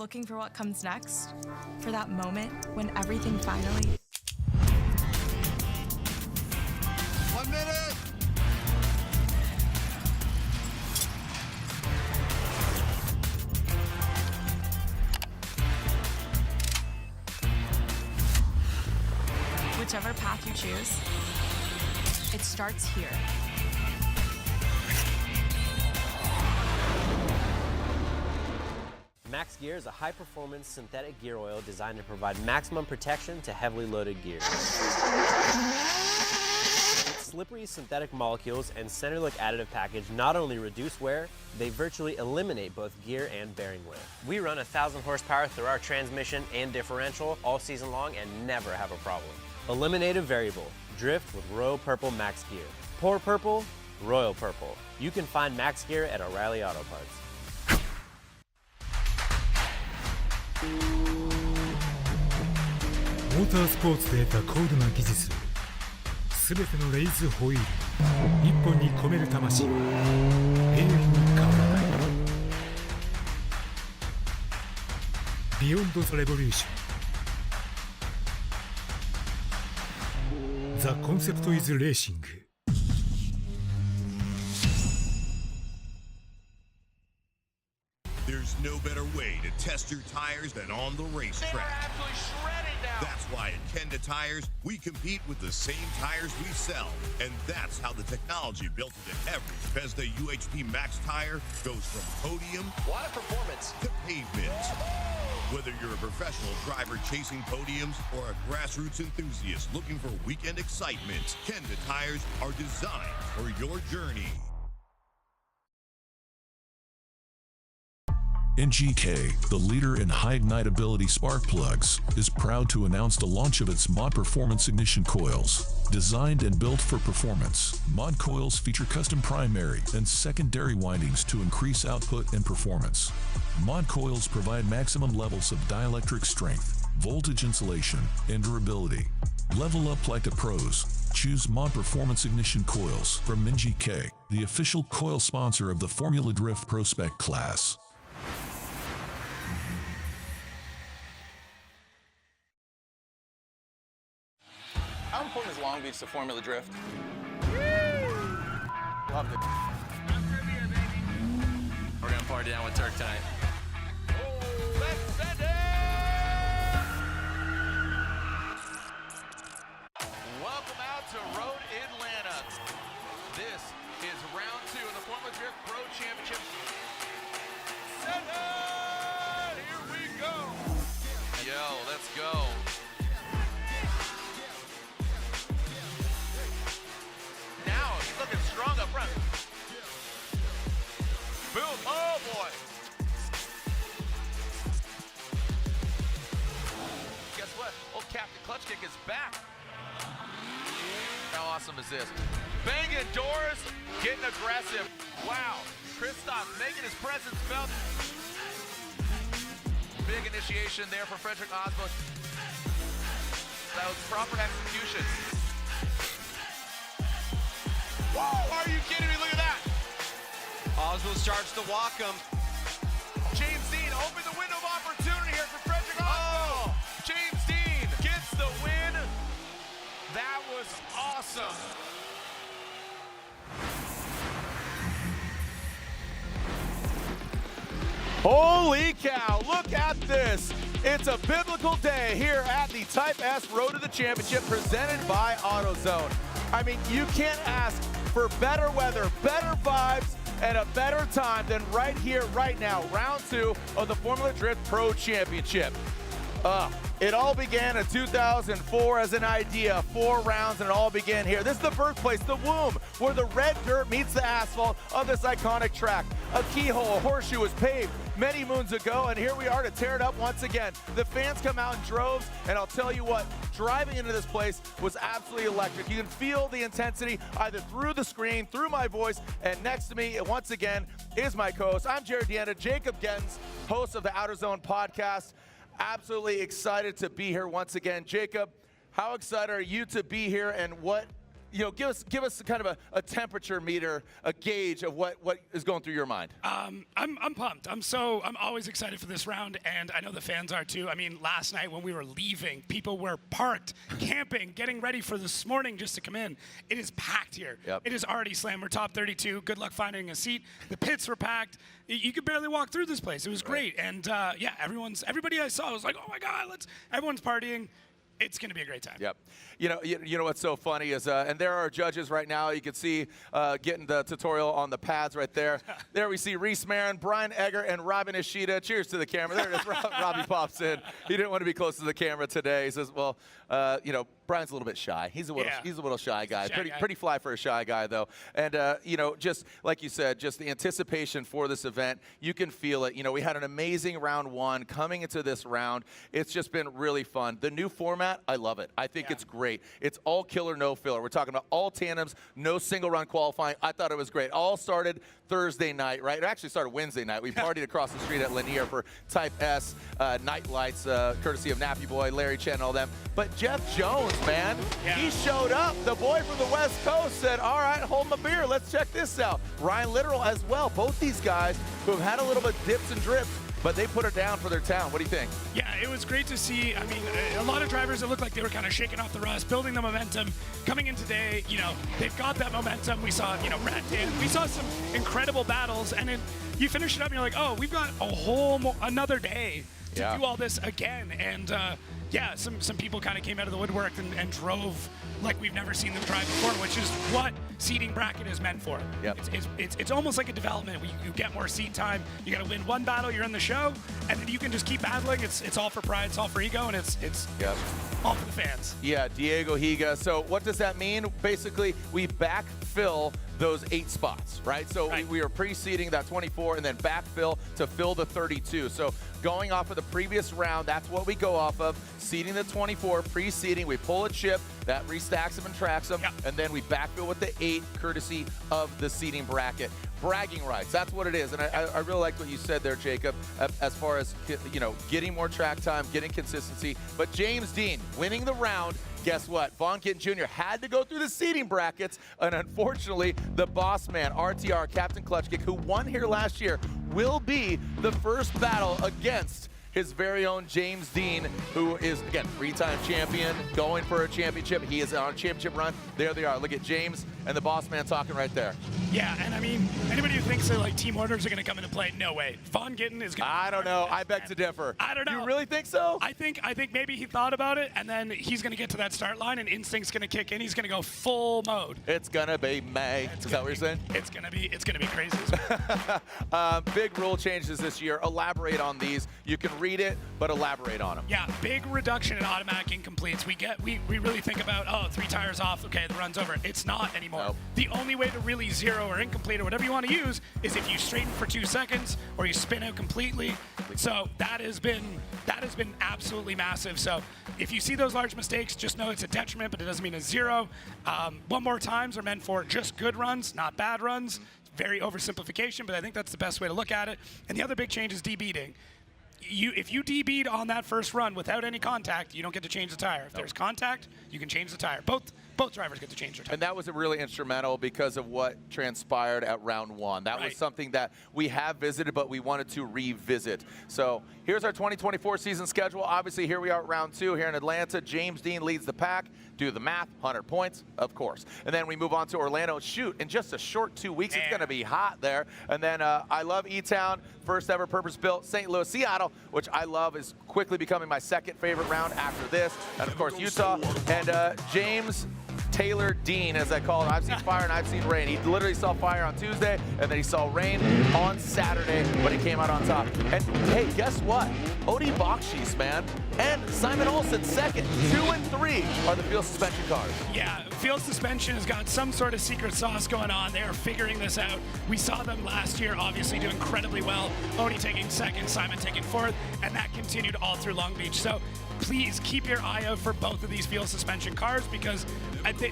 looking for what comes next? For that moment when everything finally... 1 minute! Whichever path you choose, it starts here. Max Gear is a high-performance synthetic gear oil designed to provide maximum protection to heavily loaded gear. Its slippery synthetic molecules and center-look additive package not only reduce wear, they virtually eliminate both gear and bearing wear. We run 1,000 horsepower through our transmission and differential all season long and never have a problem. Eliminate a variable. Drift with Royal Purple Max Gear. Pour purple, Royal Purple. You can find Max Gear at O'Reilly Auto Parts. モータースポーツで得た高度な技術、すべてのレイズホイール一本に込める魂は永遠に変わらない。ビヨンド・ザ・レボリューション。ザ・コンセプト・イズ・レーシング。There's no better way to test your tires than on the racetrack. That's why at Kenda Tires, we compete with the same tires we sell. And that's how the technology built into every Bethesda UHP Max tire goes from podium what a performance to pavement. Whether you're a professional driver chasing podiums or a grassroots enthusiast looking for weekend excitement, Kenda Tires are designed for your journey. NGK, the leader in high-ignitability spark plugs, is proud to announce the launch of its Mod Performance Ignition Coils. Designed and built for performance, Mod Coils feature custom primary and secondary windings to increase output and performance. Mod Coils provide maximum levels of dielectric strength, voltage insulation, and durability. Level up like the pros. Choose Mod Performance Ignition Coils from NGK, the official coil sponsor of the Formula Drift Prospect class. How important is Long Beach to Formula Drift? Loved it. We're gonna party down with Tuerck tonight. Let's send it! Welcome out to Road Atlanta. This is round 2 of the Formula Drift Pro Championship. Send it! Here we go! Yo, let's go. Now he's looking strong up front. Boom! Oh boy! Guess what? Old Captain Clutch Kick is back. How awesome is this? Banging doors, getting aggressive. Wow, Christoph making his presence felt. Big initiation there for Frederick Aasbo. That was proper execution. Whoa, are you kidding me? Look at that. Aasbo starts to walk him. James Dean opened the window of opportunity here for Frederick Aasbo. James Dean gets the win. That was awesome. Holy cow, look at this. It's a biblical day here at the Type S Road to the Championship presented by AutoZone. I mean, you can't ask for better weather, better vibes, and a better time than right here, right now, round 2 of the Formula Drift Pro Championship. It all began in 2004 as an idea, 4 rounds, and it all began here. This is the birthplace, the womb, where the red dirt meets the asphalt of this iconic track. A keyhole, a horseshoe was paved many moons ago, and here we are to tear it up once again. The fans come out in droves, and I'll tell you what, driving into this place was absolutely electric. You can feel the intensity either through the screen, through my voice, and next to me, once again, is my co-host. I'm Jared Deanna, Jacob Gittins, host of the AutoZone podcast. Absolutely excited to be here once again. Jacob, how excited are you to be here, and what give us kind of a temperature meter, a gauge of what is going through your mind. I'm pumped. I'm always excited for this round, and I know the fans are too. I mean, last night when we were leaving, people were parked, camping, getting ready for this morning just to come in. It is packed here. Yep. It is already slammed. We're top 32. Good luck finding a seat. The pits were packed. You could barely walk through this place. It was great, and yeah, everybody I saw was like, oh my God, everyone's partying. It's going to be a great time. Yep. You know what's so funny is, and there are judges right now. You can see getting the tutorial on the pads right there. There we see Reese Marin, Brian Egger, and Robin Ishida. Cheers to the camera. There it is. Robbie pops in. He didn't want to be close to the camera today. He says, well, Brian's a little bit shy. He's a little shy guy. Pretty fly for a shy guy, though. And, just like you said, just the anticipation for this event, you can feel it. We had an amazing round one coming into this round. It's just been really fun. The new format, I love it. I think it's great. It's all killer, no filler. We're talking about all tandems, no single run qualifying. I thought it was great. All started Thursday night, right? It actually started Wednesday night. We partied across the street at Lanier for Type S, night lights, courtesy of Nappy Boy, Larry Chen, and all them. But Jeff Jones, man, he showed up. The boy from the West Coast said, all right, hold my beer. Let's check this out. Ryan Littoral as well. Both these guys who have had a little bit dips and drips, but they put it down for their town. What do you think? Yeah, it was great to see. I mean, a lot of drivers, it looked like they were kind of shaking off the rust, building the momentum. Coming in today, they've got that momentum. We saw, Brad did. We saw some incredible battles, and then you finish it up and you're like, oh, we've got a whole another day to do all this again. And yeah, some people kind of came out of the woodwork and drove like we've never seen them drive before, which is what seating bracket is meant for. Yep. It's almost like a development where you get more seat time. You got to win one battle, you're in the show, and then you can just keep battling. It's all for pride, it's all for ego, and it's all for the fans. Yeah, Diego Higa. So what does that mean? Basically, we backfill those 8 spots, right? So we are pre-seeding that 24 and then backfill to fill the 32. So going off of the previous round, that's what we go off of. Seeding the 24, pre-seeding, we pull a chip, that restacks them and tracks them, and then we backfill with the 8 courtesy of the seeding bracket. Bragging rights, that's what it is. And I really liked what you said there, Jacob, as far as, getting more track time, getting consistency. But James Dean winning the round. Guess what? Vaughn Gittin Jr. had to go through the seeding brackets, and unfortunately, the boss man, RTR, Captain Clutchkick, who won here last year, will be the first battle against his very own James Dean, who is, again, 3-time champion, going for a championship. He is on a championship run. There they are. Look at James and the boss man talking right there. Yeah, and I mean, anybody who thinks that team orders are going to come into play, no way. Vaughn Gittin is going to. I don't know. I beg to differ. I don't know. You really think so? I think maybe he thought about it, and then he's going to get to that start line, and instinct's going to kick in. He's going to go full mode. It's going to be May. Is that what you're saying? It's going to be crazy. Big rule changes this year. Elaborate on these. You can read it, but elaborate on them. Yeah, big reduction in automatic incompletes. We really think about, 3 tires off, okay, the run's over. It's not anymore. Nope. The only way to really zero or incomplete or whatever you want to use is if you straighten for 2 seconds or you spin out completely. So that has been absolutely massive. So if you see those large mistakes, just know it's a detriment, but it doesn't mean a zero. One more times are meant for just good runs, not bad runs. Very oversimplification, but I think that's the best way to look at it. And the other big change is debeating. If you debeat on that first run without any contact, you don't get to change the tire. If there's contact, you can change the tire. Both drivers get to change their tire. And that was really instrumental because of what transpired at round 1. That was something that we have visited, but we wanted to revisit. So here's our 2024 season schedule. Obviously, here we are at round 2 here in Atlanta. James Dean leads the pack. Do the math, 100 points, of course. And then we move on to Orlando. Shoot, in just a short 2 weeks, it's going to be hot there. And then I love E-Town, first ever purpose-built St. Louis, Seattle, which I love is quickly becoming my second favorite round after this. And, of course, Utah. And James Taylor Dean, as I call him. I've seen fire and I've seen rain. He literally saw fire on Tuesday, and then he saw rain on Saturday, but he came out on top. And, hey, guess what? Odie Bakshi's, man, and Simon Olsen second. 2 and 3 are the field suspension cars. Yeah, field suspension has got some sort of secret sauce going on. They're figuring this out. We saw them last year, obviously, do incredibly well. Odie taking second, Simon taking fourth, and that continued all through Long Beach. So please keep your eye out for both of these field suspension cars because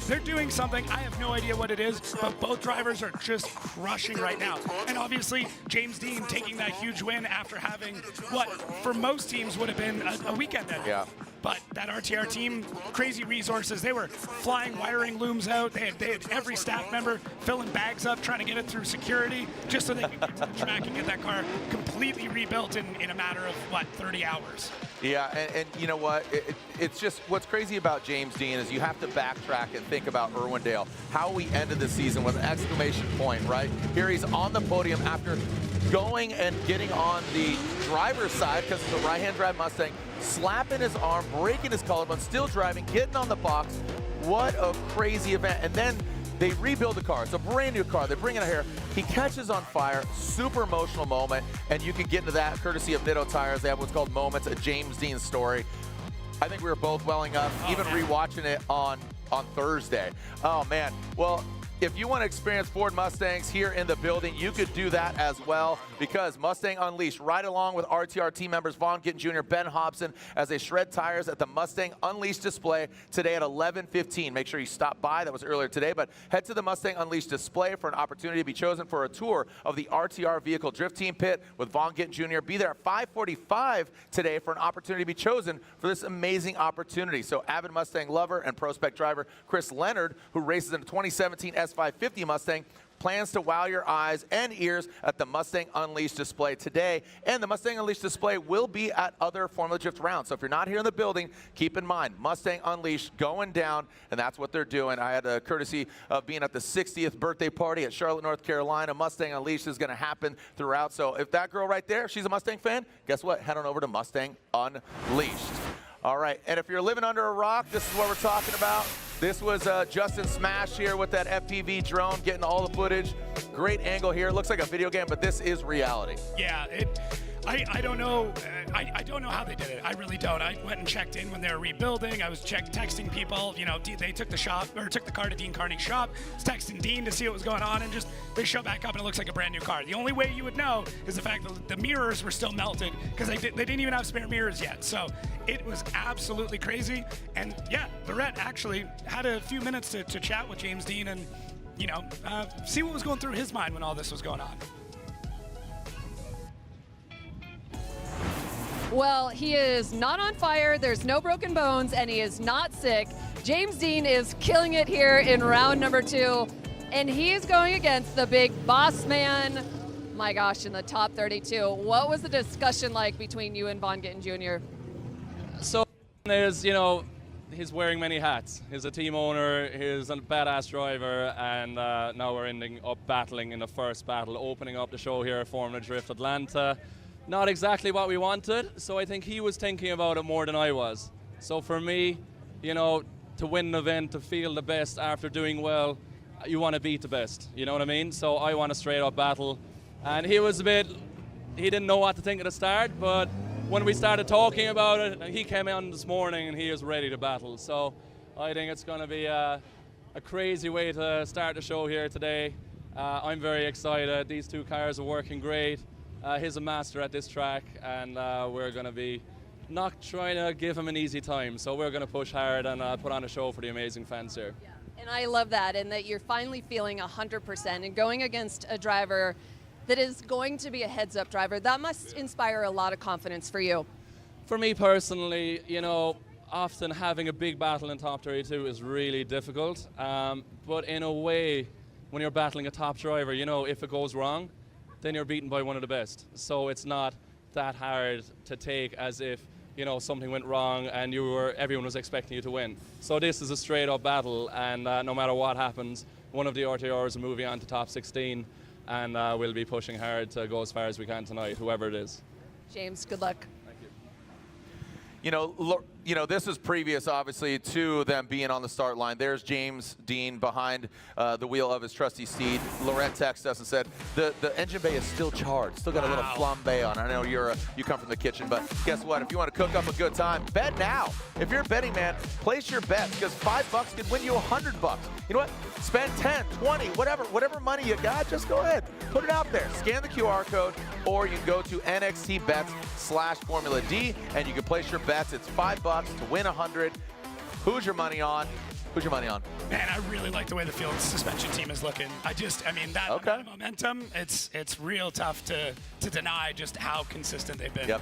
they're doing something. I have no idea what it is, but both drivers are just crushing right now. And obviously, James Dean taking that huge win after having what, for most teams, would have been a weekend end. Yeah. But that RTR team, crazy resources. They were flying wiring looms out. They had every staff member filling bags up, trying to get it through security, just so they could get to the track and get that car completely rebuilt in a matter of, what, 30 hours. Yeah, and you know what? It's just what's crazy about James Dean is you have to backtrack and think about Irwindale, how we ended the season with an exclamation point, right? Here he's on the podium after going and getting on the driver's side because it's a right-hand drive Mustang, slapping his arm, breaking his collarbone, still driving, getting on the box. What a crazy event. And then they rebuild the car. It's a brand new car. They bring it out here. He catches on fire. Super emotional moment. And you can get into that courtesy of Nitto Tires. They have what's called Moments, a James Dean story. I think we were both welling up, even rewatching it on Thursday. Oh, man. Well, if you want to experience Ford Mustangs here in the building, you could do that as well, because Mustang Unleashed, right along with RTR team members Vaughn Gittin Jr., Ben Hobson, as they shred tires at the Mustang Unleashed display today at 11:15. Make sure you stop by. That was earlier today, but head to the Mustang Unleashed display for an opportunity to be chosen for a tour of the RTR vehicle drift team pit with Vaughn Gittin Jr. Be there at 5:45 today for an opportunity to be chosen for this amazing opportunity. So avid Mustang lover and prospect driver Chris Leonard, who races in a 2017 S550 Mustang, plans to wow your eyes and ears at the Mustang Unleashed display today. And the Mustang Unleashed display will be at other Formula Drift rounds. So if you're not here in the building, keep in mind, Mustang Unleashed going down, and that's what they're doing. I had the courtesy of being at the 60th birthday party at Charlotte, North Carolina. Mustang Unleashed is going to happen throughout. So if that girl right there, she's a Mustang fan, guess what? Head on over to Mustang Unleashed. All right, and if you're living under a rock, this is what we're talking about. This was Justin Smash here with that FPV drone, getting all the footage. Great angle here. It looks like a video game, but this is reality. Yeah, I don't know. I don't know how they did it. I really don't. I went and checked in when they were rebuilding. I was texting people. You know, they took the car to Dean Carney's shop. I was texting Dean to see what was going on, and just they show back up and it looks like a brand new car. The only way you would know is the fact that the mirrors were still melted because they didn't even have spare mirrors yet. So it was absolutely crazy. And yeah, Lorette actually had a few minutes to chat with James Dean and, you know, see what was going through his mind when all this was going on. Well, he is not on fire, there's no broken bones, and he is not sick. James Dean is killing it here in round number 2, and he's going against the big boss man, my gosh, in the top 32. What was the discussion like between you and Vaughn Gittin Jr.? So there's, you know, he's wearing many hats. He's a team owner, he's a badass driver, and now we're ending up battling in the first battle, opening up the show here at Formula Drift Atlanta. Not exactly what we wanted, so I think he was thinking about it more than I was. So for me, you know, to win an event, to feel the best after doing well, you want to beat the best, you know what I mean? So I want a straight up battle. And he was he didn't know what to think at the start, but when we started talking about it, he came on this morning and he is ready to battle. So I think it's going to be a crazy way to start the show here today. I'm very excited. These two cars are working great. He's a master at this track, and we're going to be not trying to give him an easy time. So we're going to push hard and put on a show for the amazing fans here. Yeah. And I love that, and that you're finally feeling 100% and going against a driver that is going to be a heads-up driver. That must inspire a lot of confidence for you. For me personally, you know, often having a big battle in top 32 is really difficult. But in a way, when you're battling a top driver, you know, if it goes wrong, then you're beaten by one of the best. So it's not that hard to take as if, you know, something went wrong and everyone was expecting you to win. So this is a straight up battle, and no matter what happens, one of the RTRs will move on to top 16, and we'll be pushing hard to go as far as we can tonight, whoever it is. James, good luck. Thank you. You know, this is previous, obviously, to them being on the start line. There's James Dean behind the wheel of his trusty steed. Lorette texted us and said the engine bay is still charred. Still got a little flambe on. I know you come from the kitchen, but guess what? If you want to cook up a good time, bet now. If you're a betting man, place your bets, because $5 could win you $100. You know what? Spend 10, 20, whatever money you got, just go ahead. Put it out there. Scan the QR code, or you can go to NXTbets/Formula D, and you can place your bets. It's $5 to win 100. Who's your money on? Who's your money on? Man, I really like the way the field suspension team is looking. I mean, that amount of momentum, it's real tough to deny just how consistent they've been. Yep.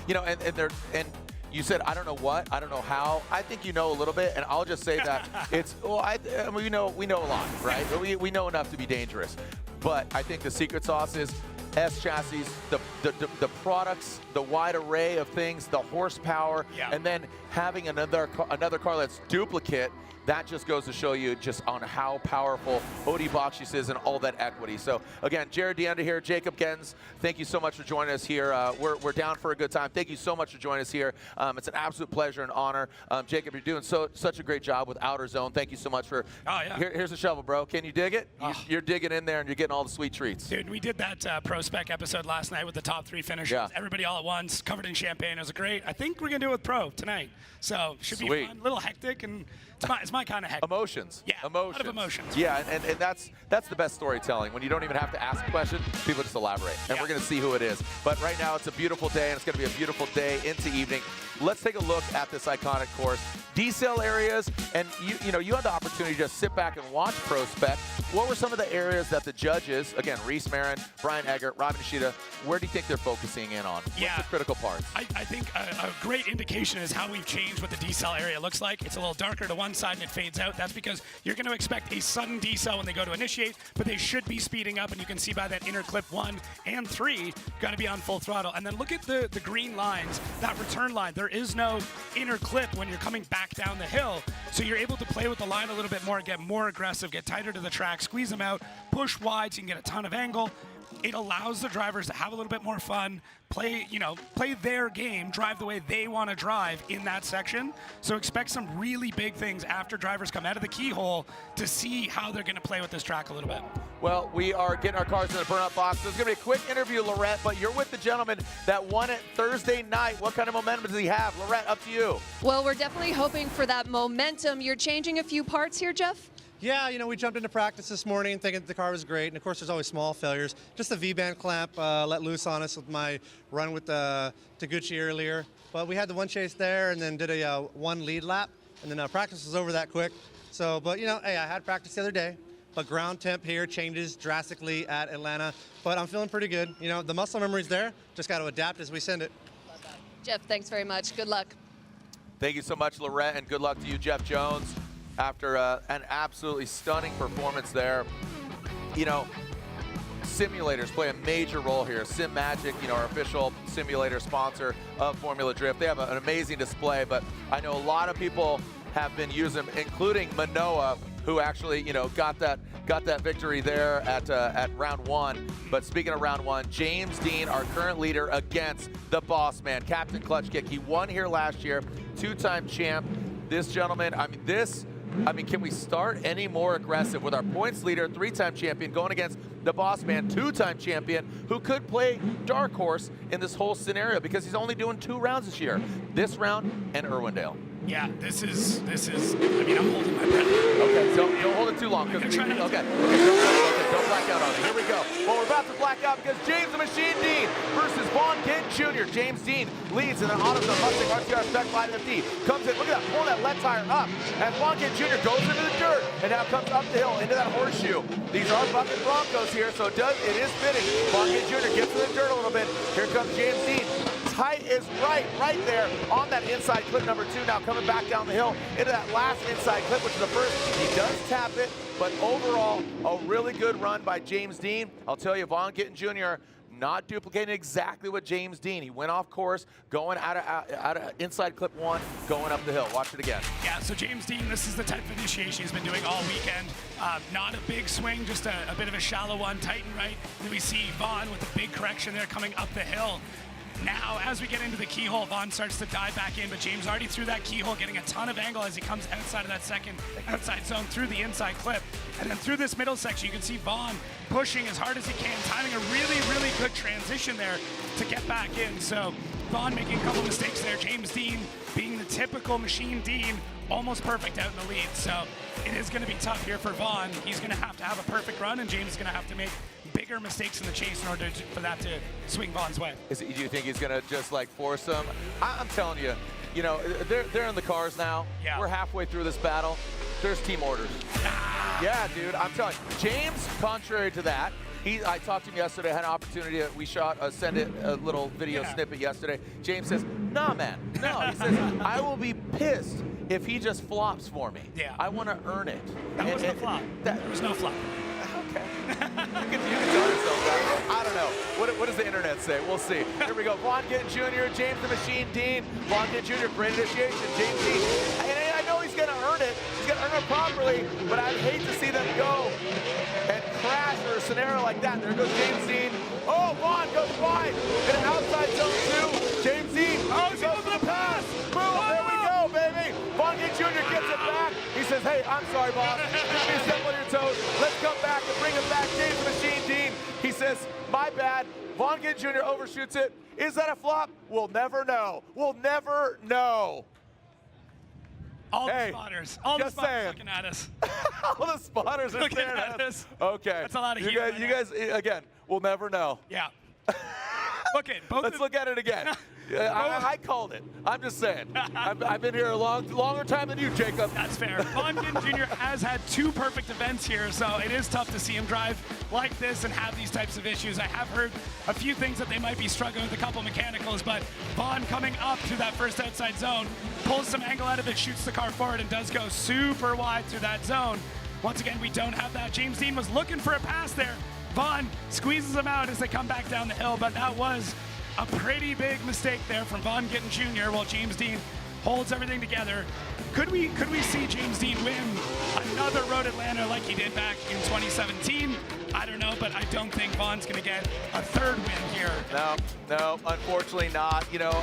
You know, and You said, I don't know what, I don't know how. I think you know a little bit, and I'll just say that it's, well, we know a lot, right? We know enough to be dangerous. But I think the secret sauce is S chassis, the products, the wide array of things, the horsepower, and then having another car that's duplicate. That just goes to show you just on how powerful Odi Bakshis is and all that equity. So again, Jared DeAnder here, Jacob Gens, thank you so much for joining us here. We're down for a good time. Thank you so much for joining us here. It's an absolute pleasure and honor. Jacob, you're doing such a great job with Outer Zone. Thank you so much for, here's the shovel, bro. Can you dig it? You're digging in there and you're getting all the sweet treats. Dude, we did that Pro Spec episode last night with the top 3 finishers. Everybody all at once, covered in champagne. It was great. I think we're going to do it with Pro tonight. So should be fun, a little hectic, and it's my kind of hectic. Emotions. Yeah, emotions. a lot of emotions. Yeah, and that's the best storytelling, when you don't even have to ask a question, people just elaborate. And we're going to see who it is. But right now, it's a beautiful day, and it's going to be a beautiful day into evening. Let's take a look at this iconic course. D-cell areas, and you had the opportunity to just sit back and watch Pro Spec. What were some of the areas that the judges, again, Reese Marin, Brian Eggert, Robin Nishida, where do you think they're focusing in on? What's the critical parts? I think a great indication is how we've changed what the D-cell area looks like. It's a little darker to one side and it fades out. That's because you're going to expect a sudden D-cell when they go to initiate, but they should be speeding up, and you can see by that inner clip 1 and 3, got to be on full throttle. And then look at the green lines, that return line. There is no inner clip when you're coming back down the hill, so you're able to play with the line a little bit more, get more aggressive, get tighter to the track, squeeze them out, push wide so you can get a ton of angle. It allows the drivers to have a little bit more fun, play their game, drive the way they want to drive in that section. So expect some really big things after drivers come out of the keyhole to see how they're going to play with this track a little bit. Well, we are getting our cars in the burnout box. There's going to be a quick interview, Lorette, but you're with the gentleman that won it Thursday night. What kind of momentum does he have? Lorette, up to you. Well, we're definitely hoping for that momentum. You're changing a few parts here, Jeff? Yeah, we jumped into practice this morning thinking the car was great, and of course there's always small failures. Just the V-band clamp let loose on us with my run with Taguchi earlier. But we had the one chase there and then did a 1 lead lap, and then practice was over that quick. So, but hey, I had practice the other day, but ground temp here changes drastically at Atlanta. But I'm feeling pretty good. The muscle memory's there, just got to adapt as we send it. Jeff, thanks very much. Good luck. Thank you so much, Lorette, and good luck to you, Jeff Jones. After an absolutely stunning performance there. Simulators play a major role here. Sim Magic, our official simulator sponsor of Formula Drift. They have an amazing display, but I know a lot of people have been using them, including Manoa, who actually, got that victory there at round 1. But speaking of round 1, James Dean, our current leader, against the boss man, Captain Clutch Kick. He won here last year, 2-time champ. This gentleman, can we start any more aggressive with our points leader, 3-time champion, going against the boss man, 2-time champion, who could play dark horse in this whole scenario because he's only doing 2 rounds this year. This round and Irwindale. Yeah, this is, I'm holding my breath. Okay, so you don't hold it too long. Okay, don't black out on it. Here we go. Well, we're about to black out because James the Machine Dean versus Vaughn Gittin Jr. James Dean leads in an AutoZone Mustang RTR Spec 550. Comes in, look at that, pulling that left tire up. And Vaughn Gittin Jr. goes into the dirt and now comes up the hill into that horseshoe. These are bucket Broncos here, so it is fitting. Vaughn Gittin Jr. gets in the dirt a little bit. Here comes James Dean. Tight is right there on that inside clip number 2. Now coming back down the hill into that last inside clip, which is the first. He does tap it, but overall, a really good run by James Dean. I'll tell you, Vaughn Gittin Jr. not duplicating exactly what James Dean. He went off course, going out of inside clip 1, going up the hill. Watch it again. Yeah, so James Dean, this is the type of initiation he's been doing all weekend. Not a big swing, just a bit of a shallow one, tight and right. Then we see Vaughn with a big correction there coming up the hill. Now, as we get into the keyhole, Vaughn starts to dive back in, but James already through that keyhole, getting a ton of angle as he comes outside of that second outside zone through the inside clip. And then through this middle section, you can see Vaughn pushing as hard as he can, timing a really, really good transition there to get back in. So Vaughn making a couple mistakes there. James Dean being the typical Machine Dean, almost perfect out in the lead. So it is going to be tough here for Vaughn. He's going to have a perfect run, and James is going to have to make bigger mistakes in the chase in order for that to swing Vaughn's way. Do you think he's going to just force him? I'm telling you, they're in the cars now. Yeah. We're halfway through this battle. There's team orders. Yeah, dude, I'm telling you. James, contrary to that, I talked to him yesterday. I had an opportunity. We sent it a little video snippet yesterday. James says, "Nah, man, no." He says, "I will be pissed if he just flops for me. Yeah. I want to earn it." That was no flop. There was no flop. Okay. you can tell yourself that. I don't know. What does the internet say? We'll see. Here we go. Vaughn Gittin Jr., James the Machine Dean. Vaughn Gittin Jr., great initiation. James Dean. And I know he's going to earn it. He's going to earn it properly, but I'd hate to see them go and crash or a scenario like that. There goes James Dean. Oh, Vaughn goes wide. In an outside zone two. James Dean goes for the pass. Boom. There we go, baby. Vaughn Gittin Jr. gets it back. He says, "Hey, I'm sorry, boss. You step on your toes. Let's come back and bring it back." James the Machine Dean. He says, "My bad." Vaughn Gittin Jr. overshoots it. Is that a flop? We'll never know. We'll never know. All the spotters. All the spotters looking at us. All the spotters are staring at us. Okay. That's a lot of you heat. You guys, again, we'll never know. Yeah. Look at both. Let's look at it again. I called it. I'm just saying. I've been here a longer time than you, Jacob. That's fair. Vaughn Gittin Jr. has had 2 perfect events here, so it is tough to see him drive like this and have these types of issues. I have heard a few things that they might be struggling with a couple mechanicals, but Vaughn coming up to that first outside zone, pulls some angle out of it, shoots the car forward, and does go super wide through that zone. Once again, we don't have that. James Dean was looking for a pass there. Vaughn squeezes him out as they come back down the hill, but that was a pretty big mistake there from Vaughn Gittin Jr. while James Dean holds everything together. Could we see James Dean win another Road Atlanta like he did back in 2017? I don't know, but I don't think Vaughn's going to get a 3rd win here. No, unfortunately not. You know,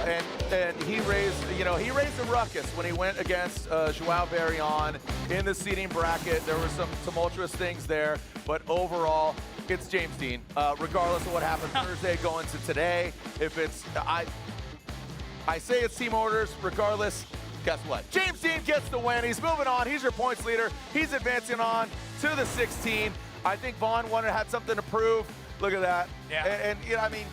and he raised a ruckus when he went against Joao Barrion in the seeding bracket. There were some tumultuous things there, but overall, it's James Dean. Regardless of what happened Thursday going to today, if it's I say it's team orders. Regardless, guess what? James Dean gets the win. He's moving on. He's your points leader. He's advancing on to the 16. I think Vaughn had something to prove. Look at that. Yeah. And you know, I mean,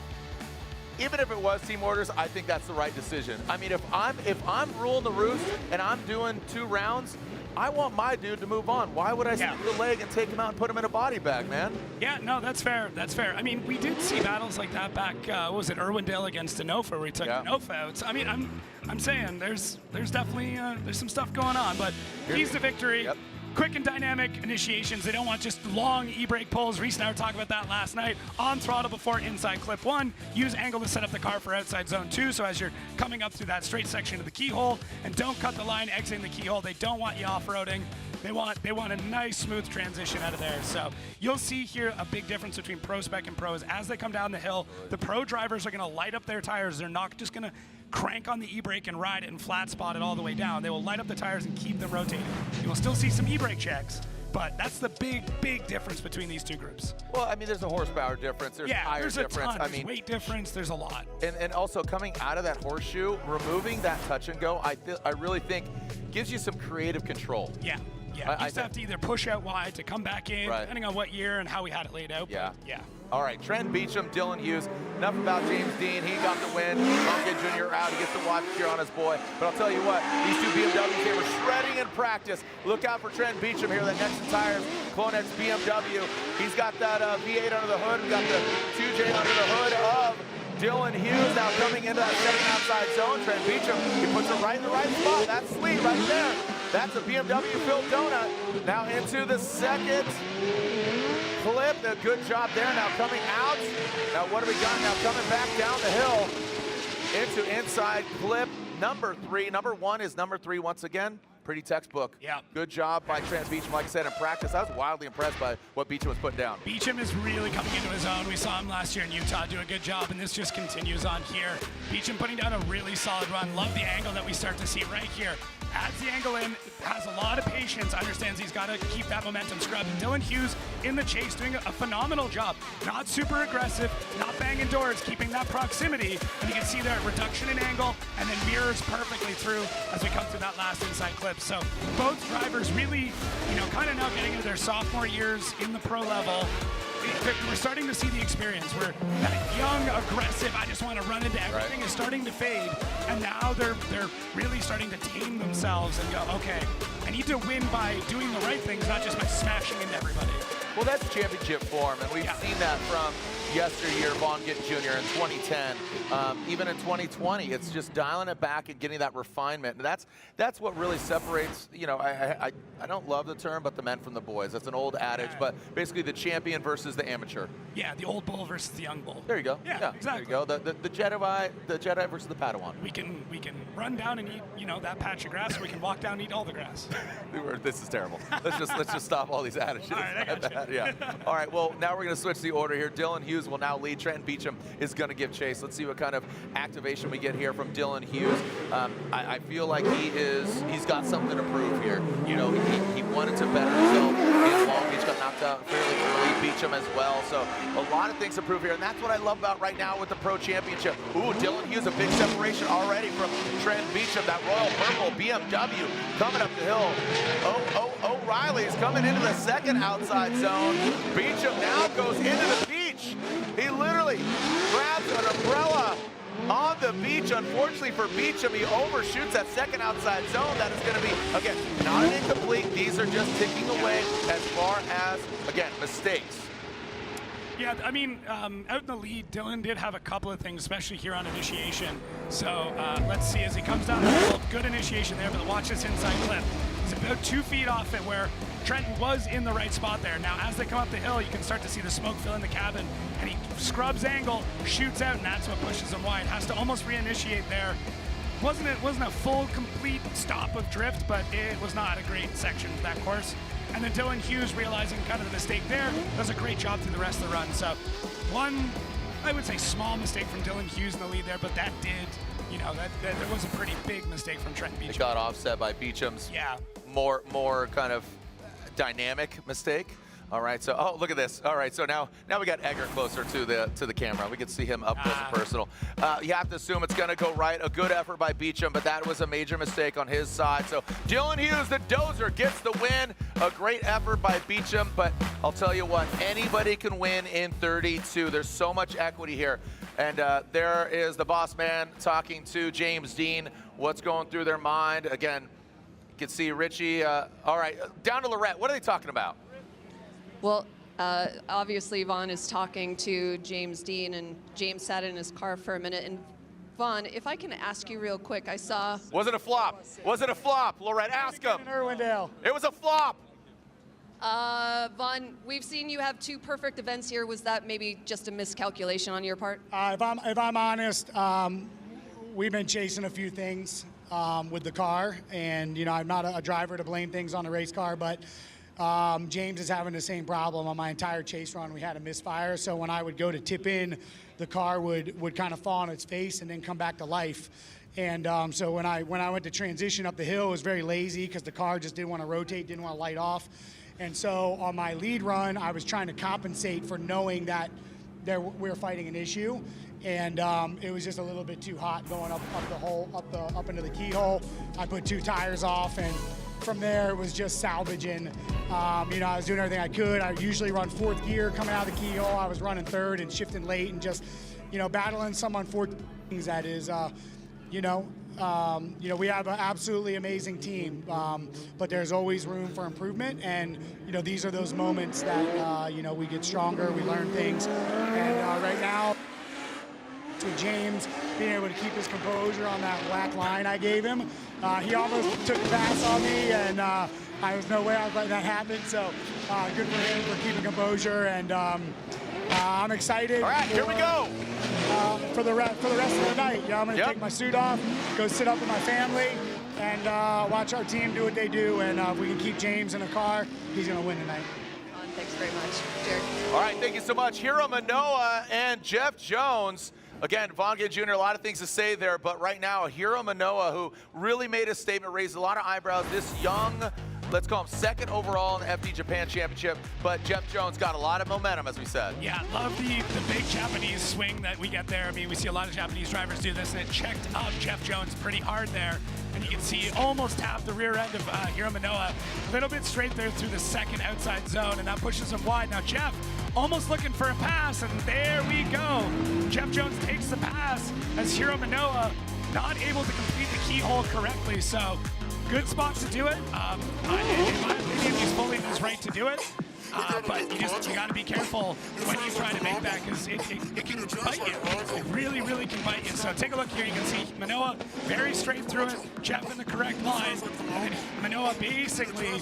even if it was team orders, I think that's the right decision. I mean, if I'm ruling the roost and I'm doing 2 rounds, I want my dude to move on. Why would I stick the leg and take him out and put him in a body bag, man? Yeah, no, that's fair. That's fair. I mean, we did see battles like that back, what was it, Irwindale against Denofa, where he took Denofa out. I mean, I'm saying there's definitely there's some stuff going on, but keys to victory. Yep. Quick and dynamic initiations. They don't want just long e-brake pulls. Reese and I were talking about that last night. On throttle before inside clip 1. Use angle to set up the car for outside zone 2. So as you're coming up through that straight section of the keyhole, and don't cut the line exiting the keyhole. They don't want you off-roading. They want a nice smooth transition out of there. So you'll see here a big difference between pro spec and pros as they come down the hill. The pro drivers are going to light up their tires. They're not just going to crank on the e-brake and ride it and flat spot it all the way down. They will light up the tires and keep them rotating. You will still see some e-brake checks, but that's the big difference between these 2 groups. Well, I mean, there's a horsepower difference. There's tire there's difference. A ton. There's weight difference. There's a lot. And also coming out of that horseshoe, removing that touch and go, I really think gives you some creative control. Yeah. Yeah, you used to have to either push out wide to come back in, depending on what year and how we had it laid out. Yeah. Yeah. All right, Trent Beachum, Dylan Hughes. Enough about James Dean. He got the win. Vaughn Gittin Jr. out. He gets to watch cheer on his boy. But I'll tell you what, these 2 BMWs, they were shredding in practice. Look out for Trent Beachum here, that Nexon Tires Clonex BMW. He's got that V8 under the hood. We got the 2J under the hood of Dylan Hughes now coming into that second outside zone. Trent Beachum, he puts it right in the right spot. That's sweet right there. That's a BMW filled donut. Now into the second clip. A good job there. Now coming out. Now what do we got? Now coming back down the hill into inside clip number 3. Number 1 is number 3 once again. Pretty textbook. Yeah. Good job by Trent Beachum. Like I said, in practice, I was wildly impressed by what Beachum was putting down. Beachum is really coming into his own. We saw him last year in Utah do a good job, and this just continues on here. Beachum putting down a really solid run. Love the angle that we start to see right here. Adds the angle in, has a lot of patience, understands he's got to keep that momentum scrubbed. And Dylan Hughes in the chase doing a phenomenal job. Not super aggressive, not banging doors, keeping that proximity. And you can see there a reduction in angle and then mirrors perfectly through as we come through that last inside clip. So both drivers really, kind of now getting into their sophomore years in the pro level. We're starting to see the experience where that young, aggressive, I just want to run into everything is starting to fade. And now they're really starting to tame themselves and go, okay, I need to win by doing the right things, not just by smashing into everybody. Well, that's championship form, and we've seen that from yesteryear, Vaughn Gittin Jr. in 2010, even in 2020. It's just dialing it back and getting that refinement. And that's what really separates, you know, I don't love the term, but the men from the boys. That's an old adage, but basically the champion versus the amateur. Yeah, the old bull versus the young bull. There you go. Yeah, exactly. There you go. The Jedi versus the Padawan. We can run down and eat, you know, that patch of grass, or we can walk down and eat all the grass. This is terrible. Let's just stop all these adages. All right, I got you. Yeah. All right. Well, now we're going to switch the order here. Dylan Hughes will now lead. Trenton Beachum is going to give chase. Let's see what kind of activation we get here from Dylan Hughes. I feel like he's got something to prove here. You know, he wanted to better himself in Long Beach, got knocked out fairly early. Beachum as well. So a lot of things to prove here, and that's what I love about right now with the Pro Championship. Ooh, Dylan Hughes, a big separation already from Trenton Beachum. That Royal Purple BMW coming up the hill. O'Reilly's coming into the second outside zone. Beachum now goes into the beach. He literally grabs an umbrella on the beach. Unfortunately for Beachum, he overshoots that second outside zone. That is going to be, again, not an incomplete. These are just ticking away as far as, again, mistakes. Yeah, I mean, out in the lead, Dylan did have a couple of things, especially here on initiation. So let's see as he comes down the hill. Good initiation there, but watch this inside clip. He's about 2 feet off it where Trenton was in the right spot there. Now, as they come up the hill, you can start to see the smoke fill in the cabin, and he scrubs angle, shoots out, and that's what pushes him wide. Has to almost reinitiate there. Wasn't a full, complete stop of drift, but it was not a great section of that course. And then Dylan Hughes, realizing kind of the mistake there, does a great job through the rest of the run. So one, I would say, small mistake from Dylan Hughes in the lead there, but that did, you know, that there was a pretty big mistake from Trenton Beachum. It got offset by Beachum's more kind of dynamic mistake. All right, so, oh, look at this. All right, so now we got Egger closer to the camera. We can see him up close and personal. You have to assume it's going to go right. A good effort by Beachum, but that was a major mistake on his side. So Dylan Hughes, the dozer, gets the win. A great effort by Beachum, but I'll tell you what, anybody can win in 32. There's so much equity here. And there is the boss man talking to James Dean. What's going through their mind? Again, you can see Richie. All right, down to Lorette. What are they talking about? Well, obviously Vaughn is talking to James Dean, and James sat in his car for a minute. And Vaughn, if I can ask you real quick, I saw... Was it a flop? Was it a flop? Lorette, ask him. Irwindale. It was a flop. Vaughn, we've seen you have 2 perfect events here. Was that maybe just a miscalculation on your part? If I'm honest, we've been chasing a few things with the car, and you know, I'm not a driver to blame things on a race car, but James is having the same problem. On my entire chase run, we had a misfire, so when I would go to tip in, the car would kind of fall on its face and then come back to life. And so when I went to transition up the hill, it was very lazy because the car just didn't want to rotate, didn't want to light off. And so on my lead run, I was trying to compensate for knowing that we were fighting an issue. And it was just a little bit too hot going up the hole, up into the keyhole. I put 2 tires off, and from there it was just salvaging. You know, I was doing everything I could. I usually run 4th gear coming out of the keyhole. I was running 3rd and shifting late and just, you know, battling some unfortunate things. That is, you know, we have an absolutely amazing team, but there's always room for improvement. And, you know, these are those moments that, you know, we get stronger, we learn things. And right now, with James being able to keep his composure on that black line I gave him, he almost took the pass on me, and I was no way I was letting that happen. So good for him for keeping composure, and I'm excited. All right, here we go. For the rest of the night, you know, I'm going to take my suit off, go sit up with my family, and watch our team do what they do. And if we can keep James in the car, he's going to win tonight. Thanks very much, Jared. All right, thank you so much. Hiro Manoa and Jeff Jones. Again, Vaughn Gittin Jr., a lot of things to say there, but right now, Hiro Manoa, who really made a statement, raised a lot of eyebrows. This young, let's call him 2nd overall in the FD Japan Championship, but Jeff Jones got a lot of momentum, as we said. Yeah, love the big Japanese swing that we get there. I mean, we see a lot of Japanese drivers do this, and it checked up Jeff Jones pretty hard there. And you can see almost half the rear end of Hiro Manoa, a little bit straight there through the second outside zone, and that pushes him wide. Now Jeff almost looking for a pass, and there we go. Jeff Jones takes the pass as Hiro Manoa not able to complete the keyhole correctly. So good spot to do it. In my opinion, he's fully in his right to do it. But you got to be careful when you try to make that, because it can bite you. It really, really can bite you. So take a look here. You can see Manoa very straight through it, Jeff in the correct line, and Manoa basically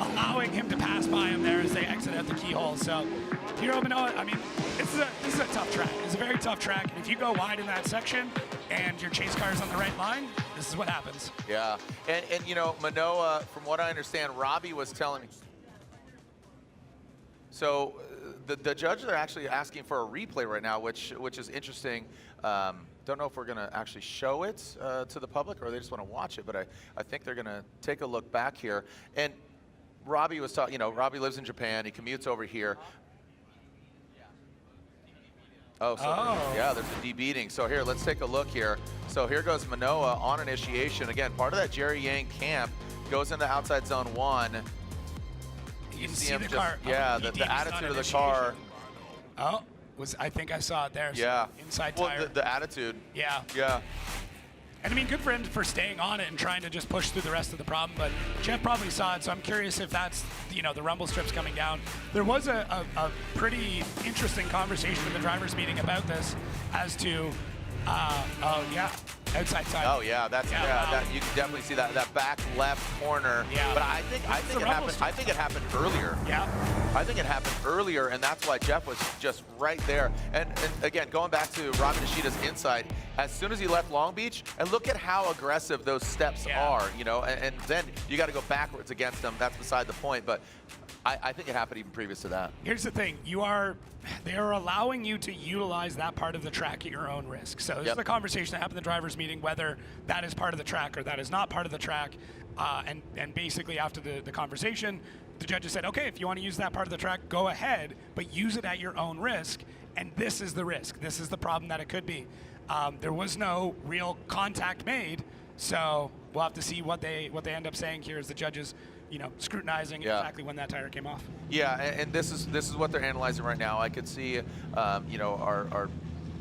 allowing him to pass by him there as they exit out the keyhole. So Hiro Manoa, I mean, this is a tough track. It's a very tough track. And if you go wide in that section and your chase car is on the right line, this is what happens. Yeah, and you know, Manoa, from what I understand, Robbie was telling me. So the judges are actually asking for a replay right now, which is interesting. Don't know if we're going to actually show it to the public or they just want to watch it, but I think they're going to take a look back here. And Robbie was talking, you know, Robbie lives in Japan. He commutes over here. Oh, so yeah, there's a debeating. So here, let's take a look here. So here goes Manoa on initiation. Again, part of that Jerry Yang camp, goes into outside zone 1. You can see the car. Yeah, the attitude of the car. Oh, I think I saw it there. Yeah. So inside tire. Well, the attitude. Yeah. Yeah. And I mean, good for him for staying on it and trying to just push through the rest of the problem. But Jeff probably saw it, so I'm curious if that's, you know, the rumble strips coming down. There was a pretty interesting conversation in the drivers' meeting about this as to, oh yeah, outside side. Oh yeah, that's that, you can definitely see that back left corner. Yeah. But I think it happened. I think it happened earlier. Yeah. I think it happened earlier, and that's why Jeff was just right there. And again, going back to Robin Nishida's inside, as soon as he left Long Beach, and look at how aggressive those steps are, you know, and then you got to go backwards against them. That's beside the point, but I think it happened even previous to that. Here's the thing, they are allowing you to utilize that part of the track at your own risk. So this is a conversation that happened in the drivers' meeting, whether that is part of the track or that is not part of the track. And basically after the conversation, the judges said, okay, if you want to use that part of the track, go ahead, but use it at your own risk. And this is the risk. This is the problem that it could be. There was no real contact made, so we'll have to see what they end up saying here as the judges, you know, scrutinizing exactly when that tire came off. Yeah, and this is what they're analyzing right now. I could see, you know,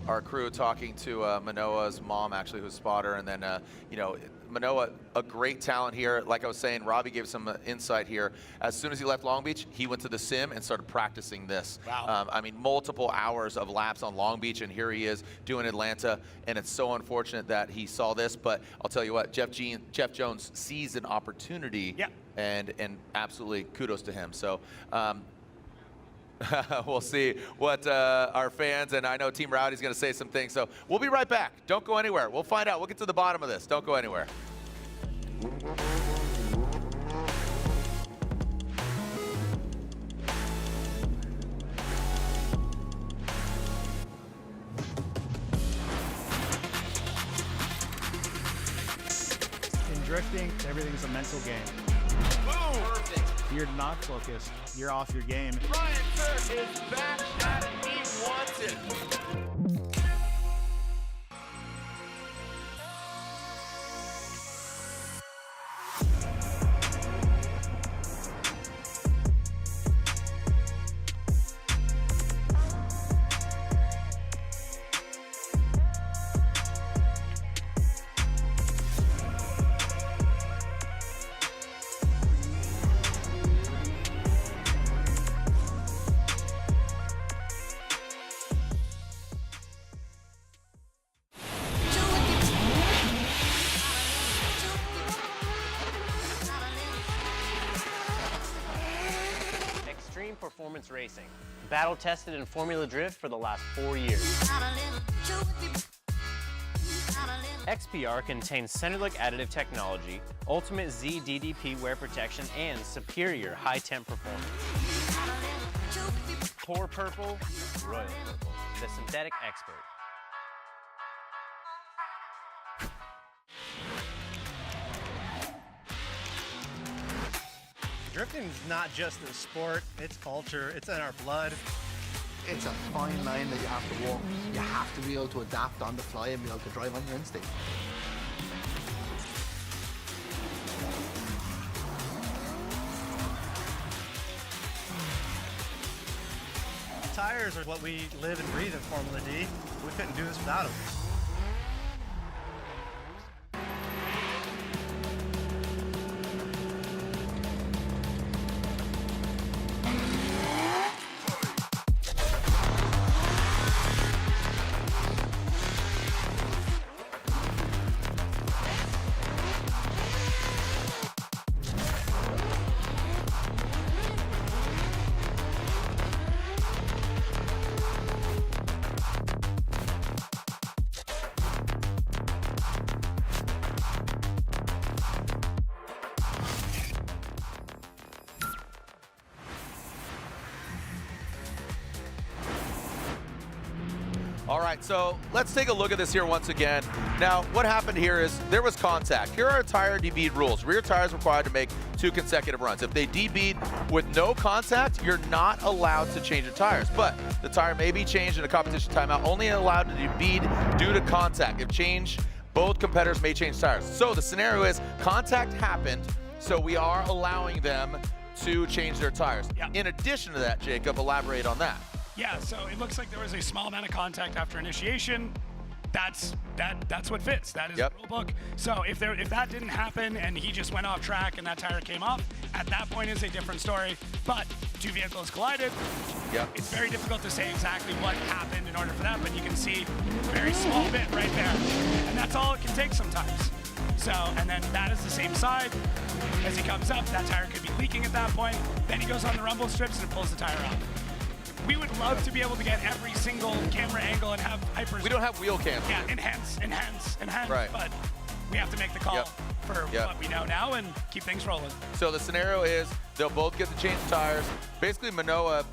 our crew talking to Manoa's mom, actually, who's a spotter, and then, you know, Manoa, a great talent here. Like I was saying, Robbie gave some insight here. As soon as he left Long Beach, he went to the sim and started practicing this. Wow. I mean, multiple hours of laps on Long Beach, and here he is doing Atlanta, and it's so unfortunate that he saw this, but I'll tell you what, Jeff Jones sees an opportunity, and absolutely kudos to him. So, we'll see what our fans, and I know Team Rowdy's going to say some things, so we'll be right back. Don't go anywhere. We'll find out. We'll get to the bottom of this. Don't go anywhere. In drifting, everything's a mental game. Perfect. If you're not focused, you're off your game. Ryan Tuerck is back at it. He wants it. Performance racing, battle tested in Formula Drift for the last 4 years. XPR contains Centerlook additive technology, ultimate Z DDP wear protection, and superior high temp performance. Pour purple, royal purple, the synthetic expert. Drifting is not just a sport, it's culture, it's in our blood. It's a fine line that you have to walk. You have to be able to adapt on the fly and be able to drive on your instinct. Tires are what we live and breathe in Formula D. We couldn't do this without them. All right, so let's take a look at this here once again. Now, what happened here is there was contact. Here are tire debead rules. Rear tires required to make 2 consecutive runs. If they debead with no contact, you're not allowed to change the tires. But the tire may be changed in a competition timeout, only allowed to debead due to contact. If changed, both competitors may change tires. So the scenario is contact happened, so we are allowing them to change their tires. Yep. In addition to that, Jacob, elaborate on that. Yeah, so it looks like there was a small amount of contact after initiation. That's what fits. That is Yep. the rule book. So if that didn't happen and he just went off track and that tire came off, at that point is a different story. But 2 vehicles collided. Yep. It's very difficult to say exactly what happened in order for that, but you can see a very small bit right there. And that's all it can take sometimes. So, and then that is the same side. As he comes up, that tire could be leaking at that point. Then he goes on the rumble strips and pulls the tire off. We would love to be able to get every single camera angle and have hypers. We don't have wheel cams. Yeah, enhance. Right. But we have to make the call for what we know now and keep things rolling. So the scenario is they'll both get to change tires. Basically, Manoa,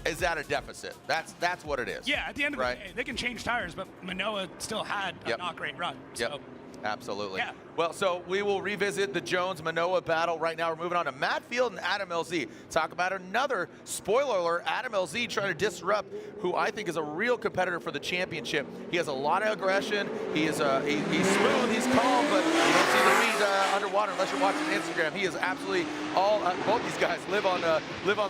is at a deficit. That's what it is. Yeah, at the end of the day, they can change tires, but Manoa still had a not great run. So. Absolutely. Yeah. Well, so we will revisit the Jones-Manoa battle. Right now, we're moving on to Matt Field and Adam LZ. Talk about another, spoiler alert, Adam LZ trying to disrupt who I think is a real competitor for the championship. He has a lot of aggression. He is he's smooth, he's calm, but you don't see the feet underwater unless you're watching Instagram. He is absolutely all, both these guys live on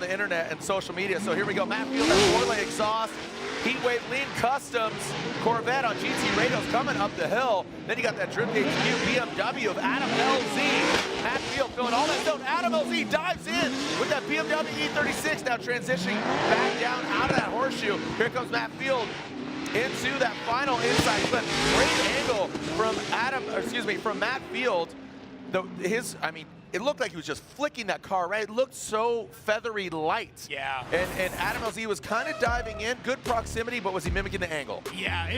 the internet and social media. So here we go. Matt Field has four-lay exhaust. Heatwave Lean Customs Corvette on GT radios coming up the hill. Then you got that Drip HQ BMW of Adam LZ. Matt Field filling all that stuff. Adam LZ dives in with that BMW E36, now transitioning back down out of that horseshoe. Here comes Matt Field into that final inside clip. Great angle from Matt Field. It looked like he was just flicking that car, right? It looked so feathery light. Yeah. And Adam LZ was kind of diving in, good proximity, but was he mimicking the angle? Yeah,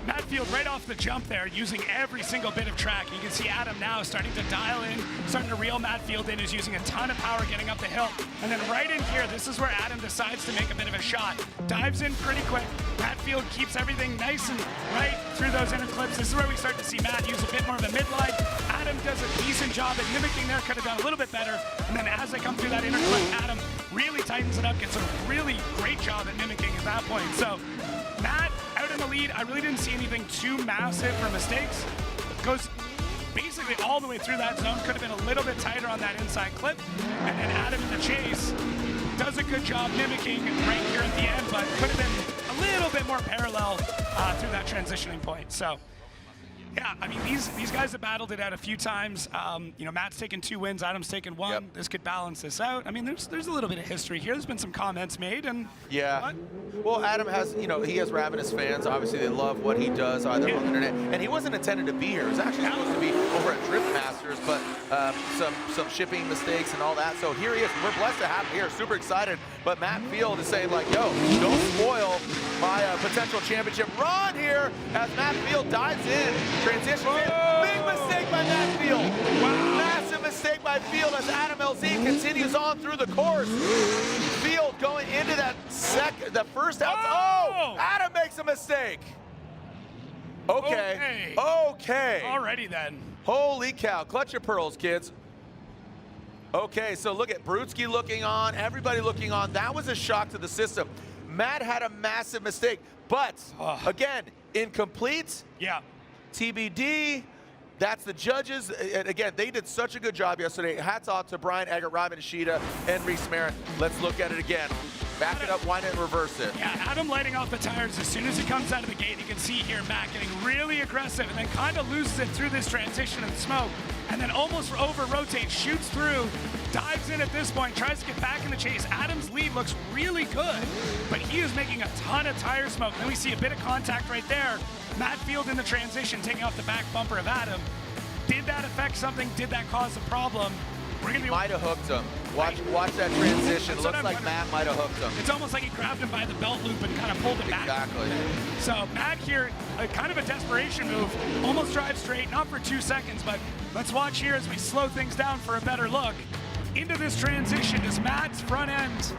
Matt Field right off the jump there, using every single bit of track. You can see Adam now starting to dial in, starting to reel Matt Field in, is using a ton of power getting up the hill. And then right in here, this is where Adam decides to make a bit of a shot. Dives in pretty quick. Matt Field keeps everything nice and right through those inner clips. This is where we start to see Matt use a bit more of a midline. Adam does a decent job at mimicking there, could have done a little bit better. And then as they come through that inner clip, Adam really tightens it up, gets a really great job at mimicking at that point. So Matt out in the lead. I really didn't see anything too massive for mistakes. Goes basically all the way through that zone. Could have been a little bit tighter on that inside clip. And then Adam in the chase does a good job mimicking right here at the end, but could have been a little bit more parallel through that transitioning point. So yeah, I mean, these guys have battled it out a few times. Matt's taken 2 wins, Adam's taken 1. Yep. This could balance this out. I mean, there's a little bit of history here. There's been some comments made, and yeah. Well, Adam has, he has ravenous fans. Obviously, they love what he does either on the internet. And he wasn't intended to be here. He was actually supposed to be over at Drift Masters, but some shipping mistakes and all that. So here he is. We're blessed to have him here. Super excited. But Matt Field is saying, like, yo, don't spoil my potential championship run here as Matt Field dives in. Transition in. Big mistake by Matt Field. Wow. Massive mistake by Field as Adam LZ continues on through the course. Field going into the first out. Oh! Adam makes a mistake. Okay. Alrighty then. Holy cow. Clutch your pearls, kids. Okay, so look at Brudski looking on, everybody looking on. That was a shock to the system. Matt had a massive mistake, but again, incomplete. Yeah. TBD, that's the judges. And again, they did such a good job yesterday. Hats off to Brian Eggert, Robin Ishida, and Reese Merritt. Let's look at it again. Back it up, wind it, and reverse it. Yeah, Adam lighting off the tires as soon as he comes out of the gate. You can see here Matt getting really aggressive and then kind of loses it through this transition and smoke. And then almost over-rotates, shoots through, dives in at this point, tries to get back in the chase. Adam's lead looks really good, but he is making a ton of tire smoke. And then we see a bit of contact right there. Matt Field in the transition, taking off the back bumper of Adam. Did that affect something? Did that cause a problem? Might have hooked him. Watch that transition. Looks like Matt might have hooked him. It's almost like he grabbed him by the belt loop and kind of pulled him back. Exactly. So Matt here, kind of a desperation move. Almost drive straight, not for 2 seconds, but let's watch here as we slow things down for a better look. Into this transition is Matt's front end.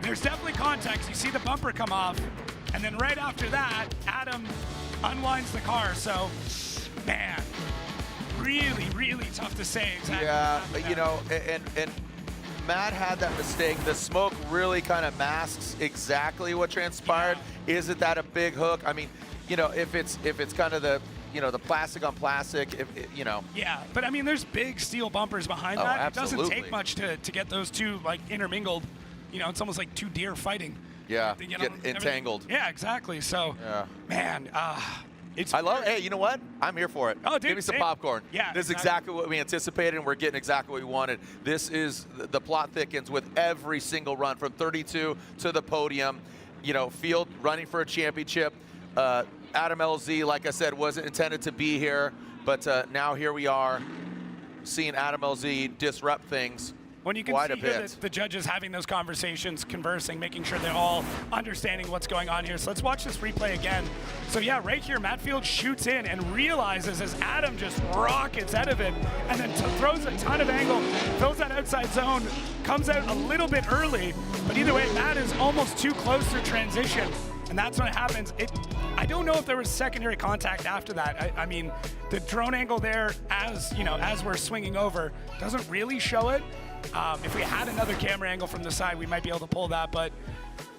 There's definitely contact. You see the bumper come off. And then right after that, Adam unwinds the car. So, man, really, really tough to say exactly. Yeah, you know, and Matt had that mistake. The smoke really kind of masks exactly what transpired. Yeah. Isn't that a big hook? I mean, you know, if it's kind of the, you know, the plastic on plastic, you know. Yeah, but I mean, there's big steel bumpers behind that. Absolutely. It doesn't take much to get those two like intermingled. You know, it's almost like two deer fighting. Yeah, get entangled. Yeah, exactly. So, man, I love. Hey, you know what? I'm here for it. Oh, dude, give me some popcorn. Yeah, this is exactly what we anticipated, and we're getting exactly what we wanted. This is the plot thickens with every single run from 32 to the podium. You know, field running for a championship. Adam LZ, like I said, wasn't intended to be here, but now here we are, seeing Adam LZ disrupt things. When you can see here the judges having those conversations, conversing, making sure they're all understanding what's going on here. So let's watch this replay again. So yeah, right here, Matt Field shoots in and realizes as Adam just rockets out of it and then throws a ton of angle, fills that outside zone, comes out a little bit early, but either way, Matt is almost too close to transition. And that's when it happens. I don't know if there was secondary contact after that. I mean, the drone angle there, as you know, as we're swinging over, doesn't really show it. If we had another camera angle from the side, we might be able to pull that, but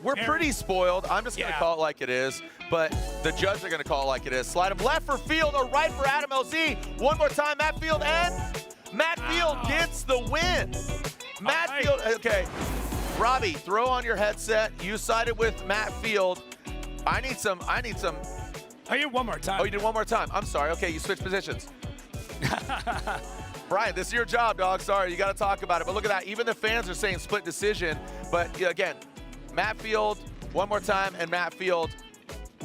we're pretty spoiled. I'm just going to call it like it is, but the judges are going to call it like it is. Slide him left for Field or right for Adam LZ. One more time, Matt Field, and Matt Field gets the win. Matt Field, okay. Robbie, throw on your headset. You sided with Matt Field. I need some. Oh, you did one more time. Oh, you did one more time. I'm sorry. Okay, you switched positions. Brian, this is your job, dog. Sorry, you got to talk about it. But look at that. Even the fans are saying split decision. But again, Matt Field, one more time, and Matt Field.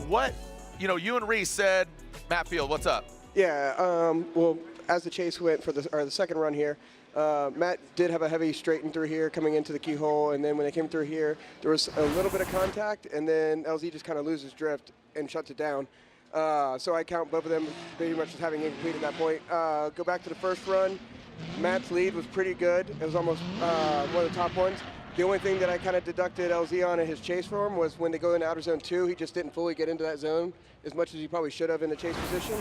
What, you know, you and Reese said, Matt Field, what's up? Yeah, well, as the chase went for the second run here, Matt did have a heavy straighten through here coming into the keyhole, and then when they came through here, there was a little bit of contact, and then LZ just kind of loses drift and shuts it down. So I count both of them pretty much as having incomplete at that point. Go back to the first run. Matt's lead was pretty good. It was almost one of the top ones. The only thing that I kind of deducted LZ on in his chase for him was when they go into outer zone 2, he just didn't fully get into that zone as much as he probably should have in the chase position.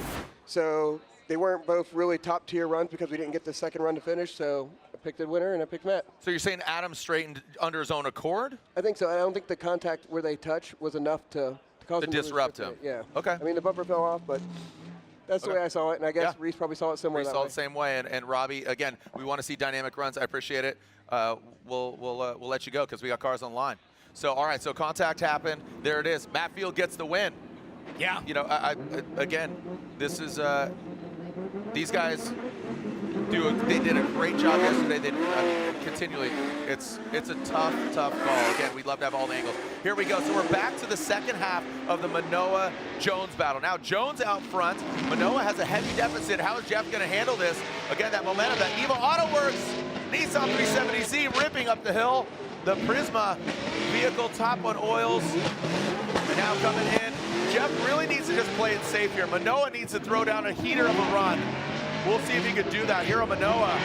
So they weren't both really top tier runs because we didn't get the second run to finish. So I picked the winner and I picked Matt. So you're saying Adam straightened under his own accord? I think so. I don't think the contact where they touch was enough to disrupt him. Yeah. Okay. I mean, the bumper fell off, but that's the way I saw it, and I guess Reese probably saw it similar. Reese saw it the same way, and Robbie, again, we want to see dynamic runs. I appreciate it. We'll let you go because we got cars on the line. So, all right, so contact happened. There it is. Matt Field gets the win. Yeah. You know, again, this is these guys they did a great job yesterday. They continually, it's a tough call. Again, we'd love to have all the angles. Here we go. So we're back to the second half of the Manoa-Jones battle. Now Jones out front. Manoa has a heavy deficit. How is Jeff going to handle this? Again, that momentum, that Evo Auto Works Nissan 370Z ripping up the hill. The Prisma vehicle top on oils. And now coming in. Jeff really needs to just play it safe here. Manoa needs to throw down a heater of a run. We'll see if he can do that. Here on Manoa.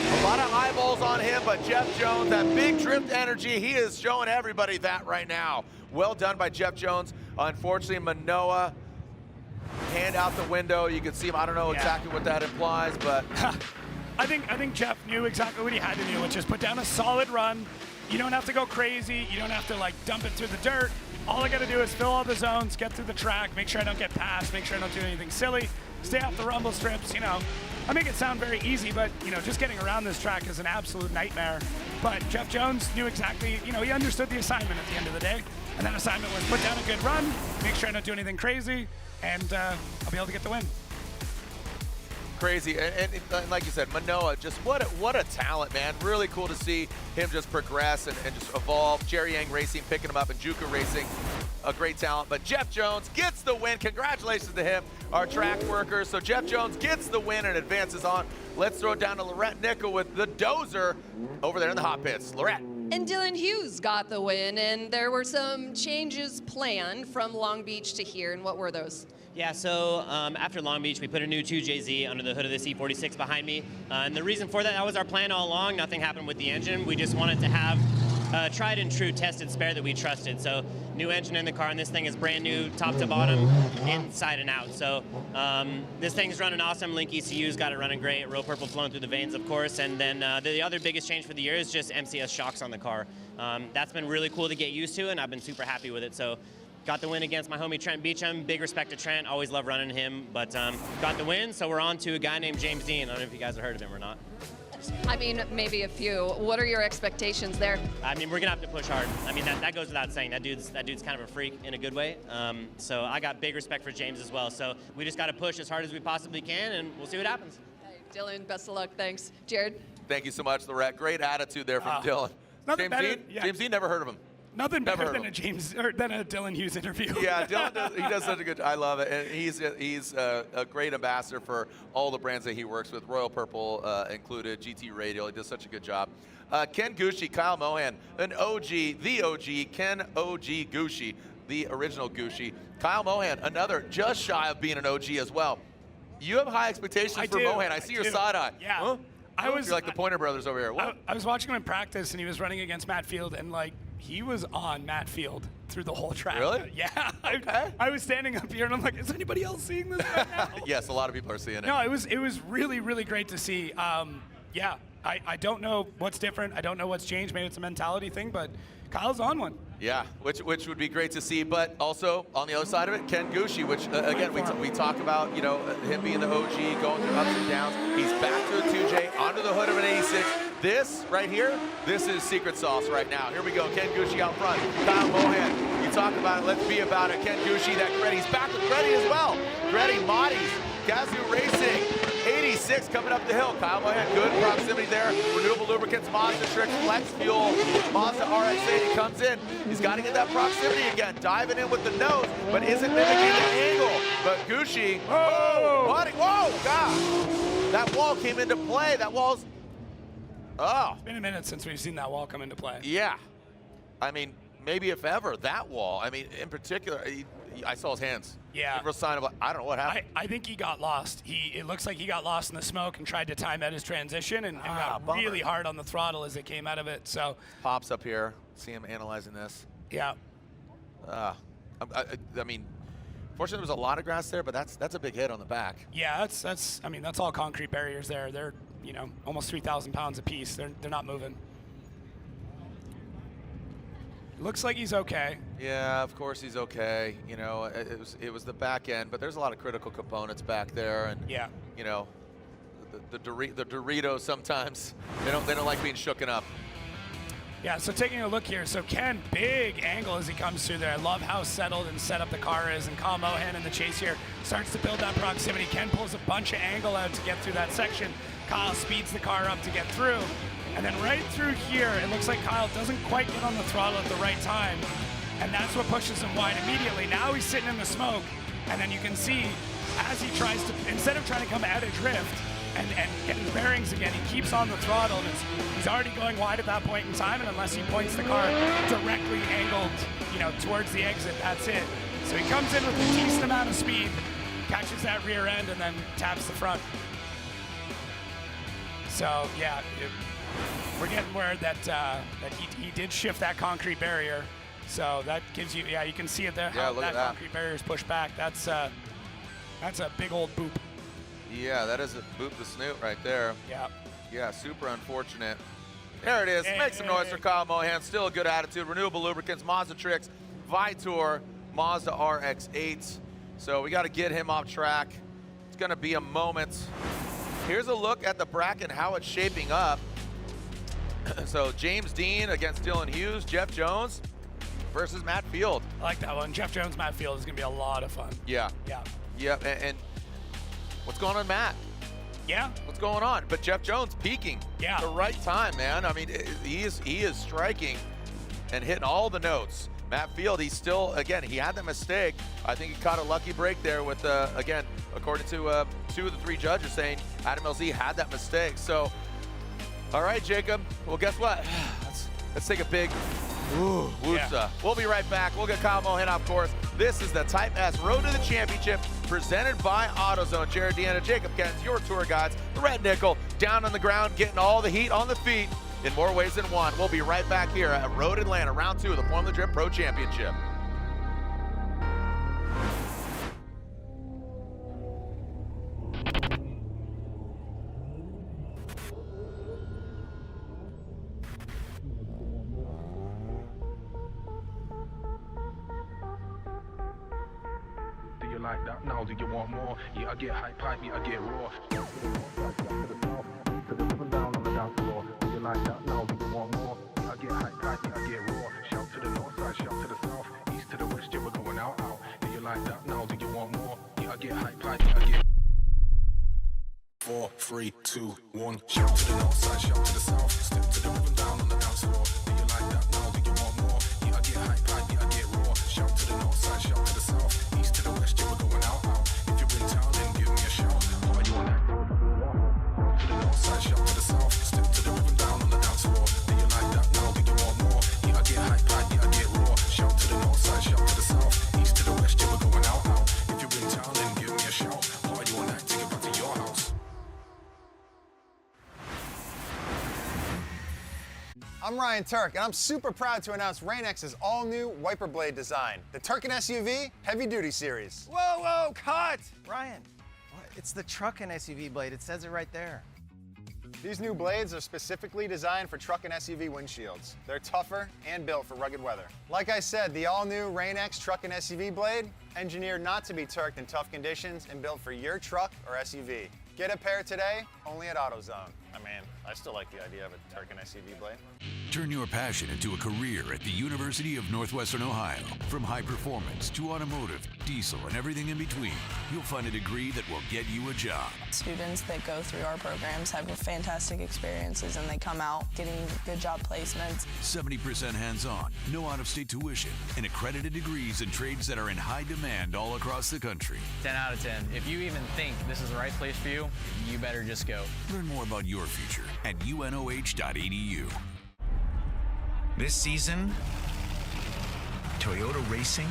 A lot of eyeballs on him, but Jeff Jones, that big drift energy, he is showing everybody that right now. Well done by Jeff Jones. Unfortunately, Manoa, hand out the window. You can see him. I don't know exactly what that implies, but I think Jeff knew exactly what he had to do, which is put down a solid run. You don't have to go crazy. You don't have to like dump it through the dirt. All I got to do is fill all the zones, get through the track, make sure I don't get past, make sure I don't do anything silly, stay off the rumble strips. You know, I make it sound very easy, but you know, just getting around this track is an absolute nightmare. But Jeff Jones knew exactly, you know, he understood the assignment at the end of the day, and that assignment was put down a good run, make sure I don't do anything crazy, and I'll be able to get the win. Crazy, and like you said, Manoa, just what a talent, man. Really cool to see him just progress and just evolve. Jerry Yang Racing picking him up, and Juku Racing, a great talent. But Jeff Jones gets the win. Congratulations to him, our track workers. So Jeff Jones gets the win and advances on. Let's throw it down to Lorette Nickel with the dozer over there in the hot pits. Lorette. And Dylan Hughes got the win, and there were some changes planned from Long Beach to here, and what were those? Yeah, so after Long Beach, we put a new 2JZ under the hood of the C46 behind me. And the reason for that was our plan all along. Nothing happened with the engine. We just wanted to have tried and true tested spare that we trusted. So new engine in the car, and this thing is brand new, top to bottom, inside and out. So this thing's running awesome. Link ECU's got it running great. Royal Purple flowing through the veins, of course. And then the other biggest change for the year is just MCS shocks on the car. That's been really cool to get used to, and I've been super happy with it. So got the win against my homie Trent Beachum. Big respect to Trent. Always love running him, but got the win. So we're on to a guy named James Dean. I don't know if you guys have heard of him or not. I mean, maybe a few. What are your expectations there? I mean, we're gonna have to push hard. I mean, that goes without saying. That dude's kind of a freak in a good way. So I got big respect for James as well. So we just got to push as hard as we possibly can, and we'll see what happens. Hey, Dylan, best of luck. Thanks, Jared. Thank you so much, Lorette. Great attitude there from Dylan. James Dean? Yeah. James Dean, never heard of him. Nothing better than a Dylan Hughes interview. Yeah, Dylan he does such a good. I love it, and he's a great ambassador for all the brands that he works with. Royal Purple included, GT Radial. He does such a good job. Ken Gushi, Kyle Mohan, an OG, the OG, Ken OG Gushi, the original Gushi. Kyle Mohan, another just shy of being an OG as well. You have high expectations for Mohan. I see your side eye. Yeah. Huh? You're like the Pointer Brothers over here. What? I was watching him in practice, and he was running against Matt Field, and like he was on Matt Field through the whole track. Really? Yeah. Okay. I was standing up here, and I'm like, is anybody else seeing this right now? Yes, a lot of people are seeing it. No, it was really, really great to see. Yeah, I don't know what's different. I don't know what's changed. Maybe it's a mentality thing, but Kyle's on one. Yeah, which would be great to see, but also on the other side of it, Ken Gushi, which again we talk about, him being the OG, going through ups and downs. He's back to a 2J, onto the hood of an 86. This right here, this is secret sauce right now. Here we go, Ken Gushi out front, Kyle Mohan. You talk about it, let's be about it. Ken Gushi, that Creddy, he's back with Creddy as well. Creddy, Moddies, Kazoo Racing. 86 coming up the hill. Kyle Mohan, good proximity there. Renewable Lubricants, Mazda Tricks, Flex Fuel, Mazda RX-80 comes in. He's got to get that proximity again. Diving in with the nose, but isn't mimicking the angle. But Gushi, whoa, God. That wall came into play. That wall's, It's been a minute since we've seen that wall come into play. Yeah. I mean, maybe if ever, that wall. I mean, in particular, I saw his hands. Yeah. Real sign of, like, I don't know what happened. I think he got lost. It looks like he got lost in the smoke and tried to time out his transition and got bummer. really hard on the throttle as it came out of it. So Pops up here. See him analyzing this. Yeah. I mean, fortunately, there was a lot of grass there, but that's a big hit on the back. Yeah, that's all concrete barriers there. They're almost 3,000 pounds apiece. They're not moving. Looks like he's okay. Yeah, of course he's okay. It was the back end, but there's a lot of critical components back there, and yeah, the Doritos sometimes they don't like being shooken up. Yeah, so taking a look here, so Ken, big angle as he comes through there. I love how settled and set up the car is, and Kyle Mohan in the chase here starts to build that proximity. Ken pulls a bunch of angle out to get through that section. Kyle speeds the car up to get through. And then right through here, it looks like Kyle doesn't quite get on the throttle at the right time. And that's what pushes him wide immediately. Now he's sitting in the smoke. And then you can see as he tries to, instead of trying to come out of drift and get his bearings again, he keeps on the throttle. And he's already going wide at that point in time. And unless he points the car directly angled, towards the exit, that's it. So he comes in with a decent amount of speed, catches that rear end, and then taps the front. So yeah, we're getting word that he did shift that concrete barrier. So that gives you, you can see it there, how that concrete barrier is pushed back. That's a big old boop. Yeah, that is a boop the snoot right there. Yeah. Yeah, super unfortunate. There it is. Make some noise for Kyle Mohan. Still a good attitude. Renewable Lubricants, Mazda Tricks, Vitor, Mazda RX-8. So we got to get him off track. It's going to be a moment. Here's a look at the bracket, how it's shaping up. So James Dean against Dylan Hughes, Jeff Jones versus Matt Field. I like that one. Jeff Jones, Matt Field is going to be a lot of fun. Yeah. Yeah. Yeah, and what's going on, Matt? Yeah. What's going on? But Jeff Jones peaking. Yeah. The right time, man. I mean, he is striking and hitting all the notes. Matt Field, he's still, again, he had the mistake. I think he caught a lucky break there with, again, according to 2 of the 3 judges saying Adam LZ had that mistake. So, all right, Jacob. Well, guess what? Let's take a big woosah. Yeah. We'll be right back. We'll get Kyle Mohan, of course. This is the Type S Road to the Championship presented by AutoZone. Jared Deanna, Jacob Kens, your tour guides. The Red Nickel down on the ground, getting all the heat on the feet. in more ways than one. We'll be right back here at Road Atlanta, round 2 of the Formula Drift Pro Championship. Like that now, do you want more? Yeah, I get hype, yeah, I get raw. To the rhythm down on the dance floor. Do you like that now? Do you want more? Yeah, I get hype, yeah, I get raw. Shout to the north side, shout to the south, east to the west, yeah, we're going out. Do you like that now? Do you want more? Yeah, I get hype, yeah, I get 4, 3, 2, 1. Shout to the north side, shout to the south, step to the rhythm down on the dance floor. Do you like that now? Do you want more? Yeah, I get hype, yeah, I get raw. Shout to the north side, shout to the south, east to the west, yeah, we're going out. If you're in town, then give me a shout. Are you on that? To the north side, shout to the south, step to the rhythm down on the dance floor. Do you like that now? Do you want more? Yeah, I get hype, yeah, I get raw. Shout to the north side, shout to the south, east to the west, yeah, we're going out. If you're in town, then give me a shout. Are you on that? Take it back to your house. I'm Ryan Tuerck, and I'm super proud to announce Rain-X's all-new wiper blade design, the Tuerck SUV Heavy Duty Series. Whoa, whoa, cut! Ryan, it's the truck and SUV blade. It says it right there. These new blades are specifically designed for truck and SUV windshields. They're tougher and built for rugged weather. Like I said, the all-new Rain-X truck and SUV blade, engineered not to be turked in tough conditions and built for your truck or SUV. Get a pair today, only at AutoZone. I mean, I still like the idea of a Tuerck and SUV blade. Turn your passion into a career at the University of Northwestern Ohio. From high performance to automotive, diesel, and everything in between, you'll find a degree that will get you a job. Students that go through our programs have fantastic experiences and they come out getting good job placements. 70% hands-on, no out-of-state tuition, and accredited degrees in trades that are in high demand all across the country. 10 out of 10. If you even think this is the right place for you, you better just go. Learn more about your future at unoh.edu. This season, Toyota Racing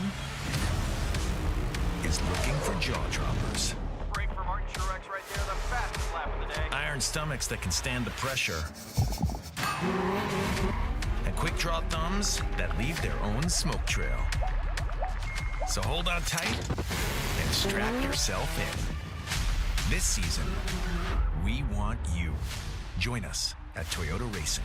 is looking for jaw droppers. Break for Martin Truex right there, the fastest lap of the day. Iron stomachs that can stand the pressure. And quick draw thumbs that leave their own smoke trail. So hold on tight and strap yourself in. This season, we want you. Join us at Toyota Racing.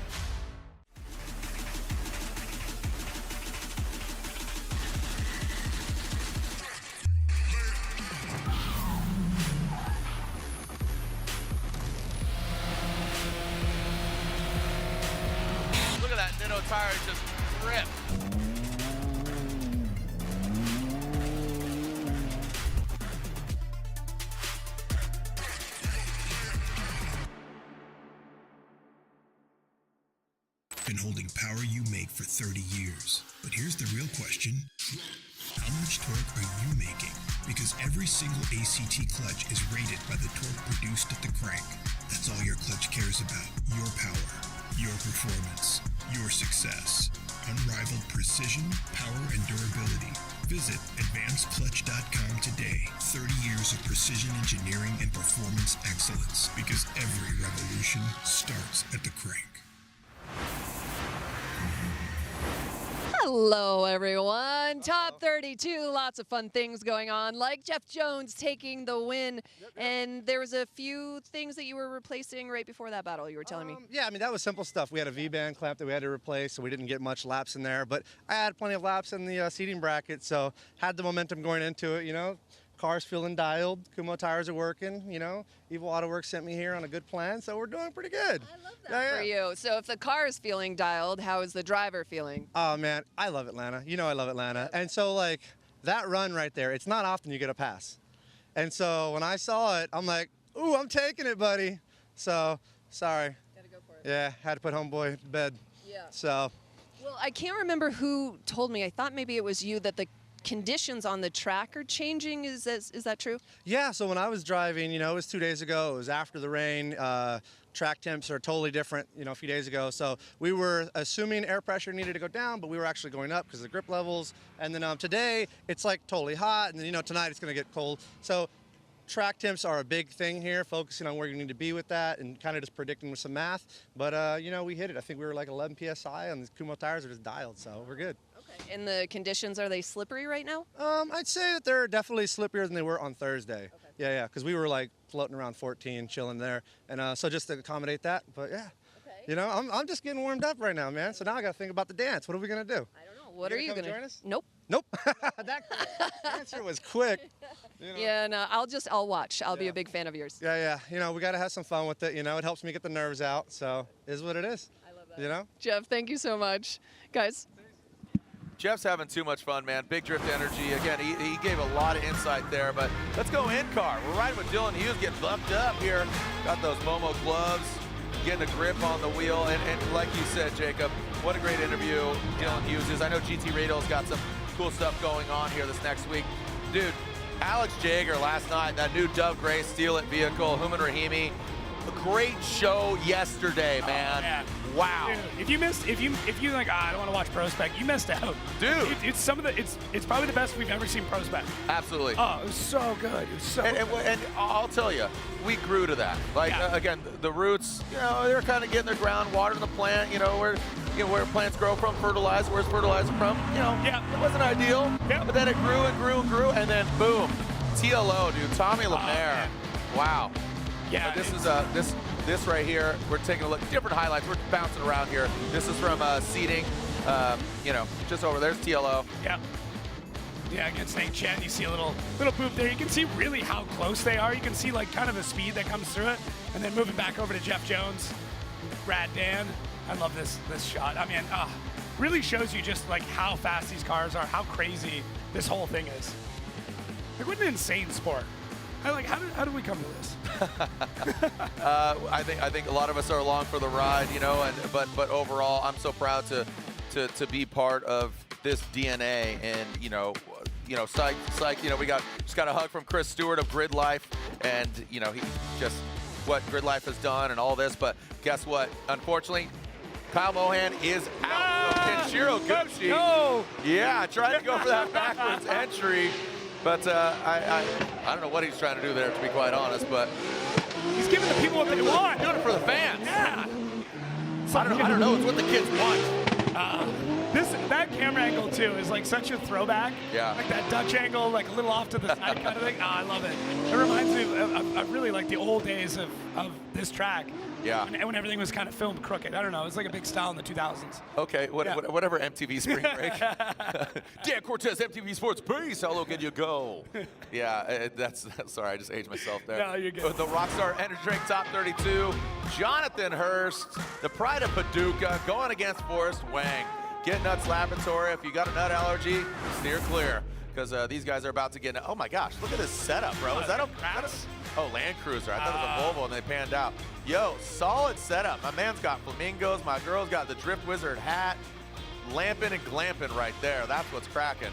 Look at that Ditto tire just rip. Been holding power you make for 30 years. But here's the real question. How much torque are you making? Because every single ACT clutch is rated by the torque produced at the crank. That's all your clutch cares about. Your power, your performance, your success. Unrivaled precision, power, and durability. Visit advancedclutch.com today. 30 years of precision engineering and performance excellence. Because every revolution starts at the crank. Hello, everyone. Top 32, lots of fun things going on, like Jeff Jones taking the win. And there was a few things that you were replacing right before that battle, you were telling me. Yeah, I mean, that was simple stuff. We had a V-band clamp that we had to replace, so we didn't get much laps in there. But I had plenty of laps in the seating bracket, so had the momentum going into it, you know. Car's feeling dialed, Kumo tires are working, you know. Evil Auto Works sent me here on a good plan, so we're doing pretty good. I love that for you. So if the car is feeling dialed, how is the driver feeling? Oh, man, I love Atlanta. You know I love Atlanta. And so, like, that run right there, it's not often you get a pass. And so when I saw it, I'm like, ooh, I'm taking it, buddy. So, sorry. Gotta go for it. Yeah, had to put homeboy to bed. Yeah. So. Well, I can't remember who told me. I thought maybe it was you that the conditions on the track are changing. Is that true? Yeah, so when I was driving, you know, it was 2 days ago. It was after the rain. Track temps are totally different, you know, a few days ago. So we were assuming air pressure needed to go down, but we were actually going up because of the grip levels. And then today, it's like totally hot. And then, you know, tonight it's going to get cold. So track temps are a big thing here, focusing on where you need to be with that and kind of just predicting with some math. But, you know, we hit it. I think we were like 11 PSI, and the Kumo tires are just dialed, so we're good. Okay. And the conditions, are they slippery right now? I'd say that they're definitely slippier than they were on Thursday. Okay. Yeah, because we were like floating around 14, chilling there. And so just to accommodate that, but yeah. Okay. You know, I'm just getting warmed up right now, man. So now I got to think about the dance. What are we going to do? I don't know. What are you going to join us? Nope. Nope. That answer was quick. You know? Yeah, no, I'll watch. I'll be a big fan of yours. Yeah. You know, we got to have some fun with it. You know, it helps me get the nerves out. So it is what it is. I love that. You know? Jeff, thank you so much. Guys. Jeff's having too much fun, man. Big drift energy. Again, he gave a lot of insight there, but let's go in car. We're riding with Dylan Hughes, getting buffed up here. Got those Momo gloves, getting a grip on the wheel. And like you said, Jacob, what a great interview Dylan Hughes is. I know GT Radio's got some cool stuff going on here this next week. Dude, Alex Jager last night, that new Dove Gray Steal It vehicle, Human Rahimi. A great show yesterday, man. Yeah. Wow. Dude, if you like, I don't want to watch Pro Spec, you missed out. Dude. It's probably the best we've ever seen Pro Spec. Absolutely. Oh, it was so good. It was so good. And I'll tell you, we grew to that. Like, again, the roots, you know, they're kind of getting their ground, watering the plant, you know, where plants grow from, fertilizer, where's fertilizer from? You know, it wasn't ideal, but then it grew and grew and grew, and then boom, TLO, dude, Tommy Lemaire. Wow. Yeah. This is this right here. We're taking a look. Different highlights. We're bouncing around here. This is from seating. You know, just over there's TLO. Yeah. Yeah, against Nate Chen, you see a little boop there. You can see really how close they are. You can see like kind of the speed that comes through it, and then moving back over to Jeff Jones, Brad Dan. I love this shot. I mean, really shows you just like how fast these cars are, how crazy this whole thing is. Like, what an insane sport. How did we come to this? I think a lot of us are along for the ride, you know, but overall, I'm so proud to be part of this DNA, and you know, psych, you know, we just got a hug from Chris Stewart of Grid Life, and you know, he just what Grid Life has done and all this, but guess what? Unfortunately, Kyle Mohan is out. Kenshiro Gushi, yeah, tried to go for that backwards entry. But I don't know what he's trying to do there, to be quite honest, but he's giving the people what they want. Doing it for the fans. Yeah. I don't know. It's what the kids want. That camera angle too is like such a throwback. Yeah. Like that Dutch angle, like a little off to the side kind of thing. Oh, I love it. It reminds me of really like the old days of this track. Yeah. When everything was kind of filmed crooked. I don't know. It was like a big style in the 2000s. Okay. Whatever MTV Spring Break. Dan Cortez, MTV Sports Base. How low can you go? Yeah. That's sorry. I just aged myself there. No, you're good. The Rockstar Energy Drink Top 32. Jonathan Hurst, the pride of Paducah, going against Forrest Wang. Get Nuts Laboratory. If you got a nut allergy, steer clear, because these guys are about to get. Oh my gosh! Look at this setup, bro. Is that a Land Cruiser? I thought it was a Volvo, and they panned out. Yo, solid setup. My man's got flamingos. My girl's got the Drift Wizard hat. Lamping and glamping right there. That's what's cracking.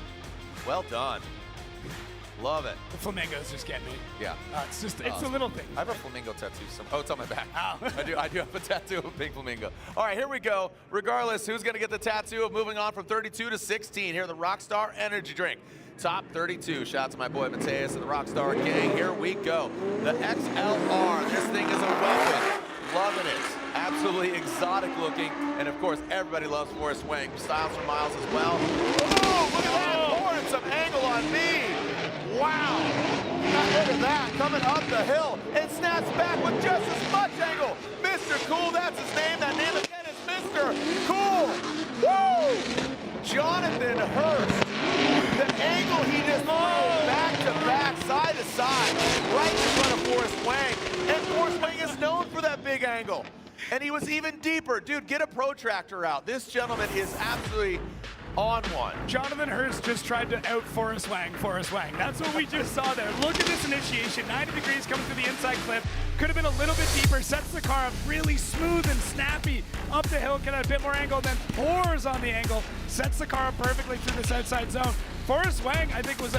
Well done. Love it. The flamingos just get me. Yeah. It's a little thing. I have a flamingo tattoo. It's on my back. Oh. I do have a tattoo of a pink flamingo. All right, here we go. Regardless, who's going to get the tattoo of moving on from 32 to 16? Here, the Rockstar Energy Drink. Top 32. Shout out to my boy Mateus and the Rockstar gang. Here we go. The XLR. This thing is a weapon. Loving it. Absolutely exotic looking. And of course, everybody loves Forrest Wang. Styles for Miles as well. Oh, look at that. Pouring some angle on me. Wow. Look at that. Coming up the hill and snaps back with just as much angle. Mr. Cool, that's his name. That name again is Mr. Cool. Woo! Jonathan Hurst. The angle he just threw back to back, side to side, right in front of Forrest Wang. And Forrest Wang is known for that big angle. And he was even deeper. Dude, get a protractor out. This gentleman is absolutely on one. Jonathan Hurst just tried to out Forrest Wang. That's what we just saw there. Look at this initiation. 90 degrees coming through the inside clip. Could have been a little bit deeper. Sets the car up really smooth and snappy. Up the hill, get a bit more angle, then pours on the angle. Sets the car up perfectly through this outside zone. Forrest Wang, I think, was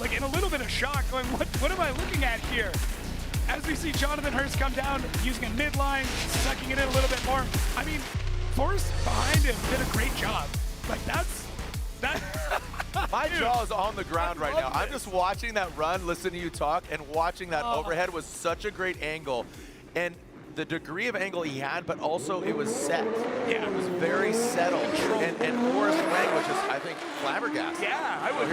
like in a little bit of shock, going, what am I looking at here? As we see Jonathan Hurst come down, using a midline, sucking it in a little bit more. I mean, Forrest behind him did a great job. Like, that. My jaw is on the ground right now. I'm just watching that run, listening to you talk, and watching that overhead was such a great angle. And the degree of angle he had, but also it was set. Yeah. It was very settled. And Forrest Wang was just, I think, flabbergasted. Yeah, I would.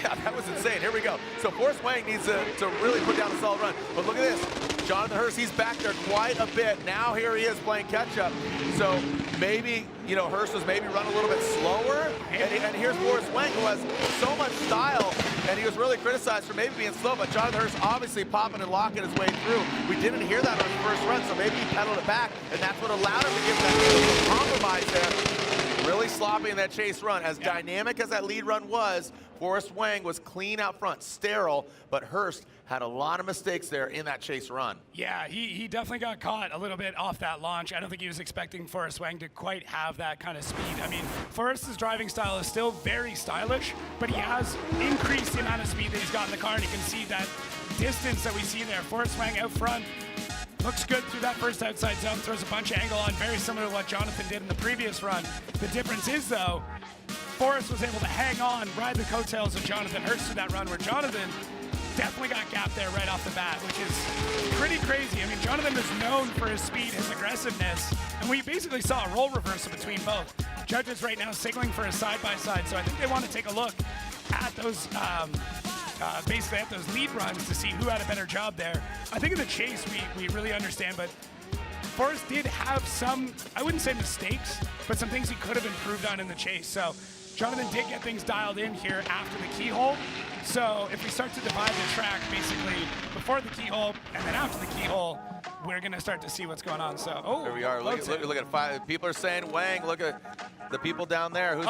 Yeah, that was insane. Here we go. So Forrest Wang needs to really put down a solid run. But look at this. Jonathan Hurst, he's back there quite a bit. Now here he is playing catch-up. So maybe, you know, Hurst was maybe run a little bit slower. And here's Forrest Wang, who has so much style. And he was really criticized for maybe being slow, but Jonathan Hurst obviously popping and locking his way through. We didn't hear that on his first run, so maybe he pedaled it back, and that's what allowed him to give that compromise there. Really sloppy in that chase run. As dynamic as that lead run was, Forrest Wang was clean out front, sterile, but Hurst had a lot of mistakes there in that chase run. Yeah, he definitely got caught a little bit off that launch. I don't think he was expecting Forrest Wang to quite have that kind of speed. I mean, Forrest's driving style is still very stylish, but he has increased the amount of speed that he's got in the car, and you can see that distance that we see there. Forrest Wang out front looks good through that first outside zone, throws a bunch of angle on, very similar to what Jonathan did in the previous run. The difference is, though, Forrest was able to hang on, ride the coattails of Jonathan Hurst through that run, where Jonathan definitely got gapped there right off the bat, which is pretty crazy. I mean, Jonathan is known for his speed, his aggressiveness, and we basically saw a role reversal between both. Judges right now signaling for a side-by-side, so I think they want to take a look at those basically at those lead runs to see who had a better job there. I think in the chase we really understand, but Forrest did have some, I wouldn't say mistakes, but some things he could have improved on in the chase. So Jonathan did get things dialed in here after the keyhole. So if we start to divide the track basically before the keyhole and then after the keyhole, we're going to start to see what's going on. So, there we are. Look at 5. People are saying Wang. Look at the people down there. Who's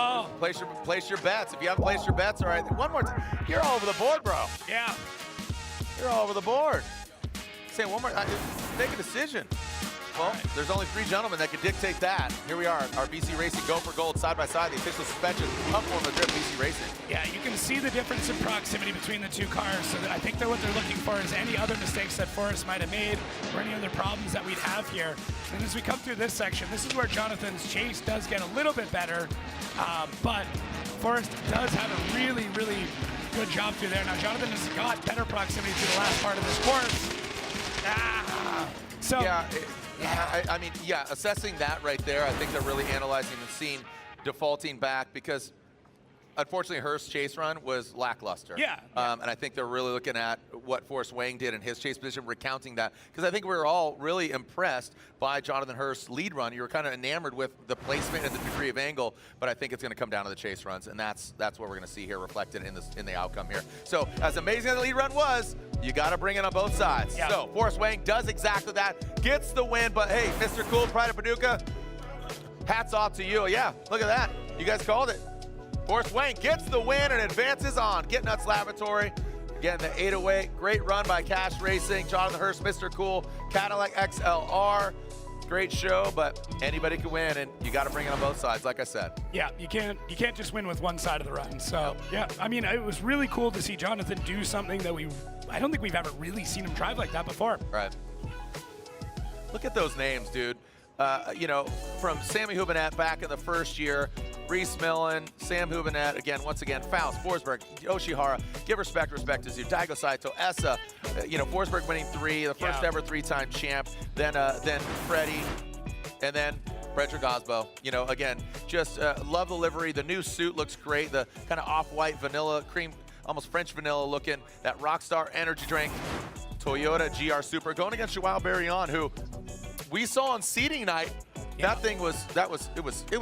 place your bets. If you haven't placed your bets, all right. One more time. You're all over the board, bro. Yeah. You're all over the board. Say one more. Make a decision. Well, there's only 3 gentlemen that can dictate that. Here we are, our BC Racing Go for Gold side by side, the official suspension up on the drip BC Racing. Yeah, you can see the difference in proximity between the two cars, so that I think that what they're looking for is any other mistakes that Forrest might have made or any other problems that we'd have here. And as we come through this section, this is where Jonathan's chase does get a little bit better, but Forrest does have a really, really good job through there. Now, Jonathan has got better proximity to the last part of this course. So. Yeah, I mean, assessing that right there, I think they're really analyzing the scene, defaulting back, because unfortunately Hurst's chase run was lackluster. Yeah. And I think they're really looking at what Forrest Wang did in his chase position, recounting that, because I think we were all really impressed by Jonathan Hurst's lead run. You were kind of enamored with the placement and the degree of angle, but I think it's going to come down to the chase runs, and that's what we're going to see here reflected in the outcome here. So as amazing as the lead run was, you got to bring it on both sides. Yeah. So Forrest Wang does exactly that, gets the win, but hey, Mr. Cool, Pride of Paducah, hats off to you. Yeah, look at that. You guys called it. Forrest Wang gets the win and advances on. Get Nuts Laboratory. Again, the 808, great run by Cash Racing. Jonathan Hurst, Mr. Cool, Cadillac XLR. Great show, but anybody can win, and you got to bring it on both sides, like I said. Yeah, you can't just win with one side of the run. So yeah, I mean, it was really cool to see Jonathan do something that I don't think we've ever really seen him drive like that before. Right. Look at those names, dude. You know, from Sammy Hubinette back in the first year, Reese Millen, Sam Hubinette, once again, Faust, Forsberg, Yoshihara. Give respect to Daigo Saito, Essa. You know, Forsberg winning 3, the first ever 3-time champ. Then Freddie, and then Frederick Aasbo. You know, again, just love the livery. The new suit looks great. The kind of off-white vanilla, cream, almost French vanilla looking. That Rockstar energy drink. Toyota GR Super going against Joao Barrion, who we saw on seating night. Yeah. That thing was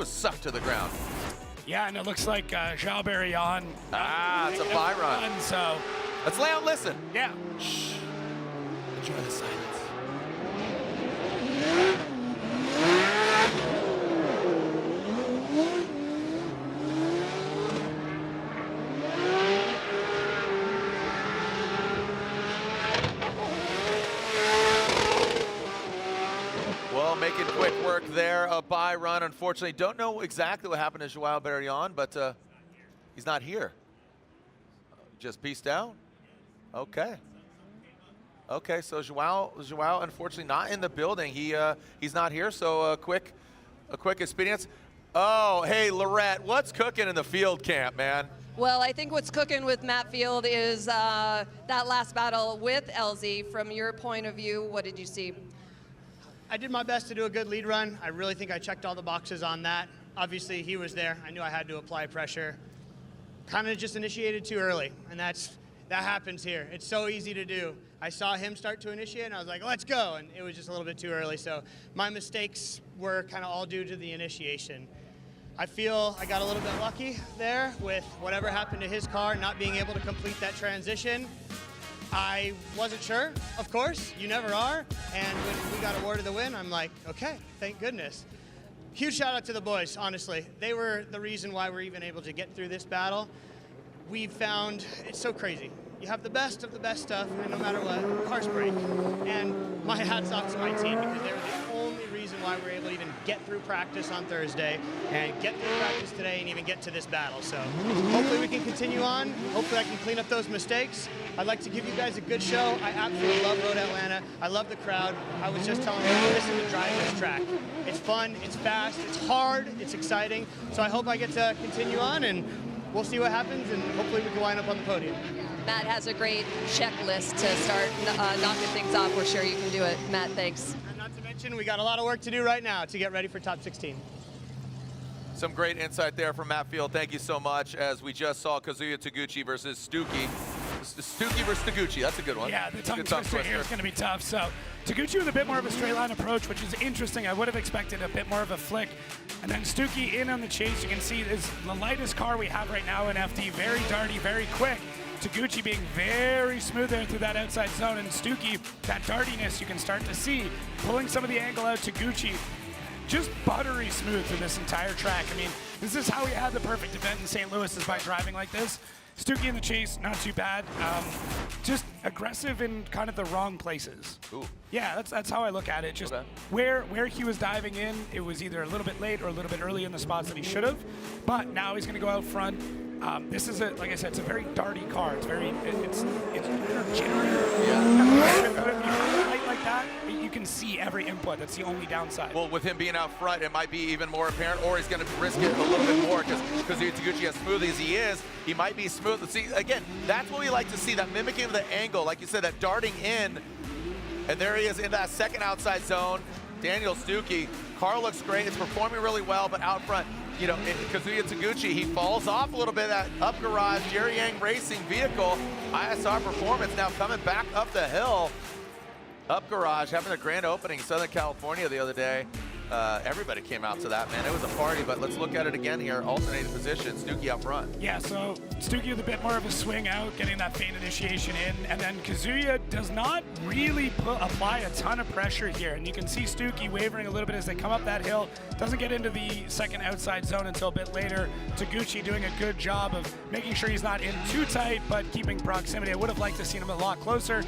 sucked to the ground. Yeah, and it looks like Joao Barrion. It's a bye run. So let's lay out. Listen. Yeah. Shh. Enjoy the silence. Making quick work there, a bye run. Unfortunately, don't know exactly what happened to Joao Barrion, but he's not here. Just pieced out? Okay. Okay, so Joao, unfortunately not in the building. He's not here, so a quick expedience. Oh, hey, Lorette, what's cooking in the field camp, man? Well, I think what's cooking with Matt Field is that last battle with LZ. From your point of view, what did you see? I did my best to do a good lead run. I really think I checked all the boxes on that. Obviously, he was there. I knew I had to apply pressure. Kind of just initiated too early, and that happens here. It's so easy to do. I saw him start to initiate, and I was like, let's go, and it was just a little bit too early. So my mistakes were kind of all due to the initiation. I feel I got a little bit lucky there with whatever happened to his car, not being able to complete that transition. I wasn't sure, of course, you never are, and when we got awarded the win, I'm like, okay, thank goodness. Huge shout out to the boys, honestly. They were the reason why we're even able to get through this battle. We've found, it's so crazy. You have the best of the best stuff, and no matter what, cars break. And my hat's off to my team because they were the only reason why we were able to even get through practice on Thursday and get through practice today and even get to this battle. So hopefully we can continue on. Hopefully I can clean up those mistakes. I'd like to give you guys a good show. I absolutely love Road Atlanta. I love the crowd. I was just telling them, this is a driver's track. It's fun, it's fast, it's hard, it's exciting. So I hope I get to continue on, and we'll see what happens, and hopefully we can wind up on the podium. Matt has a great checklist to start knocking things off. We're sure you can do it. Matt, thanks. And not to mention, we got a lot of work to do right now to get ready for top 16. Some great insight there from Matt Field. Thank you so much. As we just saw Kazuya Taguchi versus Stuki. Stuki versus Taguchi. That's a good one. Yeah, the tongue twister here is going to be tough. So Taguchi with a bit more of a straight line approach, which is interesting. I would have expected a bit more of a flick. And then Stuki in on the chase. You can see is the lightest car we have right now in FD. Very darty, very quick. Taguchi being very smooth there through that outside zone, and Stuki, that dartiness you can start to see, pulling some of the angle out. Taguchi just buttery smooth through this entire track. I mean, this is how he had the perfect event in St. Louis, is by driving like this. Stuki in the chase, not too bad. Just aggressive in kind of the wrong places. Ooh. Yeah, that's how I look at it. Just where he was diving in, it was either a little bit late or a little bit early in the spots that he should have. But now he's going to go out front. This is like I said, it's a very darty car. It's energetic. Yeah. Like that, you can see every input. That's the only downside. Well, with him being out front, it might be even more apparent, or he's going to risk it a little bit more because Taguchi, as smooth as he is, he might be smooth. See, again, that's what we like to see, that mimicking of the angle. Like you said, that darting in, and there he is in that second outside zone. Daniel Stuki, car looks great. It's performing really well, but out front, you know, Kazuya Taguchi, he falls off a little bit. That up garage Jerry Yang Racing vehicle, ISR Performance now coming back up the hill. Up garage, having a grand opening in Southern California the other day. Everybody came out to that, man. It was a party, but let's look at it again here. Alternating position, Stuki up front. Yeah, so Stuki with a bit more of a swing out, getting that feint initiation in, and then Kazuya does not really apply a ton of pressure here, and you can see Stuki wavering a little bit as they come up that hill. Doesn't get into the second outside zone until a bit later. Taguchi doing a good job of making sure he's not in too tight, but keeping proximity. I would have liked to see him a lot closer.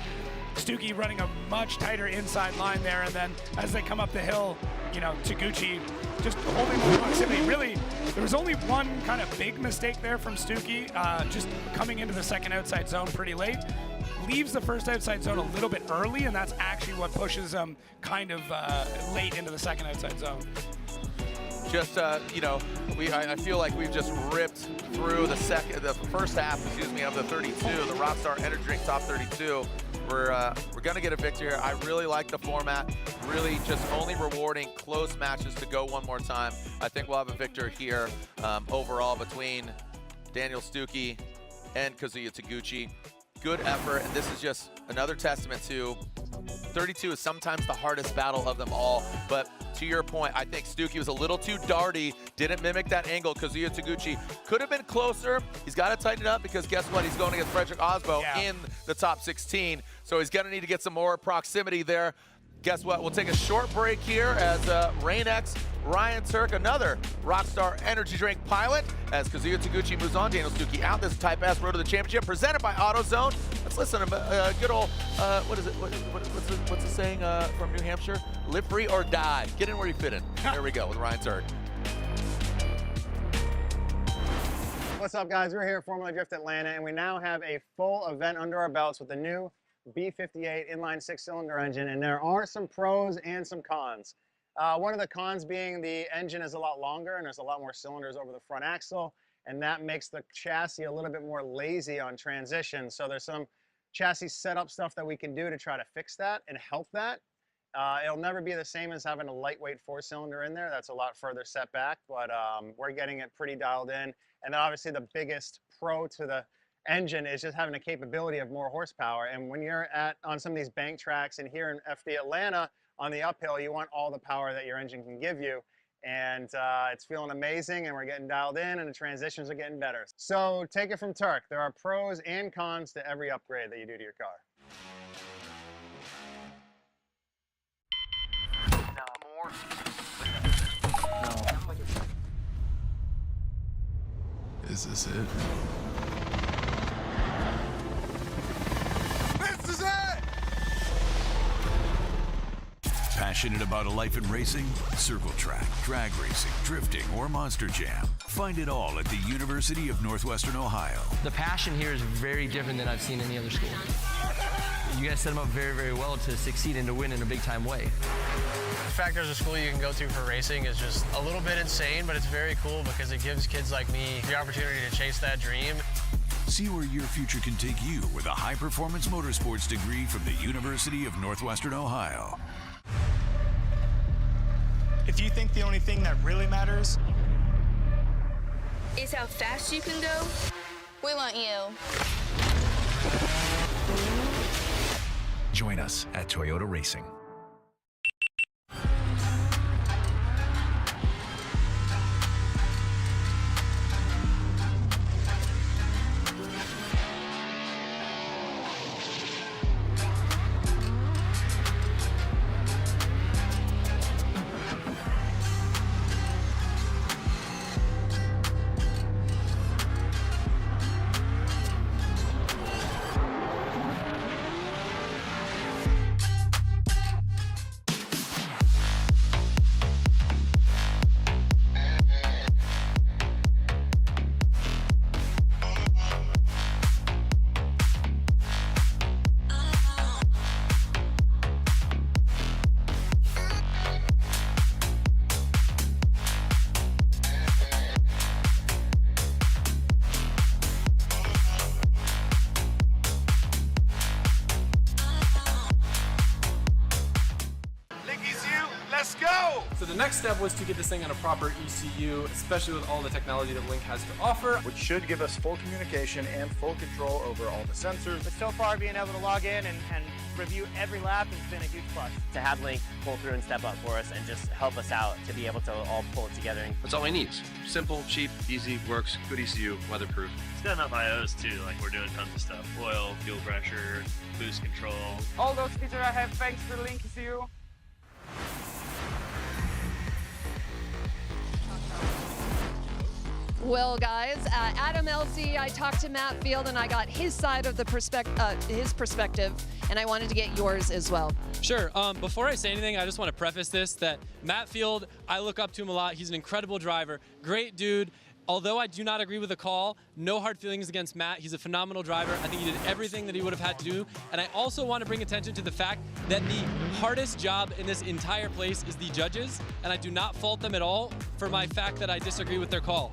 Stuki running a much tighter inside line there, and then as they come up the hill, you know, Taguchi just holding the proximity. Really, there was only one kind of big mistake there from Stuki, just coming into the second outside zone pretty late. Leaves the first outside zone a little bit early, and that's actually what pushes him kind of late into the second outside zone. Just, you know, I feel like we've just ripped through the first half, of the 32, the Rockstar Energy Drink Top 32. We're going to get a victory here. I really like the format. Really just only rewarding close matches to go one more time. I think we'll have a victor here overall between Daniel Stuki and Kazuya Taguchi. Good effort, and this is just another testament to 32 is sometimes the hardest battle of them all, but to your point, I think Stuki was a little too darty, didn't mimic that angle. Kazuya Taguchi could have been closer. He's got to tighten it up because guess what? He's going against Frederick Aasbo in the top 16, so he's going to need to get some more proximity there. Guess what? We'll take a short break here as Rain-X, Ryan Tuerck, another Rockstar Energy Drink pilot, as Kazuya Taguchi moves on. Daniel Stuki out. This is Type S Road to the Championship, presented by AutoZone. Let's listen to good old, what is it? What's the saying from New Hampshire? Live free or die. Get in where you fit in. There we go with Ryan Tuerck. What's up, guys? We're here at Formula Drift Atlanta, and we now have a full event under our belts with the new B58 inline 6-cylinder engine, and there are some pros and some cons. One of the cons being the engine is a lot longer and there's a lot more cylinders over the front axle, and that makes the chassis a little bit more lazy on transition. So there's some chassis setup stuff that we can do to try to fix that and help that. It'll never be the same as having a lightweight 4-cylinder in there. That's a lot further set back, but we're getting it pretty dialed in. And then obviously the biggest pro to the engine is just having the capability of more horsepower. And when you're on some of these bank tracks and here in FD Atlanta on the uphill, you want all the power that your engine can give you. And it's feeling amazing, and we're getting dialed in, and the transitions are getting better. So take it from Tuerck. There are pros and cons to every upgrade that you do to your car. Is this it? This is it! Passionate about a life in racing? Circle track, drag racing, drifting, or monster jam. Find it all at the University of Northwestern Ohio. The passion here is very different than I've seen in any other school. You guys set them up very, very well to succeed and to win in a big-time way. The fact there's a school you can go to for racing is just a little bit insane, but it's very cool because it gives kids like me the opportunity to chase that dream. See where your future can take you with a high-performance motorsports degree from the University of Northwestern Ohio. If you think the only thing that really matters is how fast you can go, we want you. Join us at Toyota Racing. So the next step was to get this thing on a proper ECU, especially with all the technology that Link has to offer. Which should give us full communication and full control over all the sensors. But so far, being able to log in and review every lap has been a huge plus. To have Link pull through and step up for us and just help us out to be able to all pull it together. That's all we need. Simple, cheap, easy, works, good ECU, weatherproof. It's got enough IOs too, like we're doing tons of stuff. Oil, fuel pressure, boost control. All those features I have thanks to the Link ECU. Well, guys, Adam LZ, I talked to Matt Field and I got his side of the perspective, and I wanted to get yours as well. Sure. Before I say anything, I just want to preface this that Matt Field, I look up to him a lot. He's an incredible driver, great dude. Although I do not agree with the call, no hard feelings against Matt. He's a phenomenal driver. I think he did everything that he would have had to do. And I also want to bring attention to the fact that the hardest job in this entire place is the judges, and I do not fault them at all for my fact that I disagree with their call.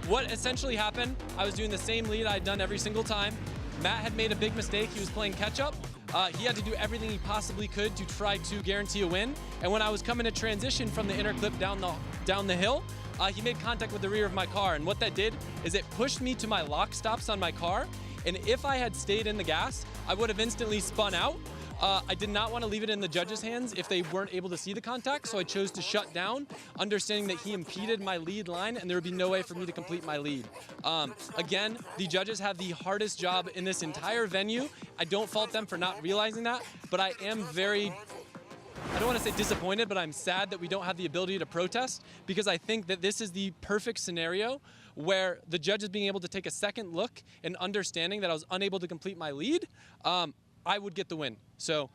What essentially happened, I was doing the same lead I'd done every single time. Matt had made a big mistake. He was playing catch-up. He had to do everything he possibly could to try to guarantee a win. And when I was coming to transition from the inner clip down the hill, he made contact with the rear of my car, and what that did is it pushed me to my lock stops on my car, and if I had stayed in the gas, I would have instantly spun out. I did not want to leave it in the judges' hands if they weren't able to see the contact, so I chose to shut down, understanding that he impeded my lead line and there would be no way for me to complete my lead. Again, the judges have the hardest job in this entire venue. I don't fault them for not realizing that, but I am very, I don't want to say disappointed, but I'm sad that we don't have the ability to protest, because I think that this is the perfect scenario where the judges being able to take a second look and understanding that I was unable to complete my lead, I would get the win. So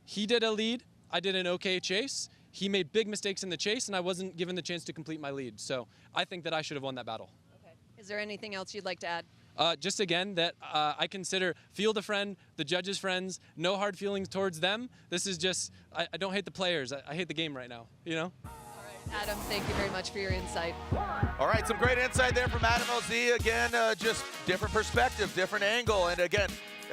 he did a lead, I did an okay chase. He made big mistakes in the chase, and I wasn't given the chance to complete my lead. So I think that I should have won that battle. Okay. Is there anything else you'd like to add? Just again, that I consider Field a friend, the judges friends, no hard feelings towards them. This is just, I don't hate the players, I hate the game right now, you know? Adam, thank you very much for your insight. All right, some great insight there from Adam LZ. Again, just different perspective, different angle. And again,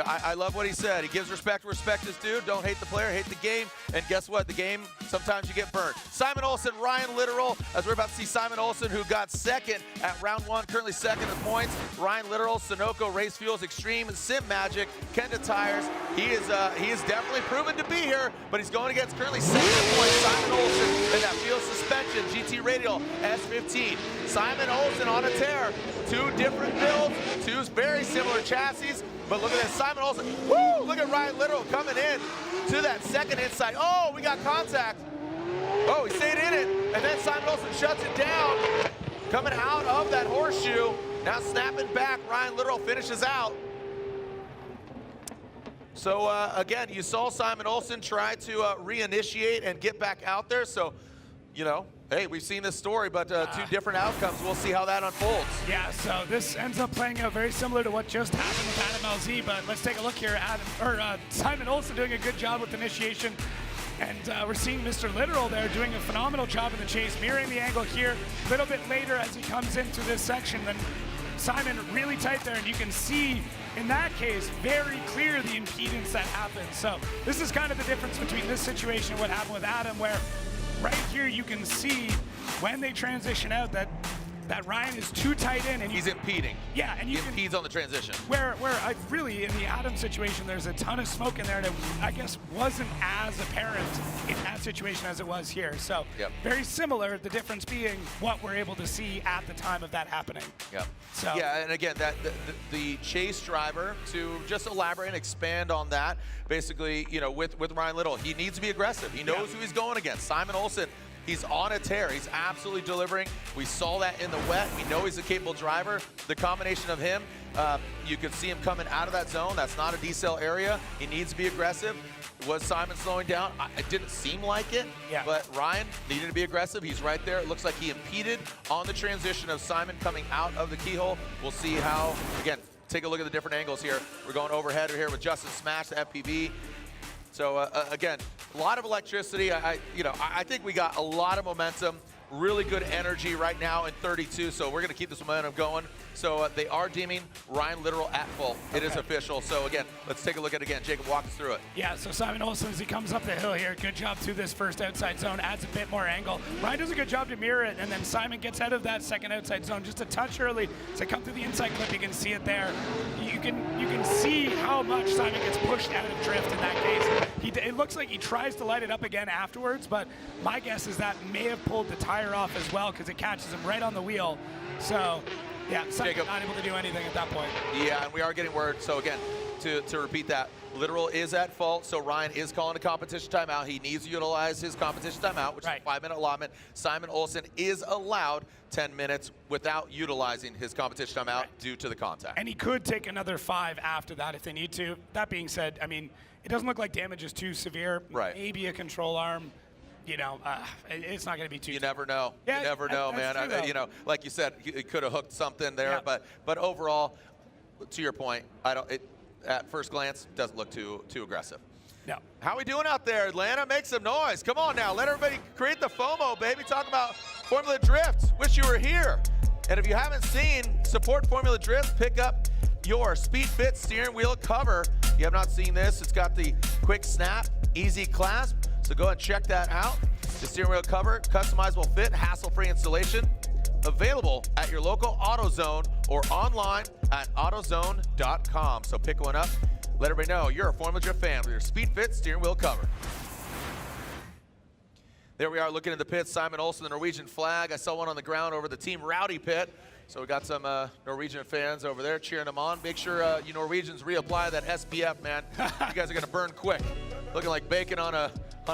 I love what he said. He gives respect where respect is due. Don't hate the player, hate the game. And guess what? The game, sometimes you get burnt. Simon Olsen, Ryan Littoral, as we're about to see Simon Olsen, who got second at round 1, currently second in points. Ryan Littoral, Sunoco Race Fuels Extreme, Sim Magic, Kenda Tires. He is definitely proven to be here, but he's going against currently second in points, Simon Olsen, in that Field Suspension GT Radial S15. Simon Olsen on a tear. 2 different builds, 2 very similar chassis. But look at this, Simon Olsen, woo! Look at Ryan Littoral coming in to that second inside. Oh, we got contact. Oh, he stayed in it, and then Simon Olsen shuts it down. Coming out of that horseshoe, now snapping back, Ryan Littoral finishes out. So again, you saw Simon Olsen try to reinitiate and get back out there, so, you know, hey, we've seen this story, but 2 different outcomes. We'll see how that unfolds. Yeah, so this ends up playing out very similar to what just happened with Adam LZ, but let's take a look here. Simon Olsen doing a good job with initiation, and we're seeing Mr. Littoral there doing a phenomenal job in the chase, mirroring the angle here. A little bit later as he comes into this section, then Simon really tight there, and you can see in that case very clear the impedance that happens. So this is kind of the difference between this situation and what happened with Adam, where right here you can see when they transition out that Ryan is too tight in, and he's impeding. Yeah, and he impedes on the transition. Where I really, in the Adam situation, there's a ton of smoke in there, and it, I guess, wasn't as apparent in that situation as it was here. So very similar. The difference being what we're able to see at the time of that happening. Yeah. So yeah, and again, the chase driver, to just elaborate and expand on that, basically, you know, with Ryan Littoral, he needs to be aggressive. He knows who he's going against. Simon Olsen. He's on a tear. He's absolutely delivering. We saw that in the wet. We know he's a capable driver. The combination of him, you can see him coming out of that zone. That's not a decel area. He needs to be aggressive. Was Simon slowing down? It didn't seem like it, but Ryan needed to be aggressive. He's right there. It looks like he impeded on the transition of Simon coming out of the keyhole. We'll see how, again, take a look at the different angles here. We're going overhead here with Justin Smash, the FPV. So again, a lot of electricity. I think we got a lot of momentum, really good energy right now in 32. So we're going to keep this momentum going. So they are deeming Ryan Littoral at full. It is official. So again, let's take a look at it again. Jacob, walk us through it. Yeah, so Simon Olsen, as he comes up the hill here, good job through this first outside zone, adds a bit more angle. Ryan does a good job to mirror it, and then Simon gets out of that second outside zone just a touch early to come through the inside clip. You can see it there. You can see how much Simon gets pushed out of drift in that case. It looks like he tries to light it up again afterwards, but my guess is that may have pulled the tire off as well, because it catches him right on the wheel. So yeah, Simon's not able to do anything at that point. Yeah, and we are getting word. So again, to repeat that, Littoral is at fault, so Ryan is calling a competition timeout. He needs to utilize his competition timeout, which is a 5-minute allotment. Simon Olsen is allowed 10 minutes without utilizing his competition timeout due to the contact. And he could take another 5 after that if they need to. That being said, I mean, it doesn't look like damage is too severe. Maybe a control arm. You know, it's not going to be too. You never know. Yeah, you never know, man. True, you know, like you said, he could have hooked something there, but overall, to your point, at first glance, doesn't look too aggressive. No. How we doing out there, Atlanta? Make some noise. Come on now. Let everybody create the FOMO, baby. Talk about Formula Drift. Wish you were here. And if you haven't seen, support Formula Drift. Pick up your Speed Fit steering wheel cover. If you have not seen this, it's got the quick snap, easy clasp. So go and check that out. The steering wheel cover, customizable fit, hassle-free installation. Available at your local AutoZone or online at AutoZone.com. So pick one up. Let everybody know you're a Formula Drift fan with your Speed Fit steering wheel cover. There we are looking at the pits. Simon Olsen, the Norwegian flag. I saw one on the ground over the Team Rowdy pit. So we got some Norwegian fans over there cheering them on. Make sure you Norwegians reapply that SPF, man. You guys are going to burn quick. Looking like bacon on a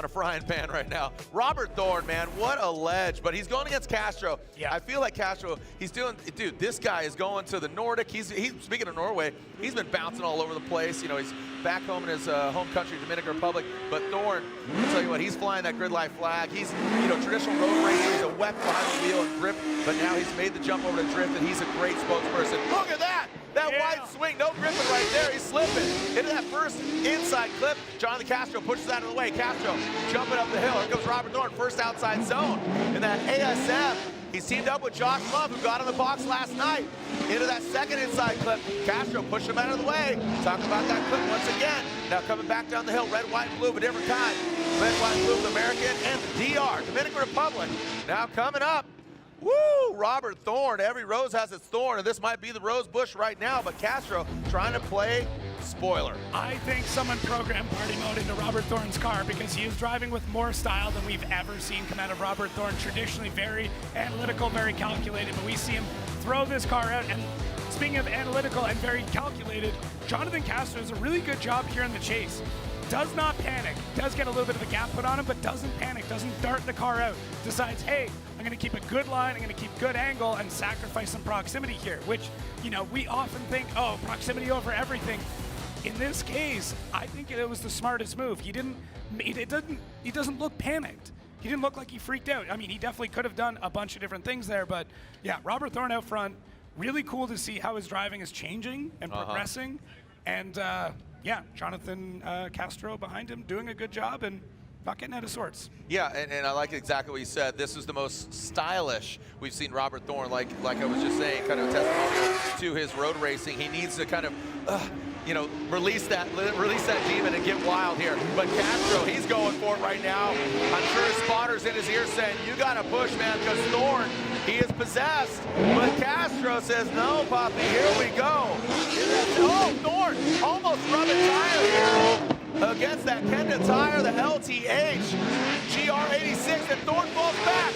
frying pan right now. Robert Thorne, man, what a ledge. But he's going against Castro. Yeah. I feel like Castro, he's doing, dude, this guy is going to the Nordic. He's speaking of Norway, he's been bouncing all over the place. You know, he's back home in his home country, Dominican Republic. But Thorne, I'll tell you what, he's flying that grid life flag. He's, you know, traditional road racing. He's a wet behind the wheel and grip. But now he's made the jump over to drift, and he's a great spokesperson. Look at that! That white swing swing, no gripping right there. He's slipping into that first inside clip. Jonathan Castro pushes that out of the way. Castro jumping up the hill. Here comes Robert Thorne, first outside zone. In that ASM, he's teamed up with Josh Love, who got in the box last night. Into that second inside clip. Castro pushed him out of the way. Talking about that clip once again. Now coming back down the hill, red, white, and blue, but different kind. Red, white, and blue, the American, and the DR, Dominican Republic. Now coming up. Woo! Robert Thorne. Every rose has its thorn, and this might be the rose bush right now, but Castro trying to play spoiler. I think someone programmed party mode into Robert Thorne's car because he is driving with more style than we've ever seen come out of Robert Thorne. Traditionally very analytical, very calculated, but we see him throw this car out. And speaking of analytical and very calculated, Jonathan Castro does a really good job here in the chase. Does not panic, does get a little bit of a gap put on him, but doesn't panic, doesn't dart the car out. Decides, hey, I'm gonna keep a good line, I'm gonna keep good angle and sacrifice some proximity here, which, you know, we often think, oh, proximity over everything. In this case, I think it was the smartest move. He doesn't look panicked. He didn't look like he freaked out. I mean, he definitely could have done a bunch of different things there, but yeah, Robert Thorne out front, really cool to see how his driving is changing and progressing. And yeah, Jonathan Castro behind him doing a good job and not getting out of sorts. Yeah, and I like exactly what you said. This is the most stylish we've seen Robert Thorne, like I was just saying, kind of a testimonial to his road racing. He needs to kind of, you know, release that demon and get wild here. But Castro, he's going for it right now. I'm sure his spotter's in his ear saying, you got to push, man, because Thorne, he is possessed. But Castro says, no, Poppy, here we go. Oh, Thorne almost rubbing tire here against that Kenda tire, the LTH GR86, and Thorne falls back.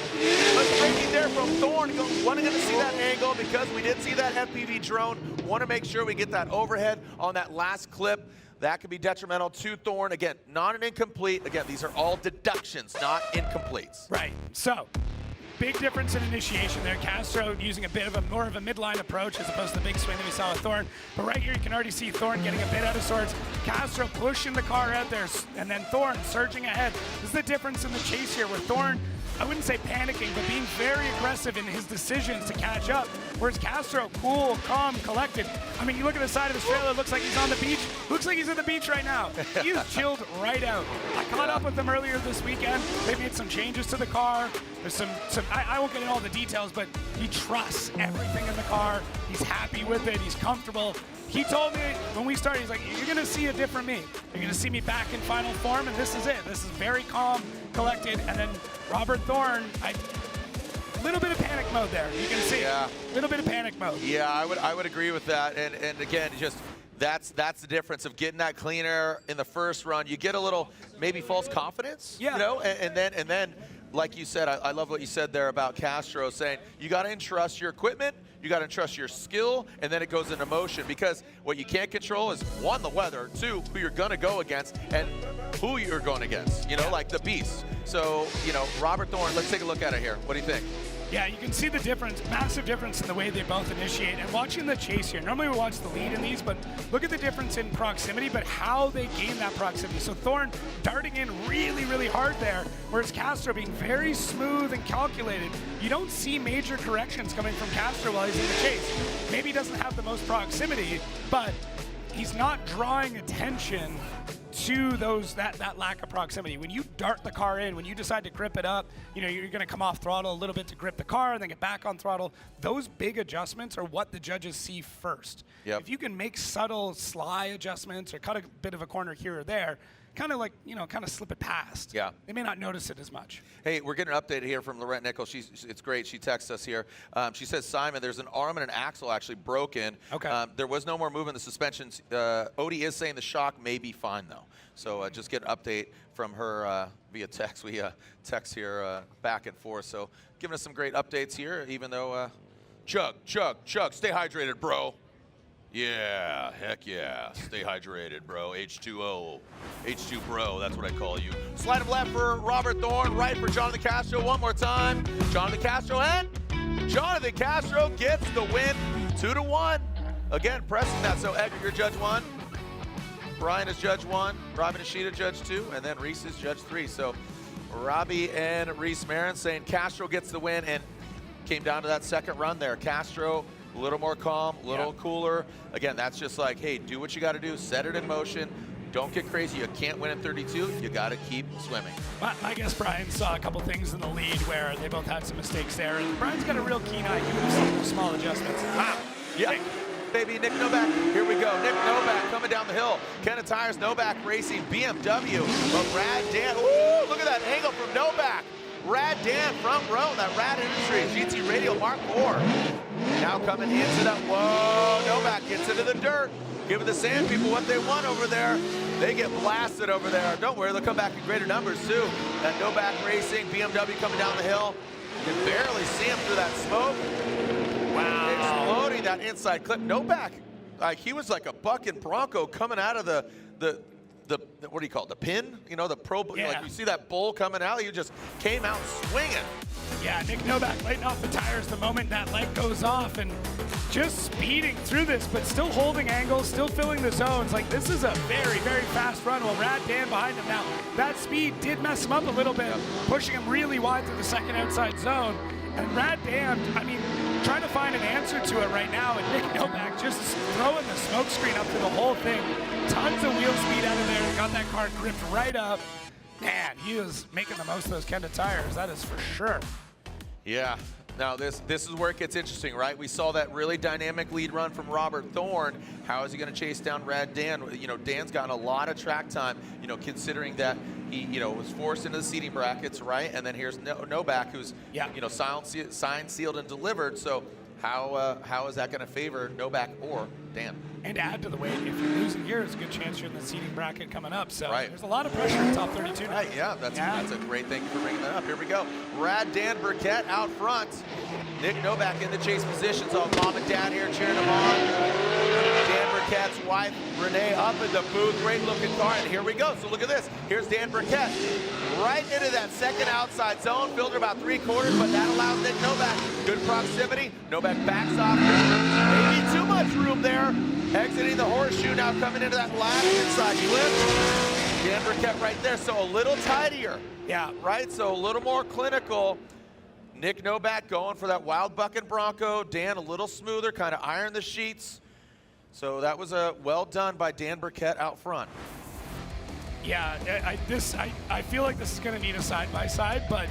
Let's break it there from Thorne. Wanting to see that angle because we did see that FPV drone. Want to make sure we get that overhead on that last clip. That could be detrimental to Thorne. Again, not an incomplete. Again, these are all deductions, not incompletes. Right, so big difference in initiation there. Castro using a bit of a more of a midline approach as opposed to the big swing that we saw with Thorne. But right here you can already see Thorne getting a bit out of sorts. Castro pushing the car out there, and then Thorne surging ahead. This is the difference in the chase here where Thorne, I wouldn't say panicking, but being very aggressive in his decisions to catch up. Whereas Castro, cool, calm, collected. I mean, you look at the side of his trailer, it looks like he's on the beach. Looks like he's at the beach right now. He's chilled right out. I caught up with him earlier this weekend. They made some changes to the car. There's I won't get into all the details, but he trusts everything in the car. He's happy with it, he's comfortable. He told me when we started, he's like, you're gonna see a different me. You're gonna see me back in final form, and this is it. This is very calm, collected, and then Robert Thorne, a little bit of panic mode there. You can see a little bit of panic mode. Yeah, I would agree with that. And again, just that's the difference of getting that clean air in the first run. You get a little maybe false confidence, you know, and then like you said, I love what you said there about Castro saying you got to entrust your equipment, you got to entrust your skill, and then it goes into motion, because what you can't control is, one, the weather, two, who you're going to go against, and who you're going against, you know, like the beast. So, you know, Robert Thorne, let's take a look at it here. What do you think? Yeah, you can see the difference, massive difference in the way they both initiate. And watching the chase here, normally we watch the lead in these, but look at the difference in proximity, but how they gain that proximity. So Thorne darting in really, really hard there, whereas Castro being very smooth and calculated. You don't see major corrections coming from Castro while he's in the chase. Maybe he doesn't have the most proximity, but he's not drawing attention to that lack of proximity. When you dart the car in, when you decide to grip it up, you know, you're going to come off throttle a little bit to grip the car and then get back on throttle. Those big adjustments are what the judges see first. Yep. If you can make subtle, sly adjustments or cut a bit of a corner here or there, kind of like, you know, kind of slip it past. Yeah. They may not notice it as much. Hey, we're getting an update here from Lorette Nichols. It's great. She texts us here. She says, Simon, there's an arm and an axle actually broken. Okay. There was no more movement in the suspensions. Odie is saying the shock may be fine, though. So just get an update from her via text. We text here back and forth. So giving us some great updates here, even though chug, stay hydrated, bro. Yeah, heck yeah. Stay hydrated, bro. H2O. H2 bro, that's what I call you. Slide of left for Robert Thorne, right for Jonathan Castro. One more time. Jonathan Castro, and Jonathan Castro gets the win, 2-1. Again, pressing that. So Edgar, you're judge 1. Brian is judge 1. Robbie Nishida judge 2. And then Reese is judge 3. So Robbie and Reese Marin saying Castro gets the win, and came down to that second run there. Castro a little more calm, a little cooler. Again, that's just like, hey, do what you got to do, set it in motion. Don't get crazy. You can't win in 32. You got to keep swimming. Well, I guess Brian saw a couple things in the lead where they both had some mistakes there. And Brian's got a real keen eye. He would have some small adjustments. Wow. Yeah. Baby, Nick Novak. Here we go. Nick Novak coming down the hill. Kenna Tires, Novak Racing, BMW. But Rad Dan. Ooh, look at that angle from Novak. Rad Dan, front row, that Rad Industries, GT Radial Mark IV. Now coming into that, whoa, Novak gets into the dirt. Giving the sand people what they want over there. They get blasted over there. Don't worry, they'll come back in greater numbers too. That Novak Racing, BMW coming down the hill. You can barely see him through that smoke. Wow. Exploding that inside clip. Novak, like he was like a bucking Bronco coming out of the what do you call it, the pin? You know, the pro, like you see that bull coming out, he just came out swinging. Yeah, Nick Novak lighting off the tires the moment that light goes off and just speeding through this, but still holding angles, still filling the zones. Like, this is a very, very fast run. Well, Rad Dan behind him now. That speed did mess him up a little bit, pushing him really wide through the second outside zone. And Rad Dan, I mean, trying to find an answer to it right now, and Nick Novak just throwing the smoke screen up to the whole thing. Tons of wheel speed out of there, got that car gripped right up. Man, he is making the most of those Kenda tires, that is for sure. Yeah, now this is where it gets interesting, right? We saw that really dynamic lead run from Robert Thorne. How is he gonna chase down Rad Dan? You know, Dan's gotten a lot of track time, you know, considering that he, you know, was forced into the seating brackets, right? And then here's Novak, who's, you know, signed, sealed, and delivered. So how is that gonna favor Novak or Dan? And to add to the weight, if you're losing here, there's a good chance you're in the seating bracket coming up. So there's a lot of pressure in top 32 now. Right, yeah, that's a great thing for bringing that up. Here we go. Rad Dan Burkett out front. Nick Novak in the chase position. So mom and dad here cheering him on. Dan Burkett's wife, Renee, up in the booth. Great looking car, and here we go. So look at this. Here's Dan Burkett. Right into that second outside zone. Filled about 3/4, but that allows Nick Novak good proximity. Novak backs off. Maybe too much room there. Exiting the horseshoe, now coming into that last inside flip. Dan Burkett right there, so a little tidier. Yeah. Right, so a little more clinical. Nick Novak going for that wild bucking Bronco. Dan a little smoother, kind of iron the sheets. So that was a well done by Dan Burkett out front. Yeah, I feel like this is going to need a side-by-side, but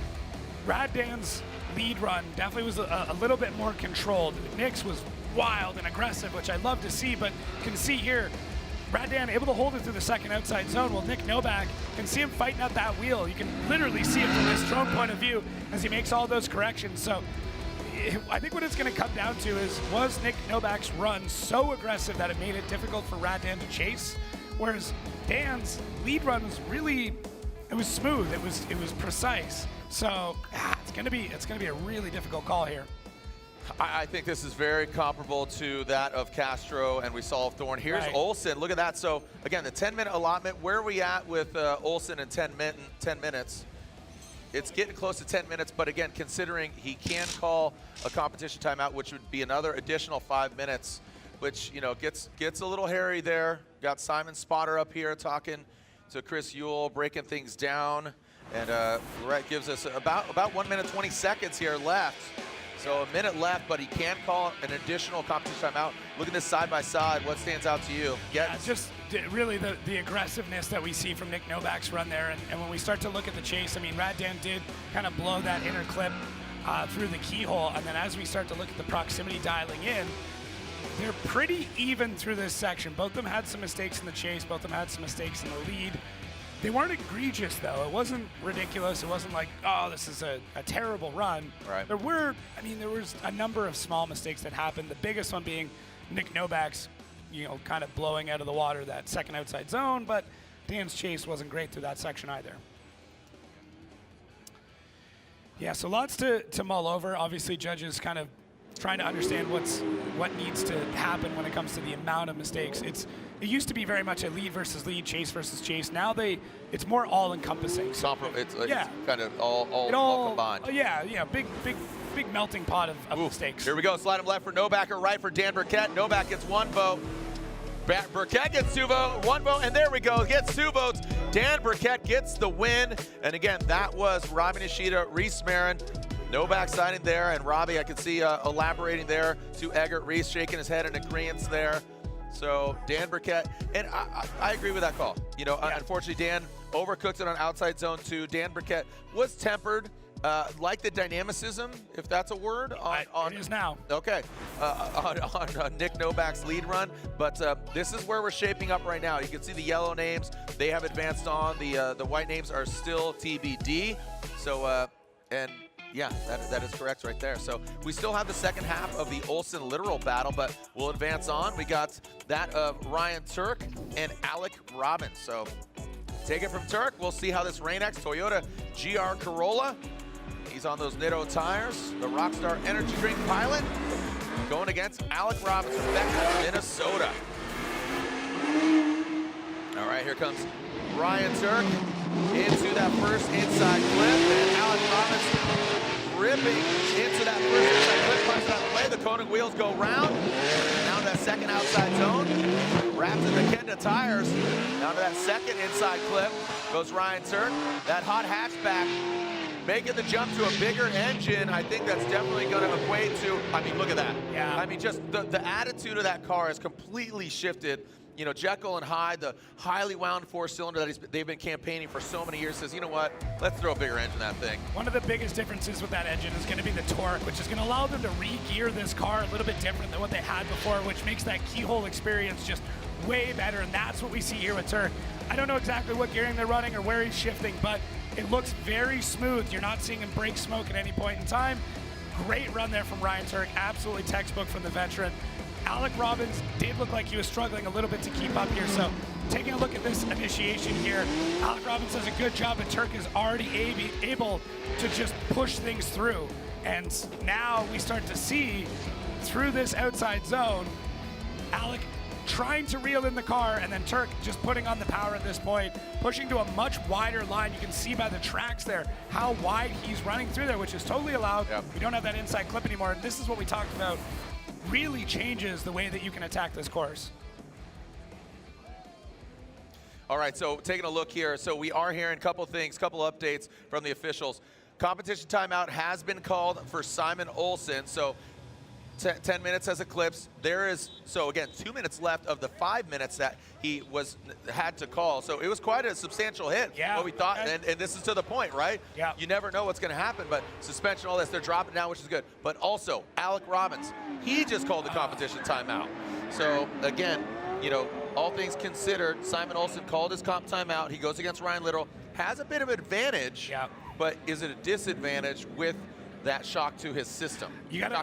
Rad Dan's lead run definitely was a little bit more controlled. Nick's was wild and aggressive, which I love to see, but can see here, Rad Dan able to hold it through the second outside zone, while Nick Novak can see him fighting out that wheel. You can literally see it from this drone point of view as he makes all those corrections. So I think what it's going to come down to is, was Nick Novak's run so aggressive that it made it difficult for Rad Dan to chase, whereas Dan's lead run was really, it was smooth, it was precise. So it's going to be a really difficult call here. I think this is very comparable to that of Castro and we saw Thorne. Here's Olsen. Look at that. So again, the 10-minute allotment. Where are we at with Olsen in 10 minutes? It's getting close to 10 minutes, but again, considering he can call a competition timeout, which would be another additional 5 minutes, which, you know, gets a little hairy there. Got Simon Spotter up here talking to Chris Yule, breaking things down, and Lorette gives us about 1 minute 20 seconds here left. So a minute left, but he can call an additional competition timeout. Look at this side by side. What stands out to you? Yeah, just really the aggressiveness that we see from Nick Novak's run there. And when we start to look at the chase, I mean, Rad Dan did kind of blow that inner clip through the keyhole. And then as we start to look at the proximity dialing in, they're pretty even through this section. Both of them had some mistakes in the chase. Both of them had some mistakes in the lead. They weren't egregious, though. It wasn't ridiculous. It wasn't like, oh, this is a terrible run. Right. There was a number of small mistakes that happened. The biggest one being Nick Novak's, you know, kind of blowing out of the water that second outside zone, but Dan's chase wasn't great through that section either. Yeah, so lots to mull over. Obviously, judges kind of trying to understand what needs to happen when it comes to the amount of mistakes. It used to be very much a lead versus lead, chase versus chase. Now it's more all-encompassing. So it's kind of all combined. Yeah, big melting pot of mistakes. Here we go, slide him left for Novak or right for Dan Burkett. Novak gets 1 vote. Burkett gets 2 votes, 1 vote, and there we go, gets 2 votes. Dan Burkett gets the win. And again, that was Robin Ishida, Reese Marin, Novak signing there, and Robbie, I can see elaborating there to Eggert Reese, shaking his head in agreement there. So Dan Burkett, and I agree with that call. You know, unfortunately, Dan overcooked it on outside zone 2. Dan Burkett was tempered, like the dynamicism, if that's a word. On it is now. Okay, on Nick Novak's lead run, but this is where we're shaping up right now. You can see the yellow names; they have advanced on. The white names are still TBD. So and. Yeah, that is correct right there. So we still have the second half of the Olsen literal battle, but we'll advance on. We got that of Ryan Tuerck and Alec Robbins. So take it from Tuerck. We'll see how this Rain-X Toyota GR Corolla, he's on those Nitto tires, the Rockstar Energy Drink Pilot, going against Alec Robbins from Beckett, Minnesota. All right, here comes Ryan Tuerck into that first inside clip, and Alec Robbins ripping into that first inside clip, punches out of the way. The Koenig wheels go round, down to that second outside zone, wraps in the Kenda tires, down to that second inside clip goes Ryan Tuerck. That hot hatchback making the jump to a bigger engine. I think that's definitely going to equate to, I mean, look at that. Yeah. I mean, just the attitude of that car has completely shifted. You know, Jekyll and Hyde, the highly wound four-cylinder that they've been campaigning for so many years, says, you know what, let's throw a bigger engine in that thing. One of the biggest differences with that engine is going to be the torque, which is going to allow them to re-gear this car a little bit different than what they had before, which makes that keyhole experience just way better, and that's what we see here with Tuerck. I don't know exactly what gearing they're running or where he's shifting, but it looks very smooth. You're not seeing him break smoke at any point in time. Great run there from Ryan Tuerck, absolutely textbook from the veteran. Alec Robbins did look like he was struggling a little bit to keep up here, so taking a look at this initiation here, Alec Robbins does a good job, but Tuerck is already able to just push things through. And now we start to see, through this outside zone, Alec trying to reel in the car, and then Tuerck just putting on the power at this point, pushing to a much wider line. You can see by the tracks there how wide he's running through there, which is totally allowed. Yep. We don't have that inside clip anymore, and this is what we talked about. Really changes the way that you can attack this course. All right, so taking a look here. So we are hearing a couple things, couple updates from the officials. Competition timeout has been called for Simon Olsen. So 10 minutes has eclipsed. There is, so again, 2 minutes left of the 5 minutes that he had to call. So it was quite a substantial hit. Yeah. What we thought, and this is to the point, right? Yeah. You never know what's going to happen, but suspension, all this, they're dropping down, which is good. But also, Alec Robbins, he just called the competition timeout. So again, you know, all things considered, Simon Olsen called his comp timeout. He goes against Ryan Little, has a bit of advantage, but is it a disadvantage with that shock to his system? You gotta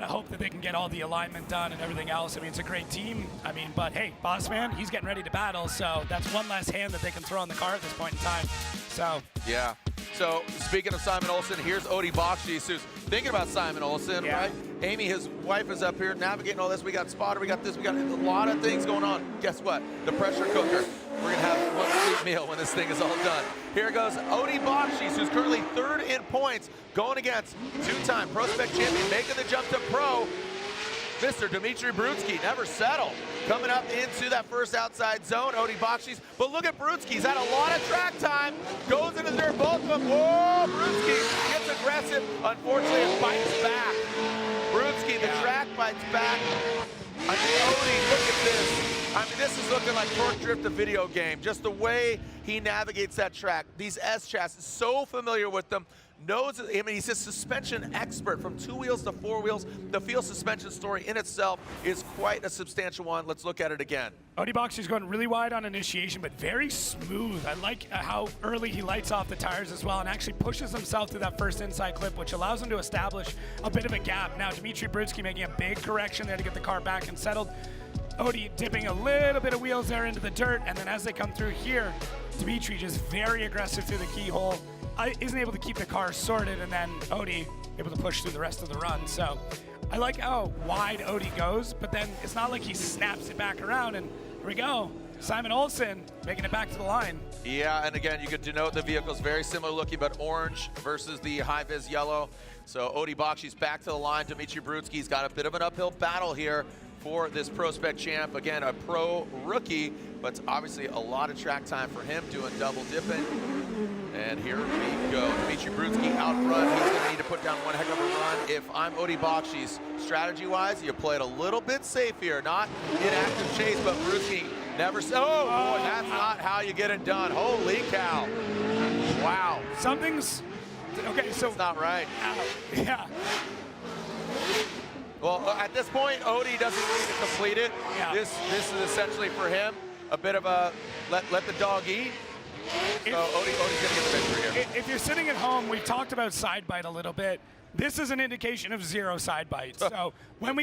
hope that they can get all the alignment done and everything else. I mean, it's a great team. I mean, but hey, boss man, he's getting ready to battle, so that's one less hand that they can throw on the car at this point in time. So yeah. So speaking of Simon Olsen, here's Odie Bakshis, who's thinking about Simon Olsen, right? Amy, his wife, is up here navigating all this. We got spotter, we got this, we got a lot of things going on. Guess what? The pressure cooker. We're gonna have one sweet meal when this thing is all done. Here goes Odie Bakshis, who's currently third in points, going against two-time Pro Spec champion, making the jump to pro, Mr. Dmitry Brutsky, never settle. Coming up into that first outside zone, Odie Bakshis. But look at Brutsky, he's had a lot of track time, goes into the dirt, both of them. Whoa, Brutsky gets aggressive. Unfortunately, it bites back. Brutsky, the track bites back. I mean, Odie, look at this. I mean, this is looking like Torque Drift, the video game. Just the way he navigates that track. These S chassis, so familiar with them. Knows, I mean, he's a suspension expert from 2 wheels to 4 wheels. The field suspension story in itself is quite a substantial one. Let's look at it again. Odie Bakshis going really wide on initiation, but very smooth. I like how early he lights off the tires as well and actually pushes himself through that first inside clip, which allows him to establish a bit of a gap. Now, Dmitry Brutsky making a big correction there to get the car back and settled. Odie dipping a little bit of wheels there into the dirt, and then as they come through here, Dmitry just very aggressive through the keyhole. Isn't able to keep the car sorted, and then Odie able to push through the rest of the run. So I like how wide Odie goes, but then it's not like he snaps it back around, and here we go. Simon Olsen making it back to the line. Yeah, and again, you could denote the vehicles very similar looking, but orange versus the high-vis yellow. So Odie Bakshis back to the line. Dmitry Brutsky's got a bit of an uphill battle here for this Prospect champ. Again, a pro rookie, but obviously a lot of track time for him, doing double dipping. And here we go. Dmitry Brutsky out front. He's going to need to put down one heck of a run. If I'm Odi Bakshi's, strategy-wise, you play it a little bit safe here. Not in active chase, but Brutsky never said, oh, boy, that's not how you get it done. Holy cow. Wow. Something's, okay, so. It's not right. Yeah. Well, at this point, Odi doesn't need to complete it. Yeah. This is essentially for him a bit of a let the dog eat. So Odi's going to get the victory here. If you're sitting at home, we've talked about side bite a little bit. This is an indication of 0 side bites. So when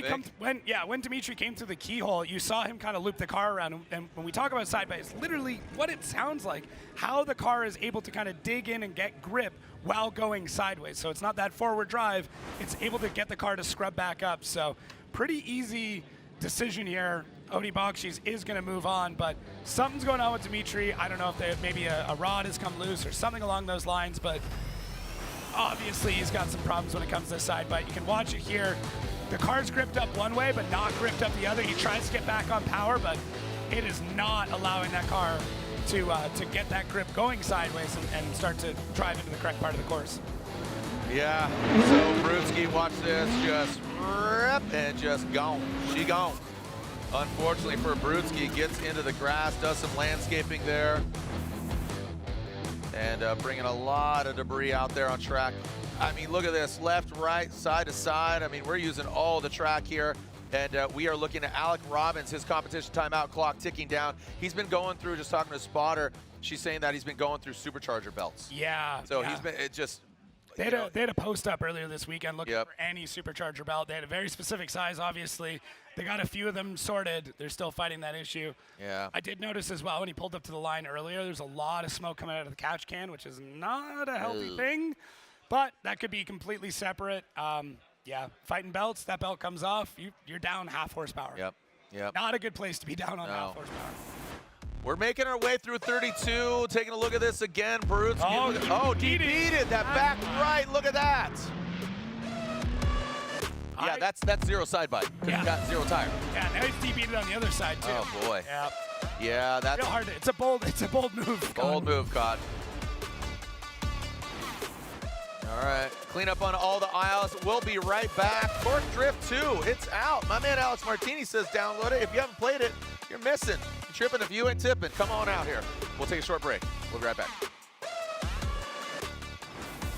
Dmitry came through the keyhole, you saw him kind of loop the car around. And when we talk about side bite, it's literally what it sounds like, how the car is able to kind of dig in and get grip while going sideways. So it's not that forward drive. It's able to get the car to scrub back up. So pretty easy decision here. Odi Bakshi's is going to move on, but something's going on with Dmitry. I don't know if maybe a rod has come loose or something along those lines, but obviously he's got some problems when it comes to side bite. You can watch it here. The car's gripped up one way, but not gripped up the other. He tries to get back on power, but it is not allowing that car to get that grip going sideways and start to drive into the correct part of the course. Yeah, so Brutsky, watch this, just rip and just gone. She gone. Unfortunately for Brutsky, gets into the grass, does some landscaping there, and bringing a lot of debris out there on track. I mean, look at this, left, right, side to side. I mean, we're using all the track here, and we are looking at Alec Robbins, his competition timeout clock ticking down. He's been going through, just talking to Spotter, she's saying that he's been going through supercharger belts. Yeah. So he's been, it just, They had a post up earlier this weekend looking for any supercharger belt. They had a very specific size, obviously. They got a few of them sorted. They're still fighting that issue. Yeah. I did notice as well when he pulled up to the line earlier, there's a lot of smoke coming out of the couch can, which is not a healthy thing, but that could be completely separate. Yeah, fighting belts, that belt comes off, you're down half horsepower. Yep. Not a good place to be down on half horsepower. We're making our way through 32, taking a look at this again. Brutsky. He beat it. That back right. Look at that. Yeah, that's 0 side bite. Yeah. Got 0 tire. Yeah, now he's DB'd on the other side too. Oh boy. Yeah. Yeah, that's real hard. It's a bold move. Bold move, Cod. All right, clean up on all the aisles. We'll be right back. Torque Drift 2, it's out. My man Alex Martini says download it. If you haven't played it, you're missing. You're tripping if you ain't tipping. Come on out here. We'll take a short break. We'll be right back.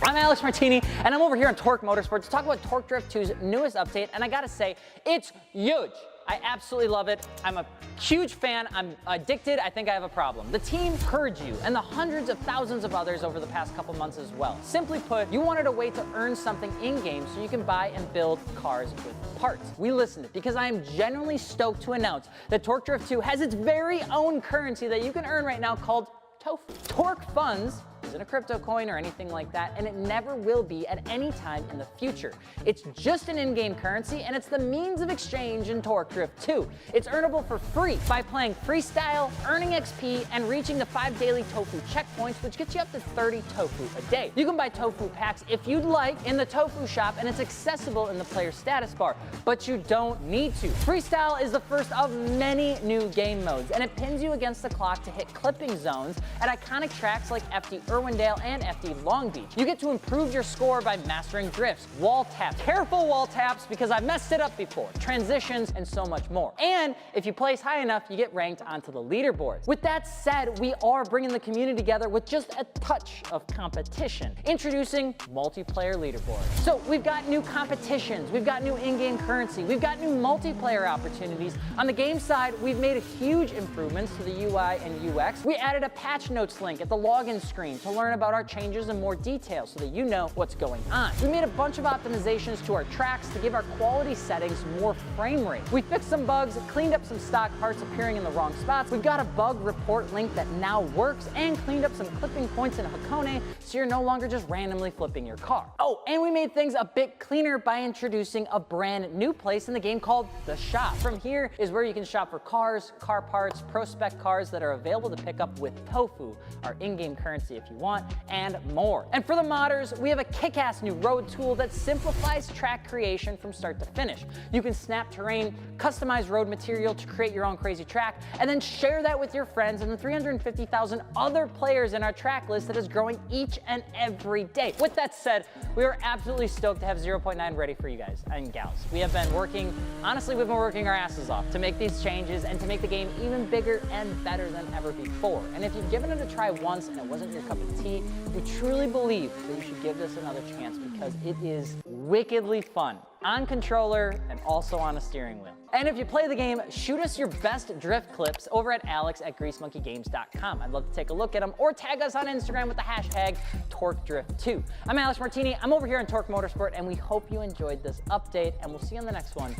I'm Alex Martini, and I'm over here on Tuerck Motorsports to talk about Torque Drift 2's newest update, and I gotta say, it's huge. I absolutely love it. I'm a huge fan. I'm addicted. I think I have a problem. The team heard you and the hundreds of thousands of others over the past couple months as well. Simply put, you wanted a way to earn something in-game so you can buy and build cars with parts. We listened because I am genuinely stoked to announce that Torque Drift 2 has its very own currency that you can earn right now called Tofu. Torque Funds isn't a crypto coin or anything like that, and it never will be at any time in the future. It's just an in-game currency, and it's the means of exchange in Torque Drift 2. It's earnable for free by playing freestyle, earning XP, and reaching the 5 daily tofu checkpoints, which gets you up to 30 tofu a day. You can buy tofu packs if you'd like in the tofu shop, and it's accessible in the player status bar, but you don't need to. Freestyle is the first of many new game modes, and it pins you against the clock to hit clipping zones at iconic tracks like FD Irwindale and FD Long Beach. You get to improve your score by mastering drifts, wall taps, careful wall taps because I've messed it up before, transitions, and so much more. And if you place high enough, you get ranked onto the leaderboards. With that said, we are bringing the community together with just a touch of competition. Introducing multiplayer leaderboards. So we've got new competitions, we've got new in-game currency, we've got new multiplayer opportunities. On the game side, we've made huge improvements to the UI and UX. We added a patch notes link at the login screen to learn about our changes in more detail so that you know what's going on. We made a bunch of optimizations to our tracks to give our quality settings more frame rate. We fixed some bugs, cleaned up some stock parts appearing in the wrong spots. We've got a bug report link that now works and cleaned up some clipping points in Hakone so you're no longer just randomly flipping your car. Oh, and we made things a bit cleaner by introducing a brand new place in the game called The Shop. From here is where you can shop for cars, car parts, prospect cars that are available to pick up with Tofu, our in-game currency if you you want, and more. And for the modders, we have a kick-ass new road tool that simplifies track creation from start to finish. You can snap terrain, customize road material to create your own crazy track, and then share that with your friends and the 350,000 other players in our track list that is growing each and every day. With that said, we are absolutely stoked to have 0.9 ready for you guys and gals. We have been working, honestly, we've been working our asses off to make these changes and to make the game even bigger and better than ever before. And if you've given it a try once and it wasn't your cup of tea, we truly believe that you should give this another chance because it is wickedly fun on controller and also on a steering wheel. And if you play the game, shoot us your best drift clips over at alex@greasemonkeygames.com. I'd love to take a look at them, or tag us on Instagram with the hashtag TuerckDrift2. I'm Alex Martini. I'm over here on Tuerck Motorsport, and we hope you enjoyed this update, and we'll see you on the next one.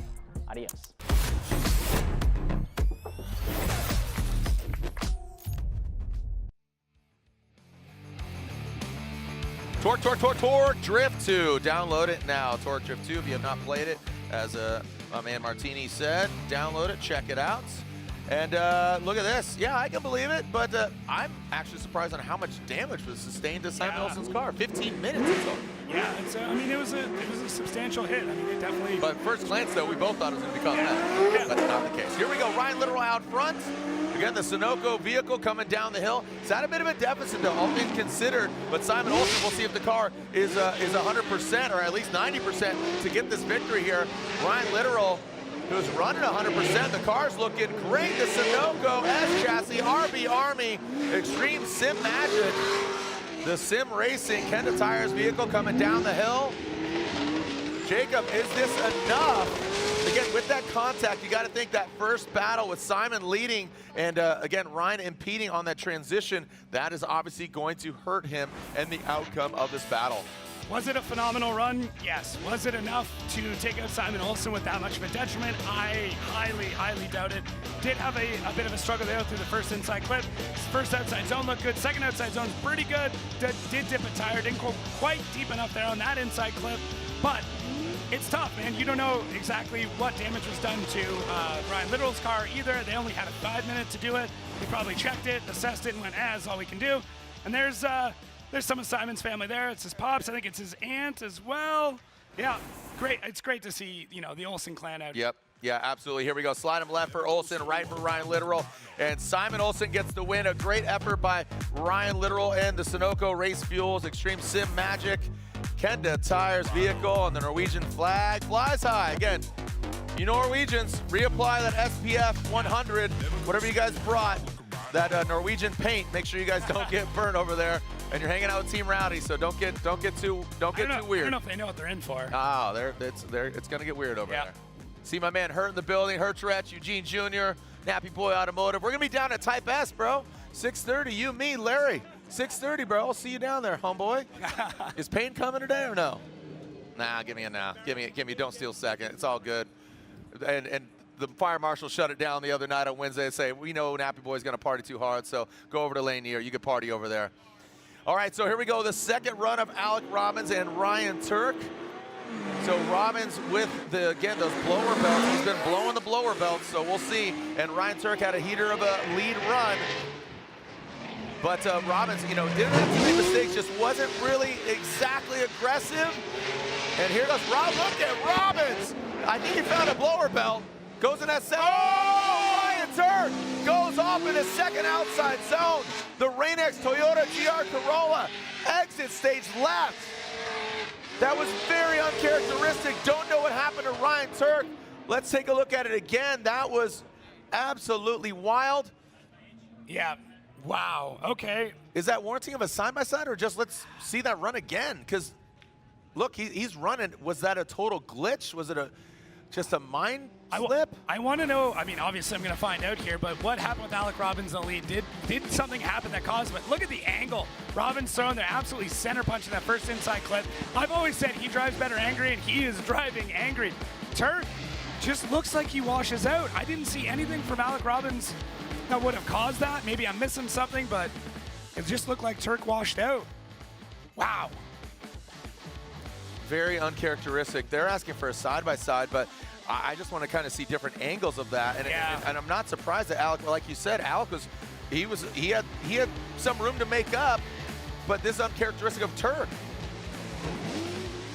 Adios. Tuerck Drift 2. Download it now. Tuerck Drift 2, if you have not played it, as my man Martini said, download it, check it out. And look at this. Yeah, I can believe it, but I'm actually surprised on how much damage was sustained to Simon Olsen's car. 15 minutes. Yeah, it's, I mean, it was a substantial hit. I mean, it definitely. But first glance, though, we both thought it was going to be cosmetic. But not the case. Here we go. Ryan Literal out front. Again, the Sunoco vehicle coming down the hill. It's at a bit of a deficit, though, all things considered. But Simon Olsen, we'll see if the car is 100% or at least 90% to get this victory here. Ryan Literal, who's running 100%. The car's looking great. The Sunoco S chassis, RB Army, Extreme Sim Magic. The Sim Racing Kenda Tires vehicle coming down the hill. Jacob, is this enough? Again, with that contact, you got to think that first battle with Simon leading and, again, Ryan impeding on that transition, that is obviously going to hurt him and the outcome of this battle. Was it a phenomenal run? Yes. Was it enough to take out Simon Olsen with that much of a detriment? I highly, highly doubt it. Did have a bit of a struggle there through the first inside clip. First outside zone looked good. Second outside zone's pretty good. Did dip a tire. Didn't go quite deep enough there on that inside clip. But it's tough, man. You don't know exactly what damage was done to Ryan Literal's car either. They only had 5 minutes to do it. They probably checked it, assessed it, and went, as all we can do. And there's some of Simon's family there. It's his pops. I think it's his aunt as well. Yeah, great. It's great to see, you know, the Olsen clan out. Yep. Yeah, absolutely. Here we go. Slide him left for Olsen, right for Ryan Literal. And Simon Olsen gets the win. A great effort by Ryan Literal and the Sunoco Race Fuels Extreme Sim Magic Kenda Tires vehicle, and the Norwegian flag flies high. Again, you Norwegians, reapply that SPF 100, whatever you guys brought, that Norwegian paint. Make sure you guys don't get burned over there. And you're hanging out with Team Rowdy, so don't get too weird. I don't know if they know what they're in for. Oh, it's gonna get weird over there. See my man Hurt in the building, Hertretch, Eugene Jr., Nappy Boy Automotive. We're gonna be down at Type S, bro. 6:30, you, me, Larry. 6:30, bro. I'll see you down there, homeboy. Is Payne coming today or no? Nah, give me a now. Give me. Don't steal second. It's all good. And the fire marshal shut it down the other night on Wednesday and say, we know Nappy Boy's gonna party too hard, so go over to Lanier. You can party over there. All right, so here we go. The second run of Alec Robbins and Ryan Tuerck. So Robbins with those blower belts. He's been blowing the blower belts, so we'll see. And Ryan Tuerck had a heater of a lead run. But Robbins, didn't have too many mistakes, just wasn't really exactly aggressive. And here goes look at Robbins. I think he found a blower belt. Goes in that second. Oh, Ryan Tuerck goes off in his second outside zone. The Rain-X Toyota GR Corolla exit stage left. That was very uncharacteristic. Don't know what happened to Ryan Tuerck. Let's take a look at it again. That was absolutely wild. Yeah. Wow. Okay. Is that warranting of a side-by-side, or just let's see that run again? Because, look, he's running. Was that a total glitch? Was it just a mind slip? I want to know. I mean, obviously, I'm going to find out here, but what happened with Alec Robbins in the lead? Did something happen that caused it? Look at the angle. Robbins throwing there, absolutely center punching that first inside clip. I've always said he drives better angry, and he is driving angry. Tuerck just looks like he washes out. I didn't see anything from Alec Robbins that would have caused that. Maybe I'm missing something, but it just looked like Tuerck washed out. Wow. Very uncharacteristic. They're asking for a side-by-side, but I just want to kind of see different angles of that. And I'm not surprised that Alec, like you said, Alec he had some room to make up. but this is uncharacteristic of Tuerck.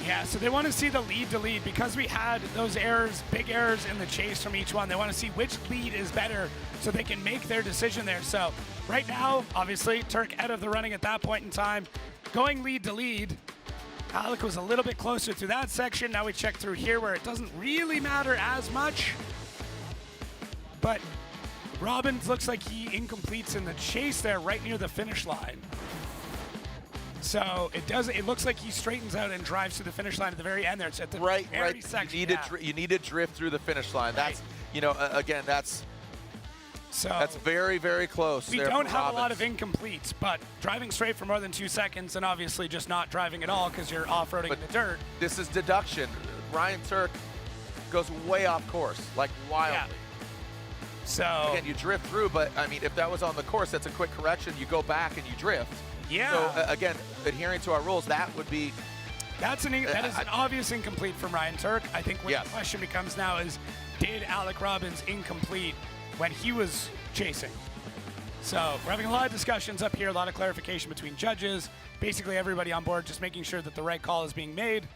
Yeah, so they want to see the lead to lead because we had those errors, big errors in the chase from each one. They want to see which lead is better so they can make their decision there. So right now, obviously, Tuerck out of the running at that point in time. Going lead to lead, Pawlak was a little bit closer through that section. Now we check through here where it doesn't really matter as much. But Robbins looks like he incompletes in the chase there right near the finish line. So it looks like he straightens out and drives to the finish line at the very end there. It's at the very section. You need to drift through the finish line. That's, you know, again, that's very, very close. We don't have a lot of incompletes, but driving straight for more than 2 seconds and obviously just not driving at all because you're off-roading in the dirt. This is deduction. Ryan Tuerck goes way off course, like wildly. Yeah. So again, you drift through, but I mean, if that was on the course, that's a quick correction. You go back and you drift. Yeah. So again, adhering to our rules, that would be. That is an obvious incomplete from Ryan Tuerck. I think what the question becomes now is, did Alec Robbins incomplete when he was chasing? So we're having a lot of discussions up here, a lot of clarification between judges, basically everybody on board, just making sure that the right call is being made.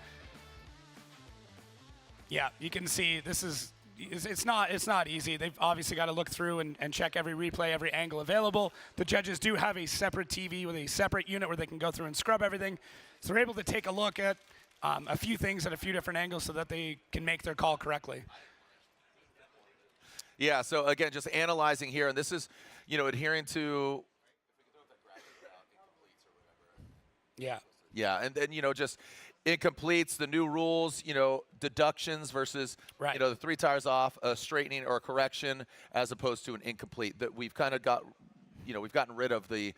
Yeah, you can see this is. It's not easy. They've obviously got to look through and check every replay, every angle available. The judges do have a separate TV with a separate unit where they can go through and scrub everything. So they're able to take a look at a few things at a few different angles so that they can make their call correctly. Yeah, so again, just analyzing here, and this is, you know, adhering to. Yeah. Yeah, and then, you know, just incompletes, the new rules, you know, deductions versus, you know, the 3 tires off, a straightening or a correction as opposed to an incomplete. That we've kind of got, you know, we've gotten rid of the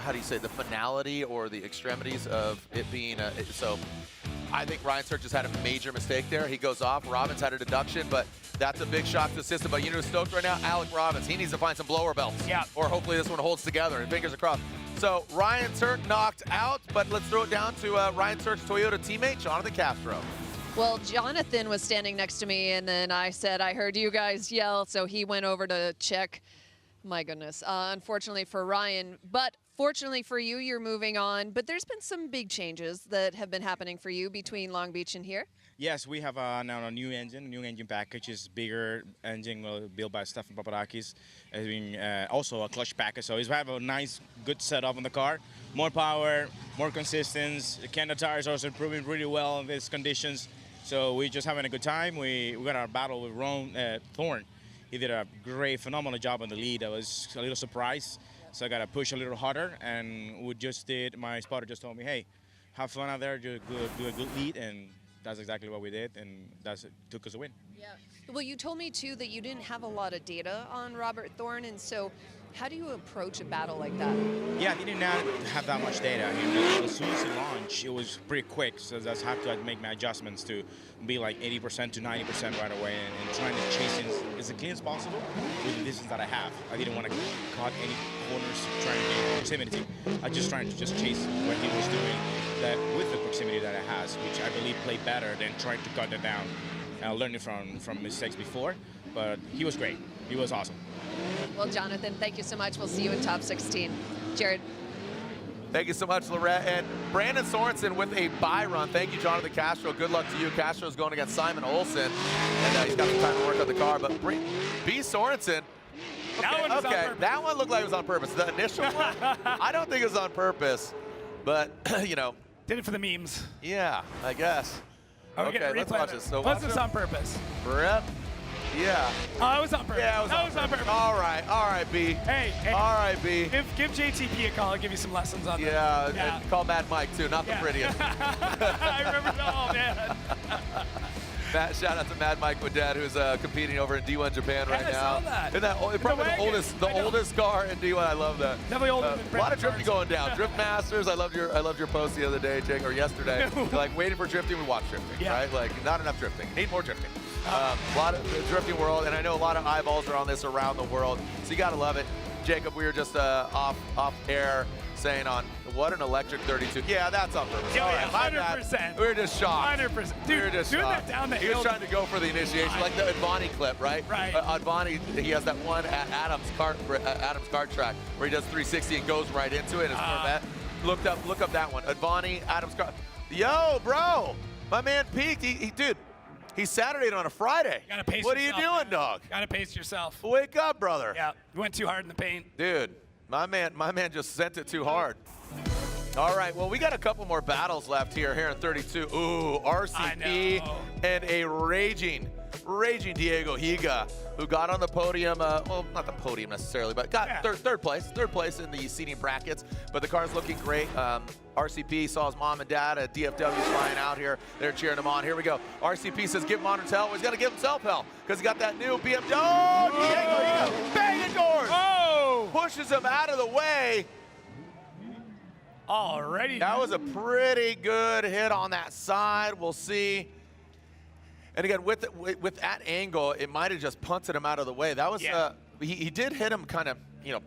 how do you say, the finality or the extremities of it being a, so I think Ryan Tuerck just had a major mistake there. He goes off. Robbins had a deduction, but that's a big shock to the system. But you know who's stoked right now? Alec Robbins. He needs to find some blower belts. Yeah. Or hopefully this one holds together, and fingers crossed. So Ryan Tuerck knocked out, but let's throw it down to Ryan Tuerck's Toyota teammate, Jonathan Castro. Well, Jonathan was standing next to me, and then I said, I heard you guys yell, so he went over to check. My goodness. Unfortunately for Ryan, but fortunately for you, you're moving on. But there's been some big changes that have been happening for you between Long Beach and here. Yes, we have now a new engine package. Is bigger engine built by Stefan Papadakis. Also a clutch package, so we have a nice, good setup on the car. More power, more consistency. The Canada tires are also improving really well in these conditions. So we're just having a good time. We got our battle with Thorne. He did a great, phenomenal job on the lead. I was a little surprised, so I got to push a little harder. And we just did. My spotter just told me, "Hey, have fun out there, do a good lead," and that's exactly what we did, and it took us a win. Yeah. Well, you told me too that you didn't have a lot of data on Robert Thorne, and so how do you approach a battle like that? Yeah, I did not have that much data. As soon as he launched, it was pretty quick, so I just have to make my adjustments to be like 80% to 90% right away, and trying to chase in as clean as possible with the distance that I have. I didn't want to cut any corners trying to gain proximity. I just trying to chase what he was doing that with the proximity that it has, which I believe played better than trying to cut it down. Learning from mistakes before, but he was great. He was awesome. Well, Jonathan, thank you so much. We'll see you in top 16. Jared. Thank you so much, Lorette. And Brandon Sorensen with a bye run. Thank you, Jonathan Castro. Good luck to you. Castro's going against Simon Olsen, and he's got some time to work on the car. But B. Sorensen. Okay, that one looked like it was on purpose. The initial one, I don't think it was on purpose, but you know. Did it for the memes. Yeah, I guess. Okay, let's watch this. So was this on purpose? Brett? Yeah. Oh, it was on purpose. Yeah, it was on purpose. All right, B. Hey. All right, B. Give JTP a call and give you some lessons on that. Yeah, and call Mad Mike too, not the prettiest. I remember that. Oh, man. Shout out to Mad Mike Wadad, who's competing over in D1 Japan right now. I saw that. Isn't that probably the oldest car in D1? I love that. Definitely older than a lot of drifting going down. Drift Masters. I loved your post the other day, Jake, or yesterday. Like waiting for drifting, we watch drifting, right? Like not enough drifting. Need more drifting. A lot of the drifting world, and I know a lot of eyeballs are on this around the world, so you gotta love it. Jacob, we were just off air saying on what an electric 32. Yeah, that's on purpose. Yeah, All yeah, right, my bad. 100%. We were just shocked. 100%. We Dude, were just doing shocked. that down the He hill. was trying to go for the initiation, like the Advani clip, right? Right. Advani, he has that one at Adam's kart track where he does 360 and goes right into it in his Corvette. Look up that one. Advani, Adam's kart. Yo, bro, my man peaked. Dude, he Saturdayed on a Friday. Gotta pace what yourself, are you doing, man. dog? Gotta pace yourself. Wake up, brother. Yeah, you went too hard in the paint. Dude, my man just sent it too hard. All right, well, we got a couple more battles left here in 32. Ooh, RCP and a raging Diego Higa, who got on the podium, well, not the podium necessarily, but got third place in the seating brackets, but the car's looking great. RCP saw his mom and dad at DFW flying out here. They're cheering him on. Here we go. RCP says give him honors hell. Well, he's got to give himself hell because he got that new BMW. Oh, Diego Higa, banging doors. Oh! Pushes him out of the way. Already. That was a pretty good hit on that side. We'll see. And again, with that angle, it might have just punted him out of the way. That was he did hit him kind of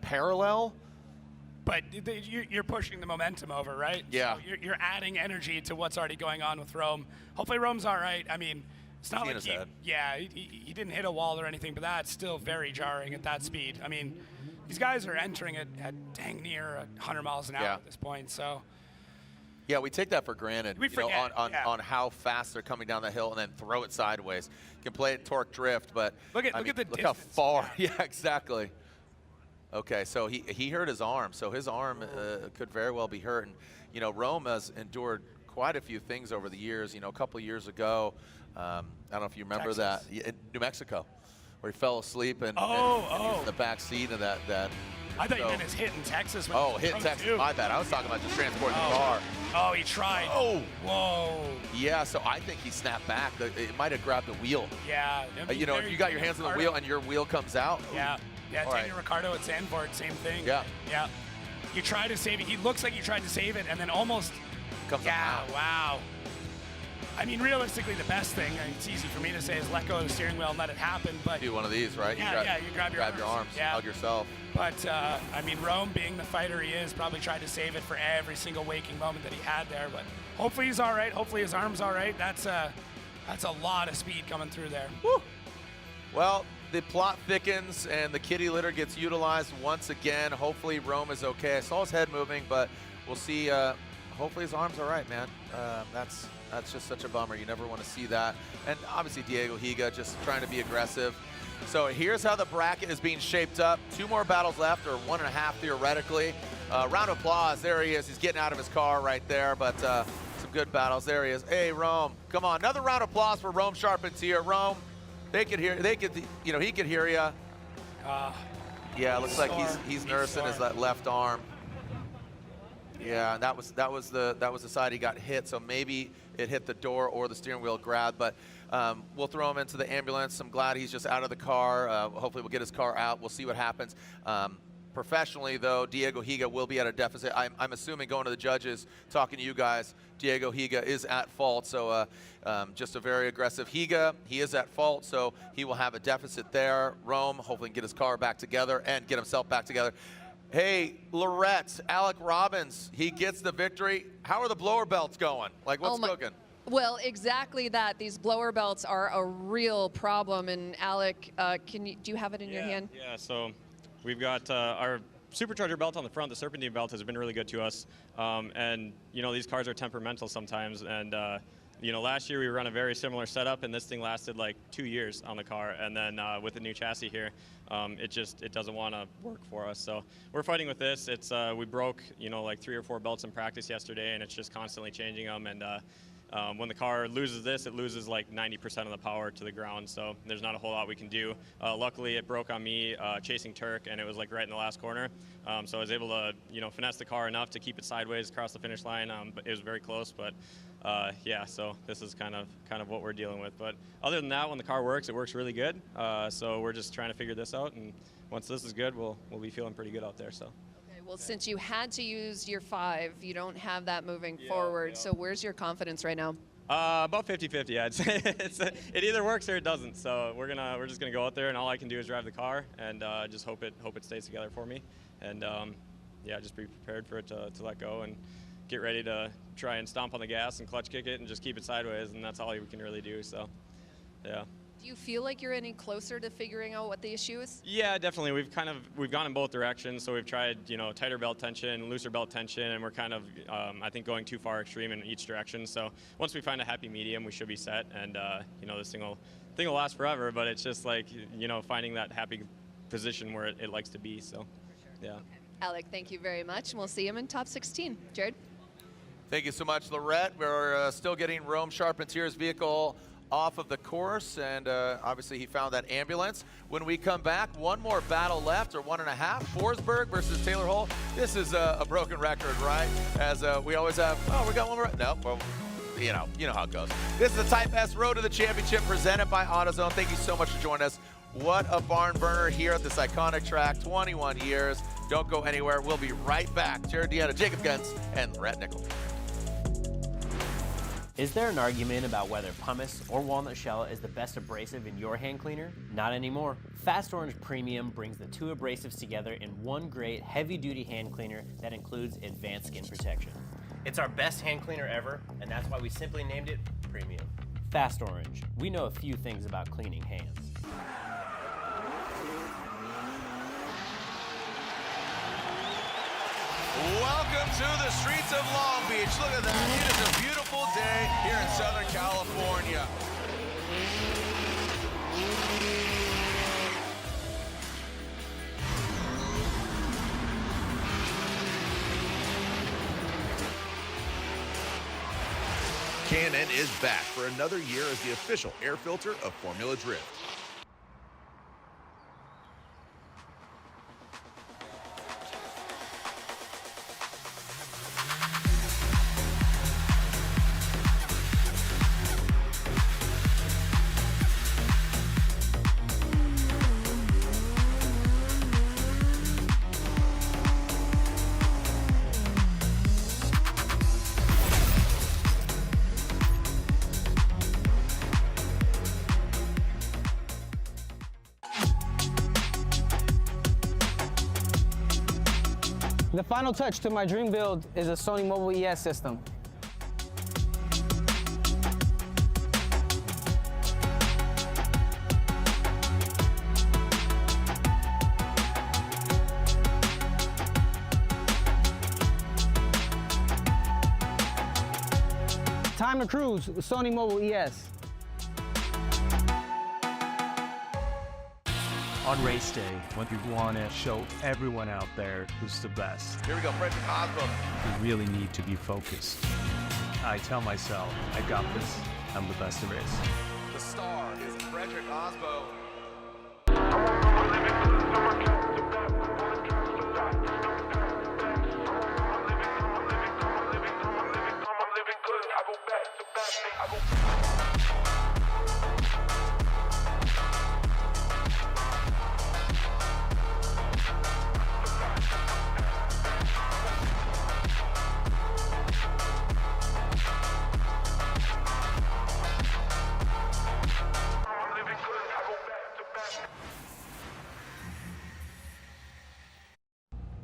parallel. But you're pushing the momentum over, right? Yeah. So you're adding energy to what's already going on with Rome. Hopefully Rome's all right. I mean, it's not like he didn't hit a wall or anything, but that's still very jarring at that speed. I mean, these guys are entering at dang near 100 miles an hour at this point, so. Yeah, we take that for granted. We forget, on how fast they're coming down the hill and then throw it sideways. You can play it Tuerck drift, but look at the look distance. how far. Yeah, exactly. Okay, so he hurt his arm, so his arm could very well be hurt. And Rome has endured quite a few things over the years. A couple of years ago, I don't know if you remember that in New Mexico, where he fell asleep and he was in the back seat of that. I thought you meant his hit in Texas. Hit in Texas. My bad. I was talking about just transporting the car. Oh, he tried. Oh. Whoa. Yeah, so I think he snapped back. It might have grabbed the wheel. Yeah. If you got your hands on the wheel and your wheel comes out. Yeah. Yeah, Daniel Ricciardo at Zandvoort, same thing. Yeah. Yeah. You try to save it. He looks like you tried to save it and then almost comes out. Wow. I mean, realistically, the best thing, it's easy for me to say, is let go of the steering wheel and let it happen. But do one of these, right? You grab your arms. Yeah. Hug yourself. But, I mean, Rome, being the fighter he is, probably tried to save it for every single waking moment that he had there. But hopefully he's all right. Hopefully his arm's all right. That's a lot of speed coming through there. Woo. Well, the plot thickens and the kitty litter gets utilized once again. Hopefully Rome is okay. I saw his head moving, but we'll see. Hopefully his arm's all right, man. That's just such a bummer. You never want to see that. And obviously Diego Higa just trying to be aggressive. So here's how the bracket is being shaped up. 2 more battles left, or 1.5 theoretically. Round of applause. There he is. He's getting out of his car right there, but some good battles. There he is. Hey, Rome, come on. Another round of applause for Rome Charpentier. Rome, they could hear. He could hear you. Yeah, it looks like he's nursing his left arm. Yeah, that was the side he got hit. So maybe it hit the door or the steering wheel grabbed. But we'll throw him into the ambulance. I'm glad he's just out of the car. Hopefully we'll get his car out. We'll see what happens. Professionally, though, Diego Higa will be at a deficit. I'm assuming, going to the judges, talking to you guys, Diego Higa is at fault. So just a very aggressive Higa. He is at fault, so he will have a deficit there. Rome, hopefully can get his car back together and get himself back together. Hey, Lorette, Alec Robbins, he gets the victory. How are the blower belts going? Like, what's cooking? Well, exactly that. These blower belts are a real problem. And Alec, do you have it in your hand? Yeah, so we've got our supercharger belt on the front. The Serpentine belt has been really good to us. And, these cars are temperamental sometimes. And, last year we run a very similar setup, and this thing lasted like 2 years on the car. And then with the new chassis here, it doesn't want to work for us. So we're fighting with this. It's we broke like 3 or 4 belts in practice yesterday, and it's just constantly changing them. And when the car loses this, it loses like 90% of the power to the ground. So there's not a whole lot we can do. Luckily, it broke on me chasing Tuerck, and it was like right in the last corner. So I was able to finesse the car enough to keep it sideways across the finish line. But it was very close. But yeah, so this is kind of what we're dealing with. But other than that, when the car works, it works really good. So we're just trying to figure this out, and once this is good, we'll be feeling pretty good out there. So. Okay, well, since you had to use your 5, you don't have that moving forward. Yeah. So where's your confidence right now? About 50-50, I'd say. It either works or it doesn't. So we're just gonna go out there, and all I can do is drive the car and just hope it stays together for me. And yeah, just be prepared for it to let go and get ready to try and stomp on the gas and clutch kick it and just keep it sideways, and that's all we can really do. So, yeah. Do you feel like you're any closer to figuring out what the issue is? Yeah, definitely. We've gone in both directions. So we've tried, tighter belt tension, looser belt tension, and we're kind of, I think, going too far extreme in each direction. So once we find a happy medium, we should be set, and this thing will last forever. But it's just like, finding that happy position where it likes to be. So, yeah. Okay. Alec, thank you very much, and we'll see him in top 16. Jared. Thank you so much, Lorette. We're still getting Rome Charpentier's vehicle off of the course, and obviously he found that ambulance. When we come back, one more battle left, or 1.5. Forsberg versus Taylor Hall. This is a broken record, right? As we always have, oh, we got one more. No, well, you know how it goes. This is the Type S Road to the Championship presented by AutoZone. Thank you so much for joining us. What a barn burner here at this iconic track, 21 years. Don't go anywhere. We'll be right back. Jared Deanna, Jacob Gens, and Rhett Nickel. Is there an argument about whether pumice or walnut shell is the best abrasive in your hand cleaner? Not anymore. Fast Orange Premium brings the two abrasives together in one great heavy-duty hand cleaner that includes advanced skin protection. It's our best hand cleaner ever, and that's why we simply named it Premium. Fast Orange. We know a few things about cleaning hands. Welcome to the streets of Long Beach. Look at that. It is a beautiful day here in Southern California. K&N is back for another year as the official air filter of Formula Drift. The final touch to my dream build is a Sony Mobile ES system. Time to cruise with Sony Mobile ES. On race day, when we want to show everyone out there who's the best. Here we go, Frederick Aasbo. We really need to be focused. I tell myself, I got this. I'm the best there is. The star is Frederick Aasbo.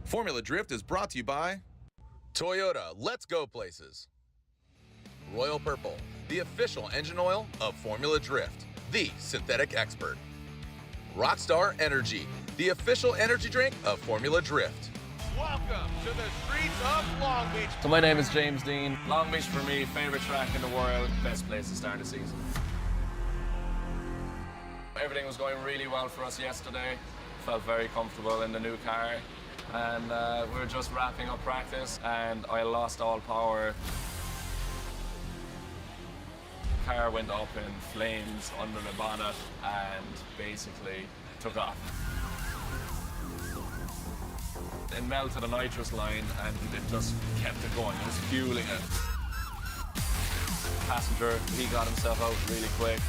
Formula Drift is brought to you by Toyota, let's go places. Royal Purple, the official engine oil of Formula Drift, the synthetic expert. Rockstar Energy, the official energy drink of Formula Drift. Welcome to the streets of Long Beach. So my name is James Dean. Long Beach for me, favorite track in the world, best place to start the season. Everything was going really well for us yesterday. Felt very comfortable in the new car. And we were just wrapping up practice and I lost all power. The car went up in flames under the bonnet and basically took off. It melted a nitrous line and it just kept it going. It was fueling it. Passenger, he got himself out really quick.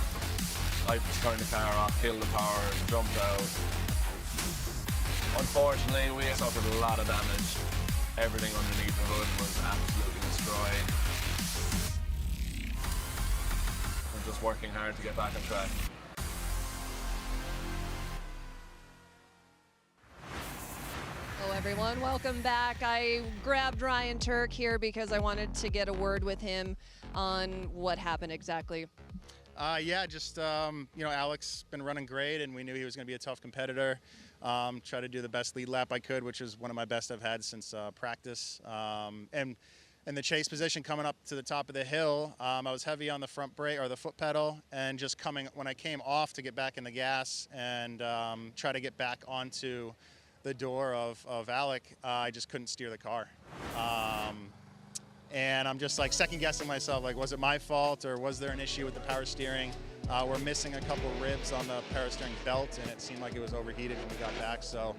I just turned the car off, killed the power, jumped out. Unfortunately, we suffered a lot of damage. Everything underneath the hood was absolutely destroyed. and just working hard to get back on track. Hello everyone, welcome back. I grabbed Ryan Tuerck here because I wanted to get a word with him on what happened exactly. Yeah, just, you know, Alex been running great, and we knew he was going to be a tough competitor. Try to do the best lead lap I could, which is one of my best I've had since practice. And in the chase position coming up to the top of the hill, I was heavy on the front brake or the foot pedal, and just when I came off to get back in the gas and try to get back onto the door of Alec, I just couldn't steer the car. And I'm just like second guessing myself, like, was it my fault or was there an issue with the power steering? We're missing a couple ribs on the power steering belt, and it seemed like it was overheated when we got back. So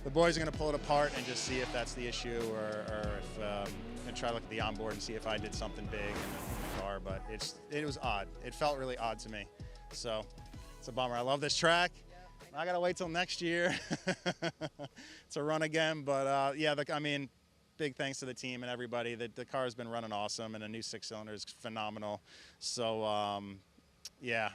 the boys are going to pull it apart and just see if that's the issue, or if and try to look at the onboard and see if I did something big in the car. But it was odd. It felt really odd to me. So it's a bummer. I love this track. I got to wait till next year to run again. But yeah, I mean, big thanks to the team and everybody. The car has been running awesome, and a new 6-cylinder is phenomenal. So yeah,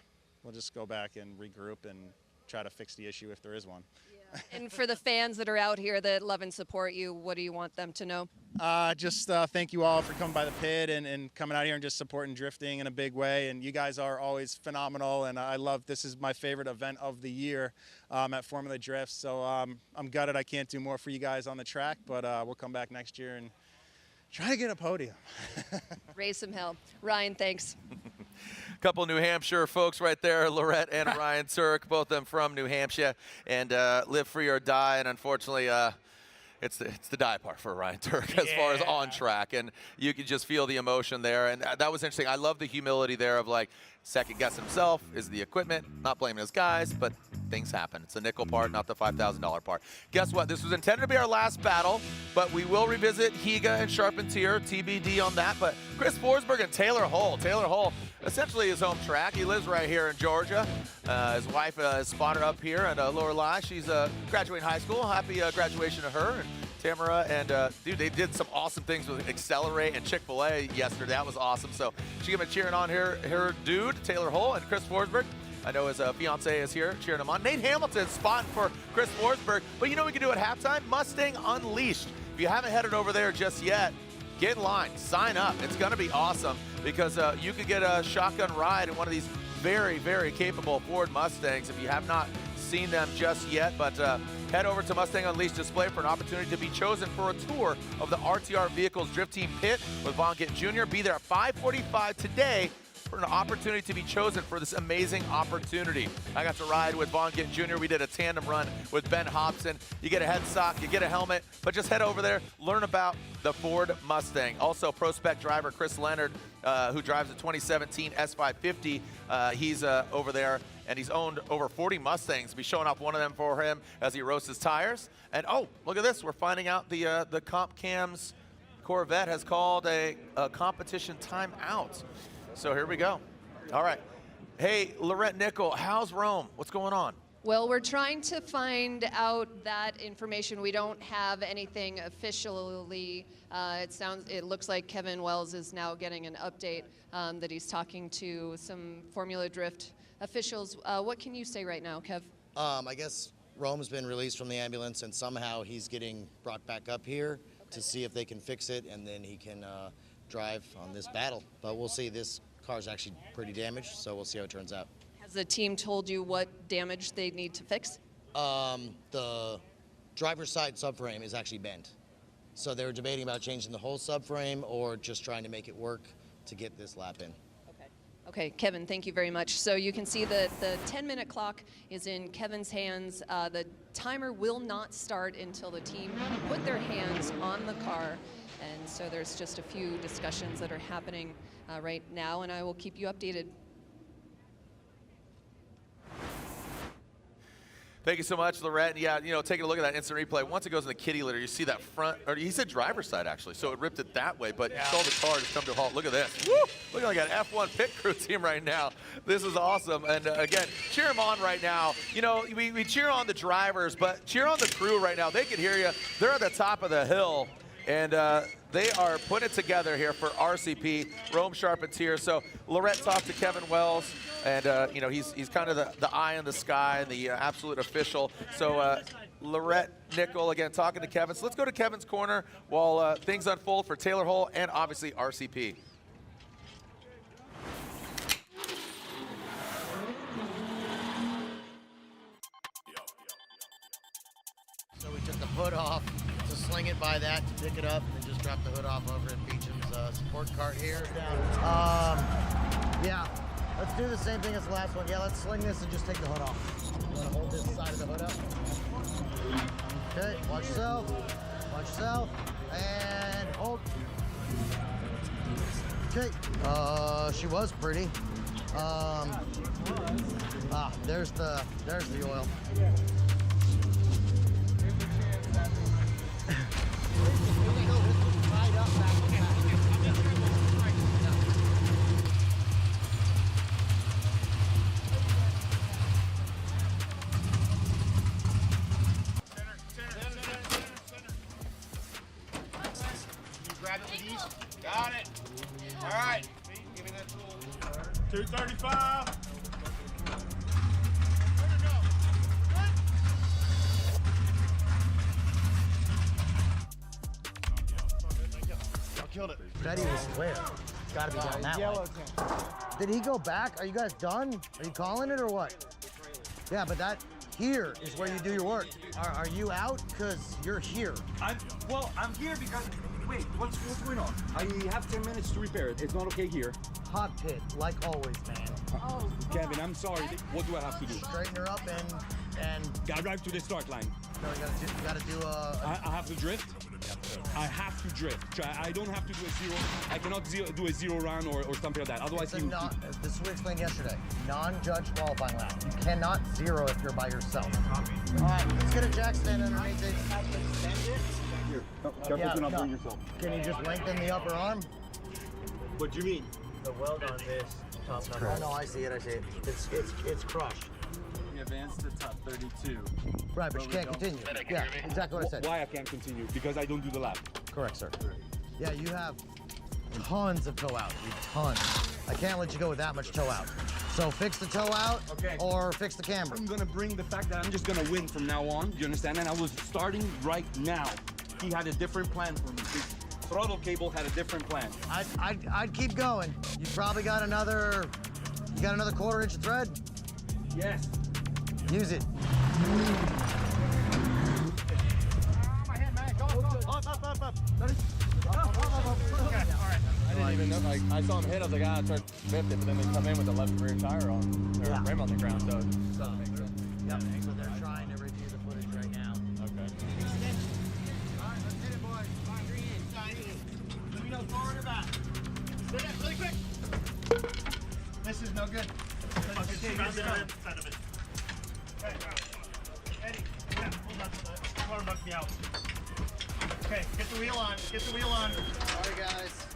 we'll just go back and regroup and try to fix the issue if there is one. Yeah. And for the fans that are out here that love and support you, what do you want them to know? Just thank you all for coming by the pit and coming out here and just supporting drifting in a big way. And you guys are always phenomenal, and I love, this is my favorite event of the year at Formula Drift. So I'm gutted I can't do more for you guys on the track, but we'll come back next year and try to get a podium. Raise some hell. Ryan, thanks. Couple New Hampshire folks right there, Lorette and Ryan Tuerck, both of them from New Hampshire, and live free or die. And unfortunately, it's the die part for Ryan Tuerck as far as on track, and you can just feel the emotion there. And that was interesting. I love the humility there of like second guess himself, is the equipment, not blaming his guys, but things happen. It's the nickel part, not the $5,000 part. Guess what? This was intended to be our last battle, but we will revisit Higa and Charpentier, TBD on that. But Chris Forsberg and Taylor Hull. Taylor Hull, essentially his home track. He lives right here in Georgia. His wife is spotted up here in Lorelei. She's graduating high school. Happy graduation to her. And Tamara, and dude, they did some awesome things with Accelerate and Chick-fil-A yesterday. That was awesome. So she gave a cheering on her dude, Taylor Hull, and Chris Forsberg. I know his fiance is here cheering him on. Nate Hamilton spotting for Chris Forsberg. But you know what we can do at halftime? Mustang Unleashed. If you haven't headed over there just yet, get in line, sign up. It's going to be awesome because you could get a shotgun ride in one of these very, very capable Ford Mustangs if you have not seen them just yet. But head over to Mustang Unleashed display for an opportunity to be chosen for a tour of the RTR Vehicles Drift Team Pit with Wang Jr. Be there at 5:45 today for an opportunity to be chosen for this amazing opportunity. I got to ride with Vaughn Gittin Jr. We did a tandem run with Ben Hobson. You get a head sock, you get a helmet, but just head over there, learn about the Ford Mustang. Also, Pro Spec driver Chris Leonard, who drives a 2017 S550, he's over there, and he's owned over 40 Mustangs. Be showing off one of them for him as he roasts his tires. And oh, look at this, we're finding out the Comp Cams Corvette has called a competition timeout. So here we go. All right. Hey, Lorette Nickel, how's Rome? What's going on? Well, we're trying to find out that information. We don't have anything officially. It looks like Kevin Wells is now getting an update that he's talking to some Formula Drift officials. What can you say right now, Kev? I guess Rome's been released from the ambulance, and somehow he's getting brought back up here to see if they can fix it, and then he can drive on this battle. But we'll see. This car's actually pretty damaged, so we'll see how it turns out. Has the team told you what damage they need to fix? The driver's side subframe is actually bent. So they were debating about changing the whole subframe or just trying to make it work to get this lap in. Okay, Kevin, thank you very much. So you can see that the 10-minute clock is in Kevin's hands. The timer will not start until the team put their hands on the car. And so there's just a few discussions that are happening right now, and I will keep you updated. Thank you so much, Lorette. Yeah, you know, taking a look at that instant replay, once it goes in the kitty litter, you see that front, or he said driver's side actually, so it ripped it that way, but you saw the car just come to a halt. Look at this. Woo! Looking like an F1 pit crew team right now. This is awesome. And again, cheer them on right now. You know, we cheer on the drivers, but cheer on the crew right now. They can hear you. They're at the top of the hill. And they are putting it together here for RCP, Rome Charpentier. So Lorette talked to Kevin Wells, and you know, he's kind of the eye in the sky, the absolute official. So Lorette, Nickel, again, talking to Kevin. So let's go to Kevin's corner while things unfold for Taylor Hull and obviously RCP. So we took the hood off to sling it by that, to pick it up, and then just drop the hood off over at Beachum's support cart here. Yeah, let's do the same thing as the last one. Yeah, let's sling this and just take the hood off. I'm gonna hold this side of the hood up. Okay, watch yourself, and hold. Okay, she was pretty. There's the oil. Grab it with ease. Got it. All right. Give me that tool. 235. Killed it. Betty was where? It's gotta be down that way. Did he go back? Are you guys done? Are you calling it or what? Yeah, but that here is where you do your work. Are you out? Because you're here. I'm here because, wait, what's going on? I have 10 minutes to repair it. It's not okay here. Hot pit, like always, man. Kevin, I'm sorry. What do I have to do? Straighten her up and arrive to the start line. No, you gotta do I have to drift? I have to drift. I don't have to do a zero. I cannot do a zero run or something like that. Otherwise, this is what we explained yesterday. Non-judge qualifying lap. You cannot zero if you're by yourself. All right, let's get a jack stand underneath it. Here, careful to not burn yourself. Can you just lengthen the upper arm? What do you mean? The weld on this top number. No, I see it. It's crushed. We advanced to top 32. Right, but you can't continue. Yeah, exactly what I said. Why I can't continue? Because I don't do the lap. Correct, sir. Yeah, you have tons of toe out. Tons. I can't let you go with that much toe out. So fix the toe out, or fix the camber. I'm gonna bring the fact that I'm just gonna win from now on. You understand? And I was starting right now. He had a different plan for me. His throttle cable had a different plan. I'd keep going. You probably got another. You got another 1/4 inch of thread? Yes. Use it. I didn't even know. Like, I saw him hit. I was like, I tried to lift it, but then they come in with the left rear tire on, or rim on the ground. So, yep. So they're trying to review the footage right now. Okay. All right, let's hit it, boys. Let me know forward or back. Spin it really quick. This is no good. Hey, Eddie, yeah, hold on to that. You want to knock me out. Okay, get the wheel on. Get the wheel on. Sorry, guys.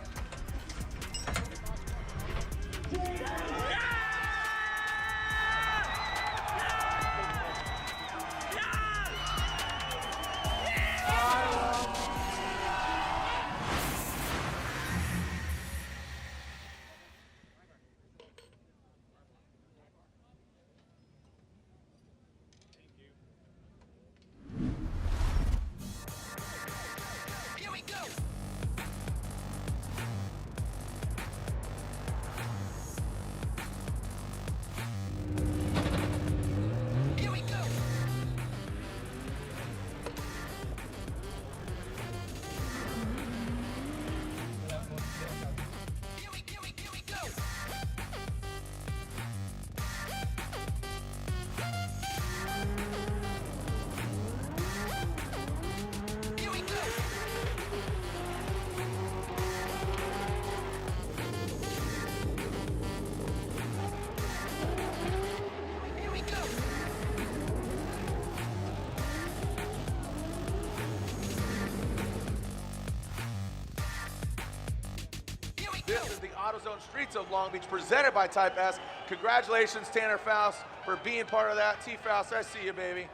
This is the AutoZone Streets of Long Beach, presented by Type S. Congratulations, Tanner Faust, for being part of that. T. Faust, I see you, baby.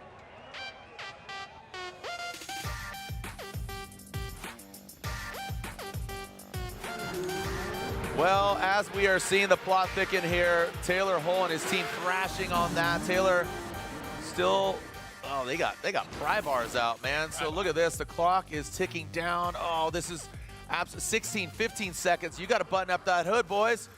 Well, as we are seeing the plot thicken here, Taylor Hull and his team thrashing on that. Taylor still, oh, they got pry bars out, man. So look at this, the clock is ticking down. Oh, this is 16, 15 seconds. You got to button up that hood, boys.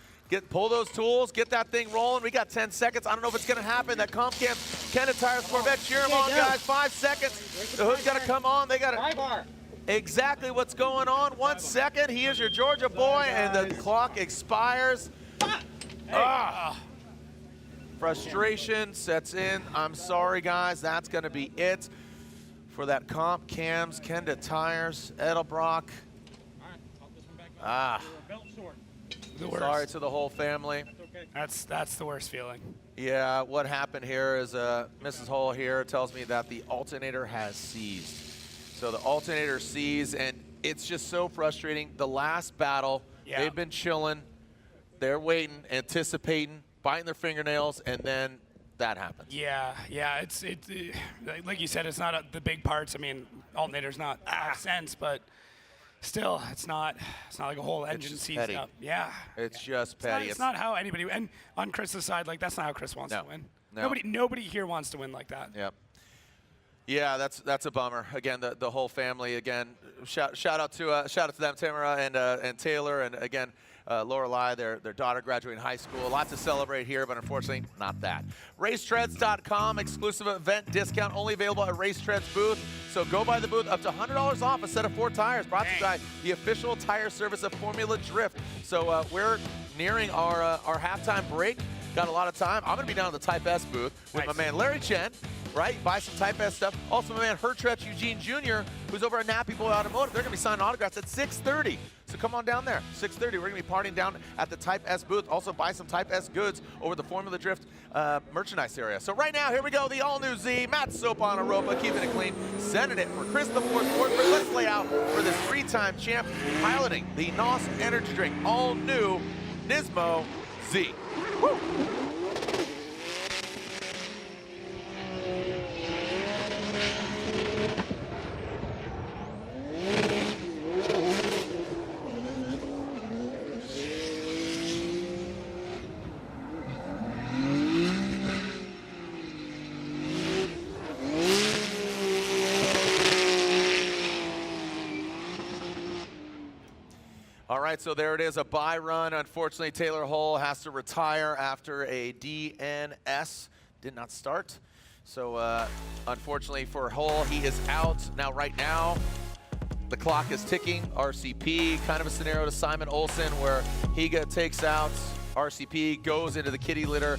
Pull those tools, get that thing rolling. We got 10 seconds. I don't know if it's going to happen. That comp camp, Canada Tires Corvette, cheer them on, guys. 5 seconds. The hood's got to come on. They got to. Exactly what's going on. 1 second. He is your Georgia boy, and the clock expires. Frustration sets in. I'm sorry, guys. That's going to be it for that comp cams, Kenda Tires, Edelbrock. Sorry to the whole family. That's the worst feeling. Yeah, what happened here is Mrs. Hull here tells me that the alternator has seized. So the alternator seized, and it's just so frustrating. The last battle, they've been chilling. They're waiting, anticipating, biting their fingernails, and then that happens. Yeah, it's like you said, it's not the big parts. I mean, alternator's not sense, but still, it's not like a whole engine seized up. Yeah. It's just petty. It's not how anybody, and on Chris's side, like that's not how Chris wants to win. No. Nobody here wants to win like that. Yep. Yeah, that's a bummer. Again, the whole family. Again, shout out to them, Tamara and Taylor, and again, Lorelei, their daughter graduating high school. A lot to celebrate here, but unfortunately, not that. RaceTreads.com, exclusive event discount, only available at RaceTreads booth. So go by the booth, up to $100 off a set of 4 tires. Brought to you by the official tire service of Formula Drift. So we're nearing our halftime break. Got a lot of time. I'm going to be down at the Type S booth with my man Larry Chen. Right, buy some Type S stuff. Also, my man Hertretch Eugene Jr., who's over at Nappy Boy Automotive. They're going to be signing autographs at 6:30. So come on down there, 6:30. We're going to be partying down at the Type S booth. Also, buy some Type S goods over the Formula Drift merchandise area. So right now, here we go, the all-new Z, Matt Soap on Europa, keeping it clean, sending it for Chris the Fourth Forsberg. Let's lay out for this 3-time champ, piloting the NOS Energy Drink, all-new Nismo Z. Woo! All right, so there it is, a bye run. Unfortunately, Taylor Hull has to retire after a DNS. Did not start. So unfortunately for Hull, he is out. Now, right now, the clock is ticking. RCP, kind of a scenario to Simon Olsen where Higa takes out RCP, goes into the kitty litter.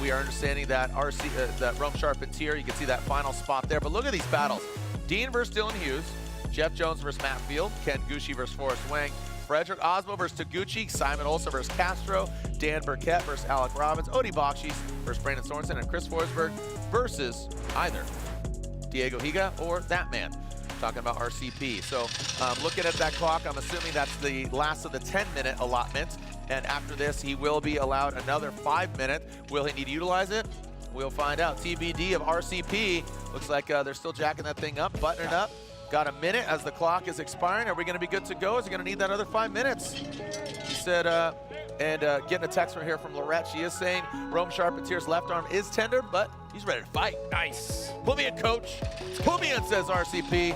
We are understanding that that Rome Charpentier, you can see that final spot there. But look at these battles. Dean versus Dylan Hughes, Jeff Jones versus Matt Field, Ken Gushi versus Forrest Wang, Frederick Aasbo versus Taguchi, Simon Olsen versus Castro, Dan Burkett versus Alec Robbins, Odie Bakshis versus Brandon Sorensen, and Chris Forsberg versus either Diego Higa or that man. Talking about RCP. So looking at that clock, I'm assuming that's the last of the 10-minute allotment. And after this, he will be allowed another 5-minute. Will he need to utilize it? We'll find out. TBD of RCP. Looks like they're still jacking that thing up, buttoning it up. Got a minute as the clock is expiring. Are we going to be good to go? Is he going to need that other 5 minutes? He said, and getting a text from here from Lorette. She is saying Rome Charpentier's left arm is tender, but he's ready to fight. Nice. Put me in, coach. Put me in, says RCP.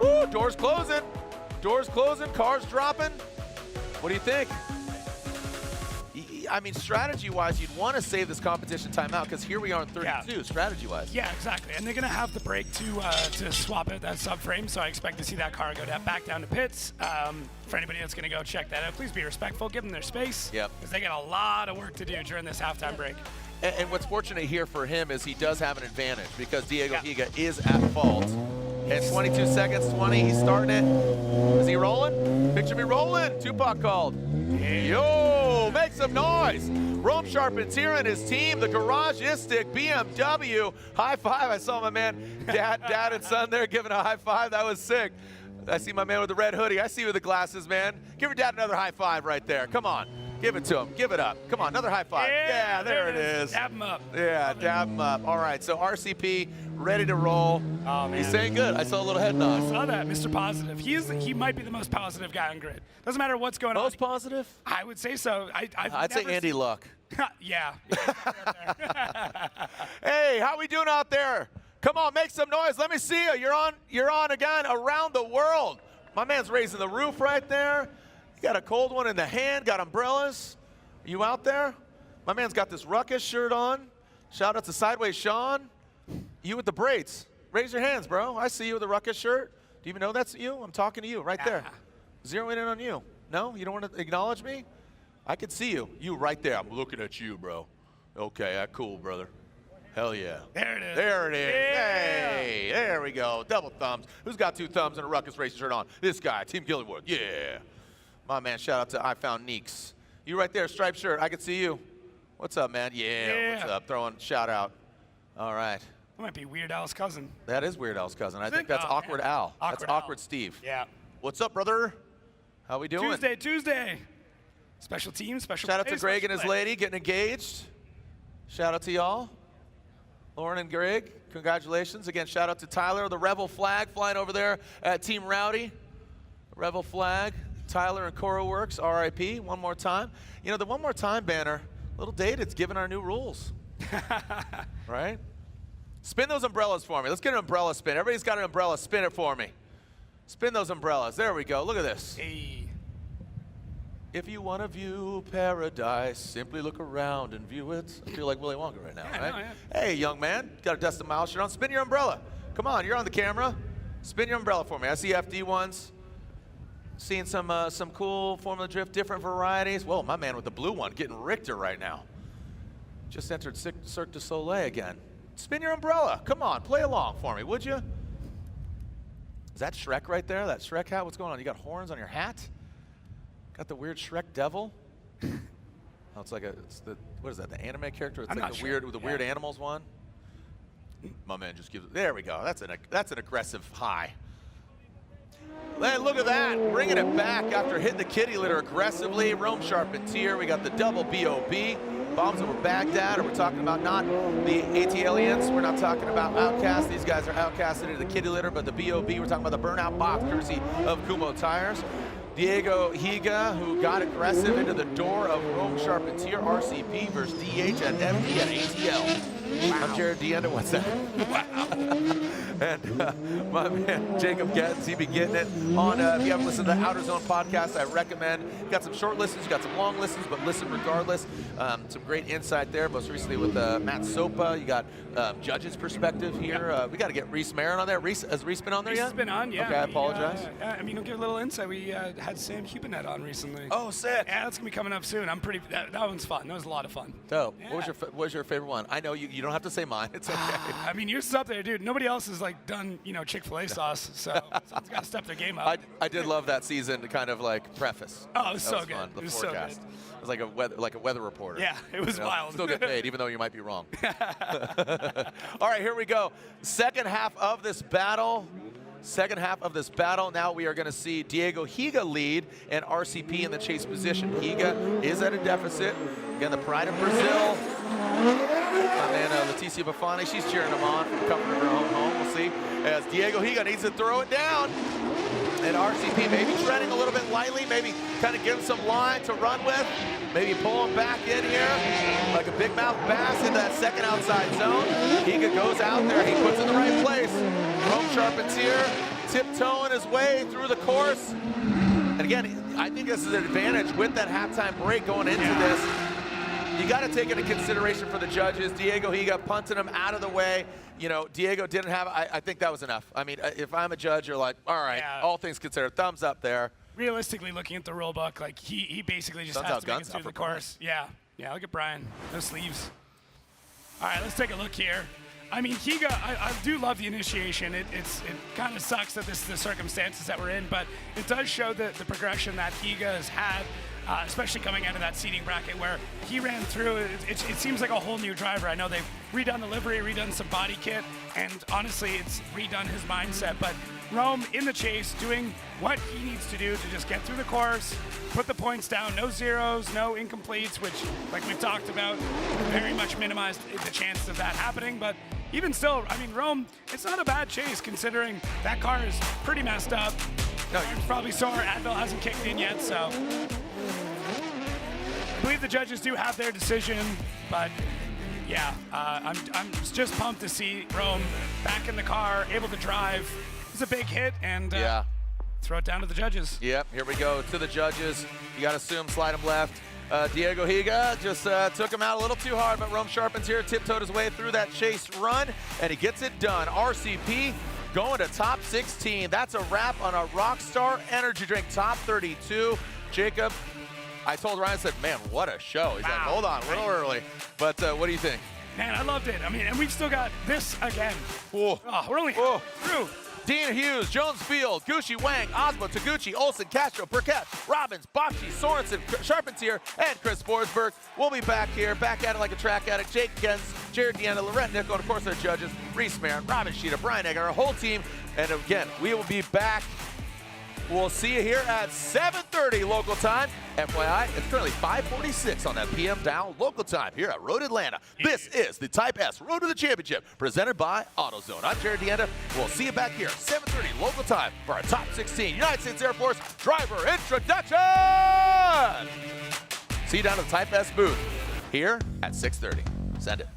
Woo, doors closing. Doors closing, cars dropping. What do you think? I mean, strategy-wise, you'd want to save this competition timeout because here we are in 32, strategy-wise. Yeah, exactly. And they're going to have the break to swap out that subframe, so I expect to see that car go back down to pits. For anybody that's going to go check that out, please be respectful. Give them their space. Yep. Because they got a lot of work to do during this halftime break. And what's fortunate here for him is he does have an advantage because Diego Higa is at fault. And 22 seconds, 20, he's starting it. Is he rolling? Picture me rolling. Tupac called. Yo, make some noise. Rome Charpentier and his team, the Garageistic BMW. High five. I saw my man, dad and son there giving a high five. That was sick. I see my man with the red hoodie. I see you with the glasses, man. Give your dad another high five right there. Come on. Give it to him. Give it up. Come on, another high five. Yeah, there it is. Dab him up. Yeah, dab him up. All right, so RCP ready to roll. Oh, man. He's saying good. I saw a little head nod. I saw that, Mr. Positive. He might be the most positive guy on grid. Doesn't matter what's going on. Most positive? I would say so. I'd say Andy Luck. Yeah. Hey, how we doing out there? Come on, make some noise. Let me see you. You're on again around the world. My man's raising the roof right there. You got a cold one in the hand, got umbrellas. You out there? My man's got this Ruckus shirt on. Shout out to Sideways Sean. You with the braids. Raise your hands, bro. I see you with the Ruckus shirt. Do you even know that's you? I'm talking to you right there. Zeroing in on you. No? You don't want to acknowledge me? I can see you. You right there. I'm looking at you, bro. Okay, cool, brother. Hell yeah. There it is. There it is. Yeah. Hey, there we go. Double thumbs. Who's got 2 thumbs and a Ruckus Racing shirt on? This guy, Team Gillywood. Yeah. My man, shout out to I Found Neeks. You right there, striped shirt. I can see you. What's up, man? Yeah. What's up? Throwing shout out. All right. That might be Weird Al's cousin. That is Weird Al's cousin. I think that's Awkward Al. That's Awkward Steve. Yeah. What's up, brother? How we doing? Tuesday. Special team, special Shout out play, to Greg and special his play. lady getting engaged. Shout out to y'all. Lauren and Greg, congratulations. Again, shout out to Tyler, the Rebel flag flying over there at Team Rowdy. Rebel flag, Tyler and Cora Works, RIP, one more time. You know, the one more time banner, a little dated, it's given our new rules. Right? Spin those umbrellas for me. Let's get an umbrella spin. Everybody's got an umbrella, spin it for me. Spin those umbrellas. There we go, look at this. Hey. If you want to view paradise, simply look around and view it. I feel like Willy Wonka right now, right? I know, yeah. Hey, young man, got a Dustin Miles shirt on. Spin your umbrella. Come on, you're on the camera. Spin your umbrella for me. I see FD ones. Seeing some cool Formula Drift, different varieties. Whoa, my man with the blue one, getting Richter right now. Just entered Cirque du Soleil again. Spin your umbrella. Come on, play along for me, would you? Is that Shrek right there? That Shrek hat? What's going on? You got horns on your hat? Got the weird Shrek devil? Oh, it's the what is that? The anime character? It's like the weird animals one. My man just gives it. There we go. That's an aggressive high. Man, look at that. Bringing it back after hitting the kitty litter aggressively. Rome Sharpened Tier. We got the double BOB. Bombs over Baghdad. Or we're talking about not the AT Aliens. We're not talking about Outcast. These guys are outcasted into the kitty litter. But the BOB, we're talking about the burnout box courtesy of Kumo Tires. Diego Higa, who got aggressive into the door of Rome Sharpened Tier, RCP versus DH and FD at ATL. Wow. I'm Jared Deenda, what's that? Wow. And my man, Jacob Gettins, he be getting it on, if you haven't listened to the Outer Zone podcast, I recommend. You got some short listens, you got some long listens, but listen regardless. Some great insight there, most recently with Matt Sopa. You got Judge's perspective here. We got to get Reese Marin on there. Reese, has Reese been on there yet? Reese has been on, yeah. Okay, I apologize. I mean, we'll give a little insight. We had Sam Hubenet on recently. Oh, sick. Yeah, that's going to be coming up soon. That one's fun. That was a lot of fun. Dope. Yeah. What was your favorite one? I know you don't have to say mine. It's okay. I mean, yours is up there, dude. Nobody else has like done, Chick-fil-A sauce, so someone's got to step their game up. I did love that season to kind of like preface. Oh, it was so good. good. Fun. The it was forecast. so good. It was like a weather reporter. Yeah, it was wild. Still get paid, even though you might be wrong. All right, here we go. Second half of this battle. Now we are going to see Diego Higa lead and RCP in the chase position. Higa is at a deficit. Again, the pride of Brazil. And then Leticia Bafani, she's cheering him on from coming to her home. We'll see. As Diego Higa needs to throw it down. And RCP maybe treading a little bit lightly, maybe kind of give him some line to run with. Maybe pull him back in here like a big mouth bass in that second outside zone. Higa goes out there, he puts it in the right place. Rome Sharpened Tier, tiptoeing his way through the course. And again, I think this is an advantage with that halftime break going into this. You got to take into consideration for the judges. Diego Higa punting him out of the way. Diego didn't have, I think that was enough. I mean, if I'm a judge, you're like, all right, all things considered, thumbs up there. Realistically, looking at the rule book, like he basically just has to make it through the course. Yeah, look at Brian, no sleeves. All right, let's take a look here. I mean, Higa, I do love the initiation. It kind of sucks that this is the circumstances that we're in, but it does show the progression that Higa has had, especially coming out of that seating bracket where he ran through. It seems like a whole new driver. I know they've redone the livery, redone some body kit, and honestly, it's redone his mindset. But Rome in the chase, doing what he needs to do to just get through the course, put the points down, no zeros, no incompletes, which, like we've talked about, very much minimized the chance of that happening. But even still, I mean, Rome, it's not a bad chase considering that car is pretty messed up. No, you're probably sore. Advil hasn't kicked in yet, so I believe the judges do have their decision, but yeah, I'm just pumped to see Rome back in the car, able to drive. It's a big hit, and throw it down to the judges. Yep, here we go to the judges. You got to assume slide him left. Diego Higa just took him out a little too hard, but Rome Sharpens here, tiptoed his way through that chase run, and he gets it done. RCP going to top 16. That's a wrap on a Rockstar Energy Drink top 32. Jacob, I told Ryan, I said, man, what a show. He's like, hold on, a little early. But what do you think? Man, I loved it. I mean, and we've still got this again. Oh, we're only through. Dean Hughes, Jones Field, Gushi, Wang, Aasbo, Taguchi, Olsen, Castro, Burkett, Robbins, Bocci, Sorensen, Charpentier, and Chris Forsberg. We'll be back here, back at it like a track addict. Jake Gens, Jared Deanna, Laurent Nico, and of course our judges, Reese Marin, Robin Sheeta, Brian Egger, our whole team. And again, we will be back. We'll see you here at 7:30 local time. FYI, it's currently 5:46 on that PM dial local time here at Road Atlanta. This is the Type S Road to the Championship presented by AutoZone. I'm Jared Deanna. We'll see you back here 7:30 local time for our top 16 United States Air Force driver introduction. See you down at the Type S booth here at 6:30. Send it.